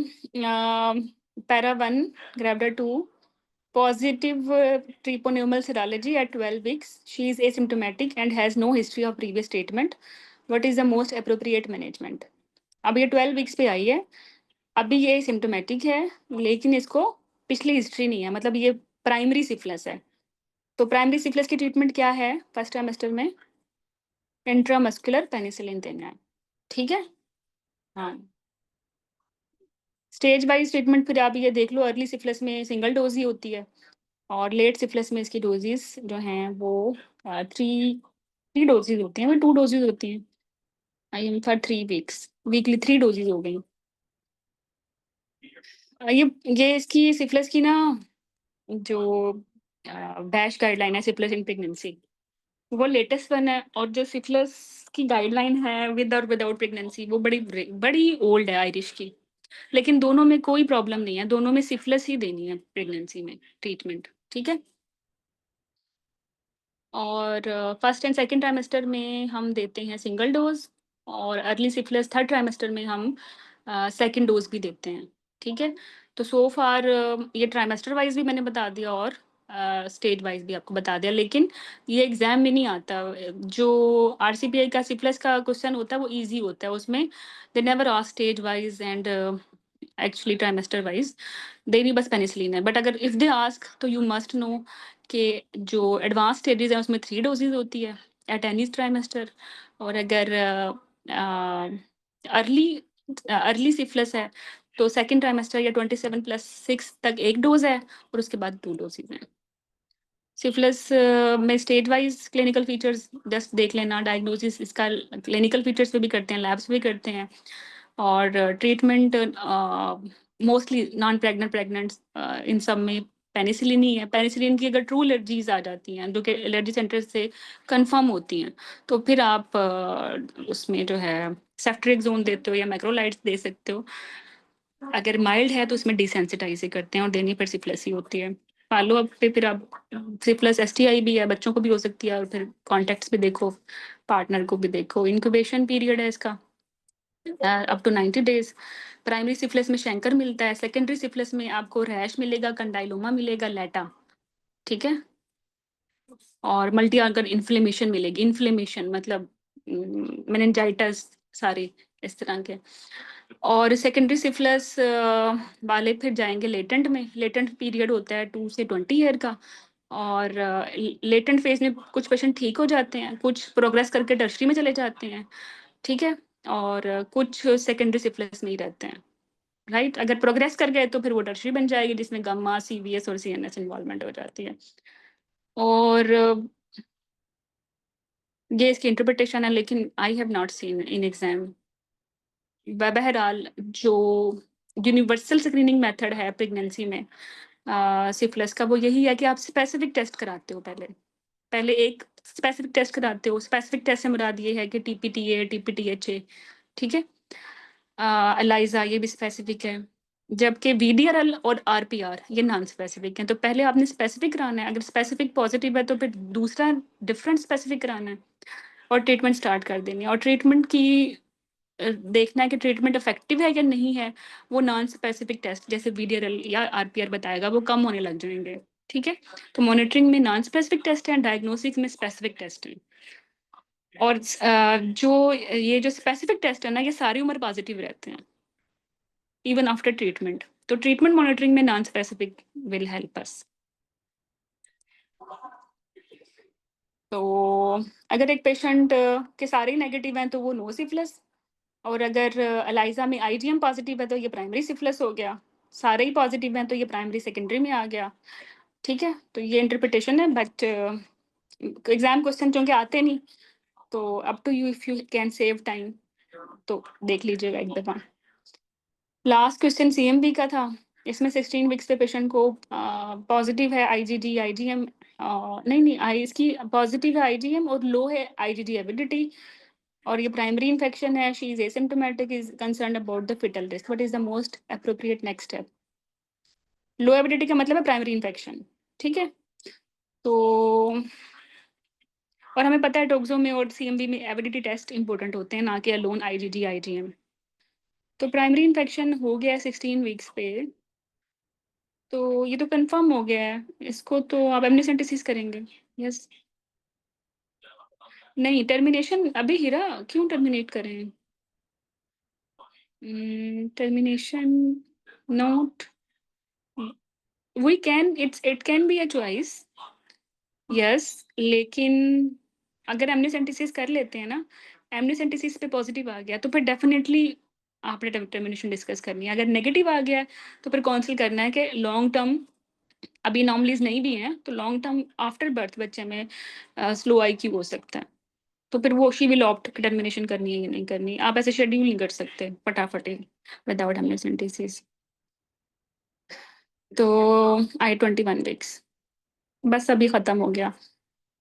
para 1 gravida 2 positive treponeumal serology at 12 weeks. She is asymptomatic and has no history of previous treatment. What is the most appropriate management? अब ये 12 weeks पे आई है, अभी ये सिम्टोमेटिक है लेकिन इसको पिछली हिस्ट्री नहीं है, मतलब ये प्राइमरी सिफिलिस है। तो प्राइमरी सिफिलिस की ट्रीटमेंट क्या है? फर्स्ट ट्राइमेस्टर में इंट्रामस्कुलर पेनिसिलिन देना है, ठीक है? हाँ, स्टेज वाइज ट्रीटमेंट फिर आप ये देख लो, अर्ली सिफिलिस में सिंगल डोज ही होती है और लेट सिफिलिस में इसकी डोजेस जो हैं वो 3 डोजेज होती हैं, वो 2 डोजेज होती हैं। I M for 3 weeks, weekly 3 doses हो गई। ये इसकी सिफिलिस की ना जो बैश गाइडलाइन है सिफिलिस इन प्रेगनेंसी, वो लेटेस्ट वन है, और जो सिफिलिस की गाइडलाइन है विद और विदाउट प्रेगनेंसी वो बड़ी बड़ी ओल्ड है आयरिश की, लेकिन दोनों में कोई प्रॉब्लम नहीं है, दोनों में सिफिलिस ही देनी है प्रेगनेंसी में ट्रीटमेंट, ठीक है? और फर्स्ट एंड सेकंड ट्राइमेस्टर में हम देते हैं सिंगल डोज, और अर्ली सिफिलिस थर्ड ट्राइमेस्टर में हम सेकंड डोज भी देते हैं, ठीक है? तो सो फार ये ट्राइमेस्टर वाइज भी मैंने बता दिया और स्टेज वाइज भी आपको बता दिया, लेकिन ये एग्जाम में नहीं आता। जो RCPI का सिफिलिस का क्वेश्चन होता है वो इजी होता है, उसमें they never ask stage wise and actually trimester wise, they भी बस पेनिसिलिन है। बट अगर इफ दे आस्क तो यू मस्ट नो कि जो एडवांस स्टेजेस हैं उसमें 3 डोजेज होती है एट एनी ट्राइमेस्टर, और अगर अर्ली अर्ली सिफिलिस है तो सेकंड ट्राइमेस्टर या 27+6 तक 1 डोज है और उसके बाद 2 डोजेज हैं। सिफिलिस में stage wise clinical features just देख लेना, डायग्नोसिस इसका क्लिनिकल फीचर्स पे भी करते हैं, लैब्स भी करते हैं, और ट्रीटमेंट मोस्टली नॉन प्रेग्नेंट प्रेग्नेंट्स इन सब में पेनिसिलिन ही है। पेनिसिलिन की अगर ट्रू एलर्जीज आ जाती हैं जो कि एलर्जी सेंटर से कंफर्म होती हैं तो फिर आप उसमें जो है सेफ्ट्रिक्सोन देते हो या मैक्रोलाइड्स दे सकते हो। अगर माइल्ड है तो उसमें डिसेंसिटाइज ही करते हैं और देनी पर सिफिलिस ही होती है। फॉलो अप पे फिर आप सिफिलिस STI भी है, बच्चों को भी हो सकती है, और फिर कॉन्टेक्ट्स भी देखो, पार्टनर को भी देखो। इंक्यूबेशन पीरियड है इसका up to 90 days. Primary syphilis में शैंकर मिलता है, सेकेंडरी सिफिलिस में आपको रैश मिलेगा, कंडाइलोमा मिलेगा, लेटा, ठीक है? और मल्टी ऑर्गन इन्फ्लेमेशन मिलेगी, इन्फ्लेमेशन मतलब मेनिंजाइटिस, सारे इस तरह के। और सेकेंडरी सिफिलिस वाले फिर जाएंगे लेटेंट में। लेटेंट पीरियड होता है 2 से 20 ईयर का, और लेटेंट फेज में कुछ पेशेंट ठीक हो जाते हैं, कुछ प्रोग्रेस करके टर्शरी में चले जाते हैं, ठीक है? और कुछ सेकेंडरी सिफिलिस में ही रहते हैं, राइट? अगर प्रोग्रेस कर गए तो फिर वो टर्शरी बन जाएगी जिसमें गम्मा, CVS और CNS इन्वॉल्वमेंट हो जाती है। और ये इसकी इंटरप्रिटेशन है, लेकिन I have not seen in exam. बहरहाल जो यूनिवर्सल स्क्रीनिंग मेथड है प्रेगनेंसी में सिफिलिस का, वो यही है कि आप स्पेसिफिक टेस्ट कराते हो। पहले एक स्पेसिफिक टेस्ट कराते हो। स्पेसिफिक टेस्ट से मुराद ये है कि TPTA, TPTHA, ठीक है? एलाइजा ये भी स्पेसिफिक है, जबकि VDRL और RPR ये नॉन स्पेसिफिक हैं। तो पहले आपने स्पेसिफिक कराना है, अगर स्पेसिफिक पॉजिटिव है तो फिर दूसरा डिफरेंट स्पेसिफिक कराना है और ट्रीटमेंट स्टार्ट कर देनी है। और ट्रीटमेंट की देखना है कि ट्रीटमेंट इफेक्टिव है या नहीं है, वो नॉन स्पेसिफिक टेस्ट जैसे VDRL या RPR बताएगा, वो कम होने लग जाएंगे, ठीक है? तो मॉनिटरिंग में नॉन स्पेसिफिक टेस्ट है, डायग्नोसिस में स्पेसिफिक टेस्ट है। और जो ये जो स्पेसिफिक टेस्ट है ना, ये सारी उम्र पॉजिटिव रहते हैं इवन आफ्टर ट्रीटमेंट। तो ट्रीटमेंट मॉनिटरिंग में non specific will help us. तो अगर एक पेशेंट के सारे नेगेटिव हैं तो वो नो सिफिलिस, और अगर एलाइजा में आईजीएम पॉजिटिव है तो ये प्राइमरी सिफिलिस हो गया, सारे ही पॉजिटिव हैं तो ये प्राइमरी सेकेंडरी में आ गया। ठीक है, तो ये इंटरप्रिटेशन है, बट एग्जाम क्वेश्चन चूंकि आते नहीं, तो up to you if you can save time तो देख लीजिएगा एक दफ़ा। लास्ट क्वेश्चन सीएमबी का था, इसमें 16 वीक्स पे पेशेंट को पॉजिटिव है आईजीडी आईजीएम, नहीं आई इसकी पॉजिटिव है आईजीएम और लो है आईजीडी एविडिटी, और ये प्राइमरी इन्फेक्शन है, she is asymptomatic, is concern about the fetal risk, what is the most appropriate next step? Low avidity का मतलब है प्राइमरी इन्फेक्शन। ठीक है, तो और हमें पता है टोक्सो में और सीएमबी में एविडिटी टेस्ट इंपॉर्टेंट होते हैं, ना कि अलोन आईजीडी आईजीएम। तो प्राइमरी इन्फेक्शन हो गया है 16 वीक्स पे, तो ये तो कंफर्म हो गया है, इसको तो आप एमनिसेंटेसिस करेंगे। यस, नहीं टर्मिनेशन अभी हीरा क्यों टर्मिनेट करें? Termination not, we can it can be a choice, yes, लेकिन अगर एमनिसेंटेसिस कर लेते हैं ना, एमनिसेंटेसिस पे पॉजिटिव आ गया तो फिर डेफिनेटली आपने टर्मिनेशन डिस्कस करनी है। अगर नेगेटिव आ गया तो फिर काउंसिल करना है कि लॉन्ग टर्म, अभी नॉर्मलीज नहीं भी हैं तो लॉन्ग टर्म आफ्टर बर्थ बच्चे में स्लो आईक्यू हो सकता है, तो फिर वो शी विल ऑप्ट टर्मिनेशन करनी है या नहीं करनी। आप ऐसे शेड्यूल नहीं कर सकते फटाफट विदाउट एमनिसेंटेसिस। तो I-21 वीक्स बस अभी ख़त्म हो गया,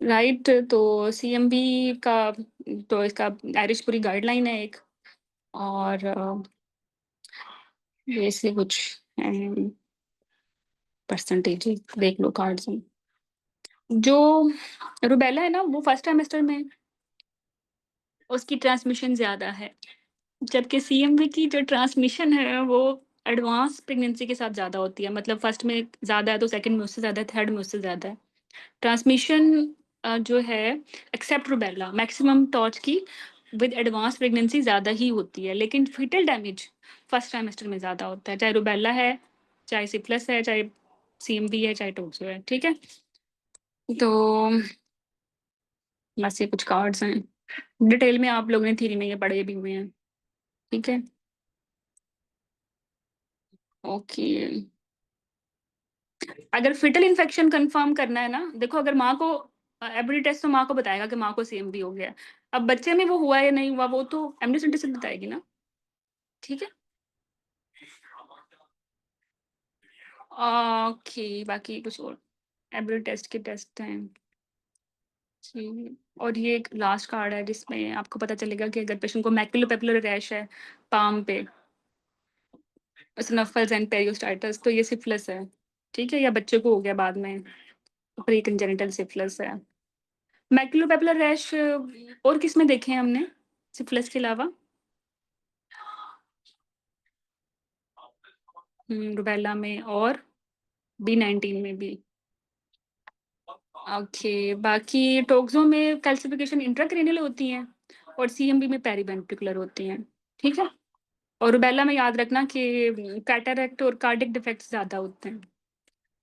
राइट। तो सीएमबी का तो इसका आयरिश पूरी गाइडलाइन है एक, और ये से कुछ परसेंटेज देख लो कार्ड्स में। जो रुबेला है ना वो फर्स्ट ट्राइमेस्टर में उसकी ट्रांसमिशन ज़्यादा है, जबकि सीएमवी की जो ट्रांसमिशन है वो एडवांस प्रेगनेंसी के साथ ज़्यादा होती है, मतलब फर्स्ट में ज़्यादा है तो सेकंड में उससे ज़्यादा है, थर्ड में उससे ज़्यादा है। ट्रांसमिशन जो है एक्सेप्ट रुबेला मैक्सिमम टॉर्च की विद एडवांस प्रेगनेंसी ज़्यादा ही होती है, लेकिन फीटल डैमेज फर्स्ट ट्राइमेस्टर में ज़्यादा होता है, चाहे रुबेला है, चाहे सिफिलिस है, चाहे सीएमवी है, चाहे टोक्सो है। ठीक है, तो बस ये कुछ कार्ड्स हैं, डिटेल में आप लोगों ने थ्योरी में ये पढ़े भी हुए हैं। ठीक है, ओके। अगर फिटल इन्फेक्शन कंफर्म करना है ना, देखो अगर माँ को एवरी टेस्ट तो माँ को बताएगा कि माँ को सीएमवी हो गया, अब बच्चे में वो हुआ या नहीं हुआ वो तो एमनिसेंटेसिस बताएगी ना। ठीक है, ओके, बाकी कुछ और एवरी टेस्ट के टेस्ट हैं जी। और ये एक लास्ट कार्ड है जिसमें आपको पता चलेगा कि अगर पेशेंट को मैक्युलोपेपुलर रैश है पाम पे, स्नफल्स एंड पेरियोस्टाइटिस, तो ये सिफिलिस है। ठीक है, या बच्चे को हो गया बाद में, प्री कंजेनिटल सिफिलिस है। मैक्युलोपेपुलर रैश और किस में देखे हैं हमने सिफिलिस के अलावा? रुबेला में और B19 में भी। ओके, बाकी टोक्सो में कैल्सिफिकेशन इंट्राक्रेनियल होती हैं और सीएमबी में पेरिवेंट्रिकुलर होती हैं। ठीक है, और रुबेला में याद रखना कि कैटरेक्ट और कार्डिक डिफेक्ट्स ज़्यादा होते हैं,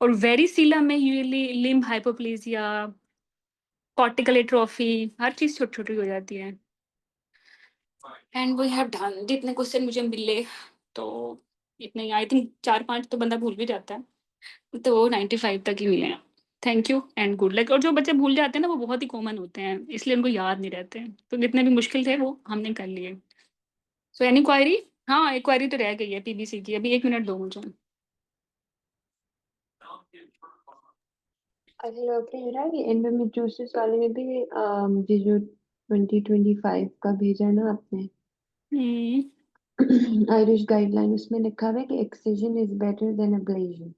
और वेरिसीला में usually limb hypoplasia, cortical atrophy, हर चीज़ छोटी छोटी हो जाती है। एंड वी हैव डन, जितने क्वेश्चन मुझे मिले तो इतने, आई थिंक 4-5 तो बंदा भूल भी जाता है, तो 95 तक ही मिले हैं। Thank you and good luck. और जो बच्चे भूल जाते हैं ना वो बहुत ही कॉमन होते हैं, इसलिए उनको याद नहीं रहते हैं, तो जितने भी मुश्किल थे वो हमने कर लिए। So any query? हाँ, एक क्वायरी तो रह गई है पीबीसी की, अभी 1 मिनट दो मुझे। अच्छा डॉक्टर हीरा, ये एंडोमेट्रियोसिस वाले में भी ये जो 2025 का भेजा ना आपने आयरिश गाइडलाइन, उसमें लिखा हुआ है कि excision is better than oblation.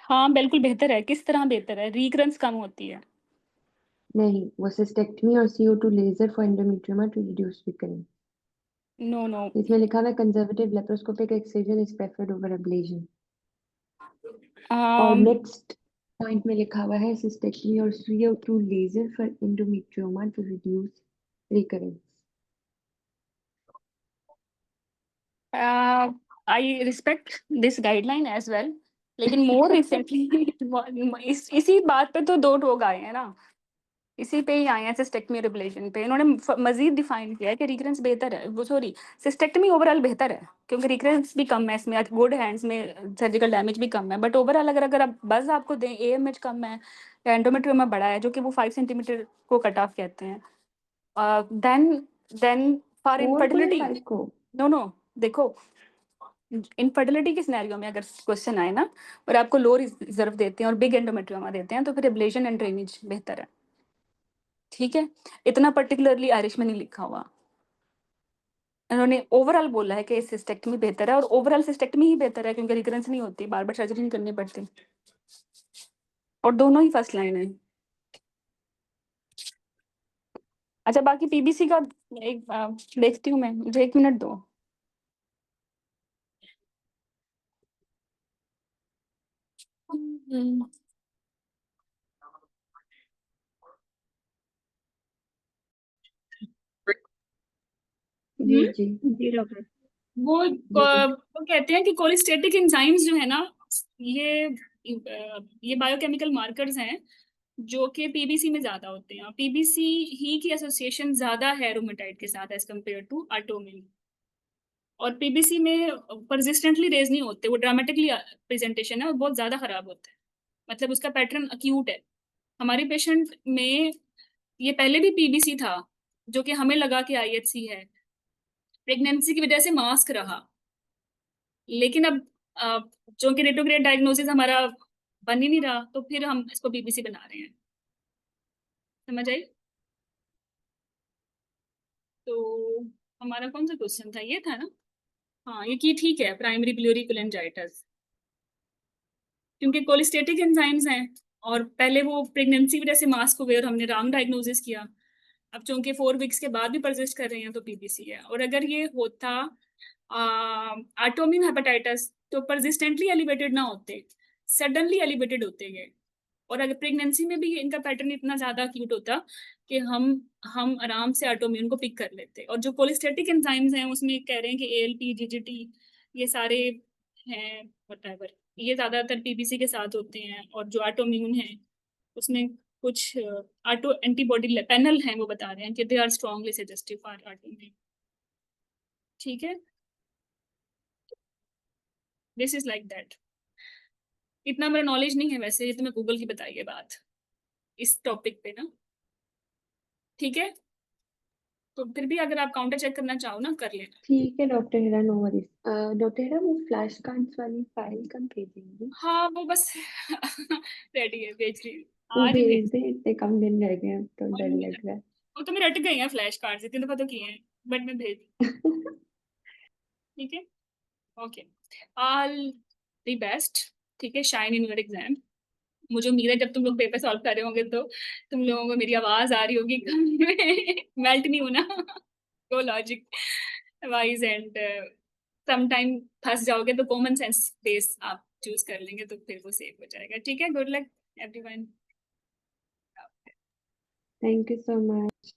हाँ बिल्कुल बेहतर है। किस तरह बेहतर है? रिकरेंस कम होती है। नहीं, वो सिस्टेक्टमी और CO2 laser for endometrioma to reduce recurrence. No no, इसमें लिखा हुआ है conservative laparoscopic excision is preferred over ablation. और नेक्स्ट पॉइंट में लिखा हुआ है सिस्टेक्टमी और CO2 laser for endometrioma to reduce recurrence. I respect this guideline as well, लेकिन मोर रिसेंटली इसी बात पे तो 2 लोग आए हैं ना, इसी पे ही आए हैं सिस्टेक्टमी और एब्लेशन पे। इन्होंने मजीद डिफाइन किया है कि रिकरेंस बेहतर है, वो सॉरी सिस्टेक्टमी ओवरऑल बेहतर है क्योंकि रिकरेंस भी कम है इसमें, गुड हैंड्स में सर्जिकल डैमेज भी कम है, बट ओवरऑल अगर आप बस आपको दें AMH कम है या एंडोमेट्रियोमा बड़ा है जो कि वो 5 सेंटीमीटर को कट ऑफ कहते हैं, देन फॉर 4.5 इनफर्टिलिटी को नो देखो इनफर्टिलिटी के सिनेरियो में अगर क्वेश्चन आए ना और आपको लो रिजर्व देते हैं और बिग एंडोमेट्रियोमा देते हैं तो फिर एब्लेशन एंड ड्रेनेज बेहतर है। ठीक है, इतना पर्टिकुलरली आयरिश में नहीं लिखा हुआ, उन्होंने ओवरऑल बोला है कि सिस्टेक्टमी बेहतर है और ओवरऑल सिस्टेक्टमी ही बेहतर है क्योंकि रिकरेंस नहीं होती, बार बार सर्जरी नहीं करनी पड़ती और दोनों ही फर्स्ट लाइन है। अच्छा बाकी PBC का एक देखती हूँ मैं, मुझे 1 मिनट दो। जी जी जी डॉक्टर। वो जी वो कहते हैं कि कोलिस्टेटिक एंजाइम्स जो है ना, ये बायोकेमिकल मार्कर्स हैं जो कि PBC में ज्यादा होते हैं। PBC ही की एसोसिएशन ज्यादा है रूमेटाइड के साथ एज कम्पेयर टू ऑटोइम्यून। और PBC में परसिस्टेंटली रेज नहीं होते, वो ड्रामेटिकली प्रेजेंटेशन है और बहुत ज्यादा खराब होता है, मतलब उसका पैटर्न अक्यूट है। हमारे पेशेंट में ये पहले भी PBC था जो कि हमें लगा कि IHC है, प्रेगनेंसी की वजह से मास्क रहा, लेकिन अब जो कि रेट्रोग्रेड डायग्नोसिस हमारा बन ही नहीं रहा तो फिर हम इसको PBC बना रहे हैं। समझ आई? तो हमारा कौन सा क्वेश्चन था, ये था ना? हाँ, ये की ठीक है, प्राइमरी बिलियरी कोलेंजाइटिस, क्योंकि कोलिस्टेटिक एंजाइम्स हैं और पहले वो प्रेगनेंसी वजह से मास्क हो गए और हमने रॉन्ग डायग्नोसिस किया। अब चूंकि 4 वीक्स के बाद भी परसिस्ट कर रहे हैं तो PBC है। और अगर ये होता ऑटोइम्यून हेपेटाइटिस तो परसिस्टेंटली एलिवेटेड ना होते, सडनली एलिवेटेड होते गए। और अगर प्रेगनेंसी में भी इनका पैटर्न इतना ज्यादा एक्यूट होता कि हम आराम से ऑटोइम्यून को पिक कर लेते। और जो कोलिस्टेटिक एंजाइम्स हैं उसमें कह रहे हैं कि ALP GGT ये सारे हैं व्हाटएवर, ये ज्यादातर PBC के साथ होते हैं। और जो ऑटोइम्यून है उसमें कुछ ऑटो एंटीबॉडी पैनल हैं, वो बता रहे हैं कि they are strongly suggestive for autoimmune. ठीक है, दिस इज लाइक दैट। इतना मेरा नॉलेज नहीं है वैसे, ये तो मैं गूगल की बताई है बात इस टॉपिक पे ना। ठीक है, तो फिर भी अगर आप काउंटर चेक करना चाहो ना कर लेना। ठीक है डॉक्टर हिरा, नो वरीज। डॉक्टर हिरा, वो फ्लैश कार्ड्स वाली फाइल कब भेजेंगी? हाँ वो बस रेडी है, भेज रही हूँ, वो आज ही भेज भेज। दे, इतने कम दिन रह गए अब तो डर और लग रहा वो तो मेरे रट गए हैं फ्लैश कार्ड, इतने दफा तो किए हैं, बट मैं भेज दी। है। ठीक है, ओके, ऑल द बेस्ट। ठीक है, शाइन इन योर एग्जाम। मुझे उम्मीद है जब तुम लोग पेपर सॉल्व कर रहे होंगे तो तुम लोगों को मेरी आवाज आ रही होगी मेल्ट नहीं होना, go logic wise and some time फंस जाओगे तो कॉमन सेंस बेस आप चूज कर लेंगे तो फिर वो सेफ हो जाएगा। ठीक है, good luck everyone. Thank you so much.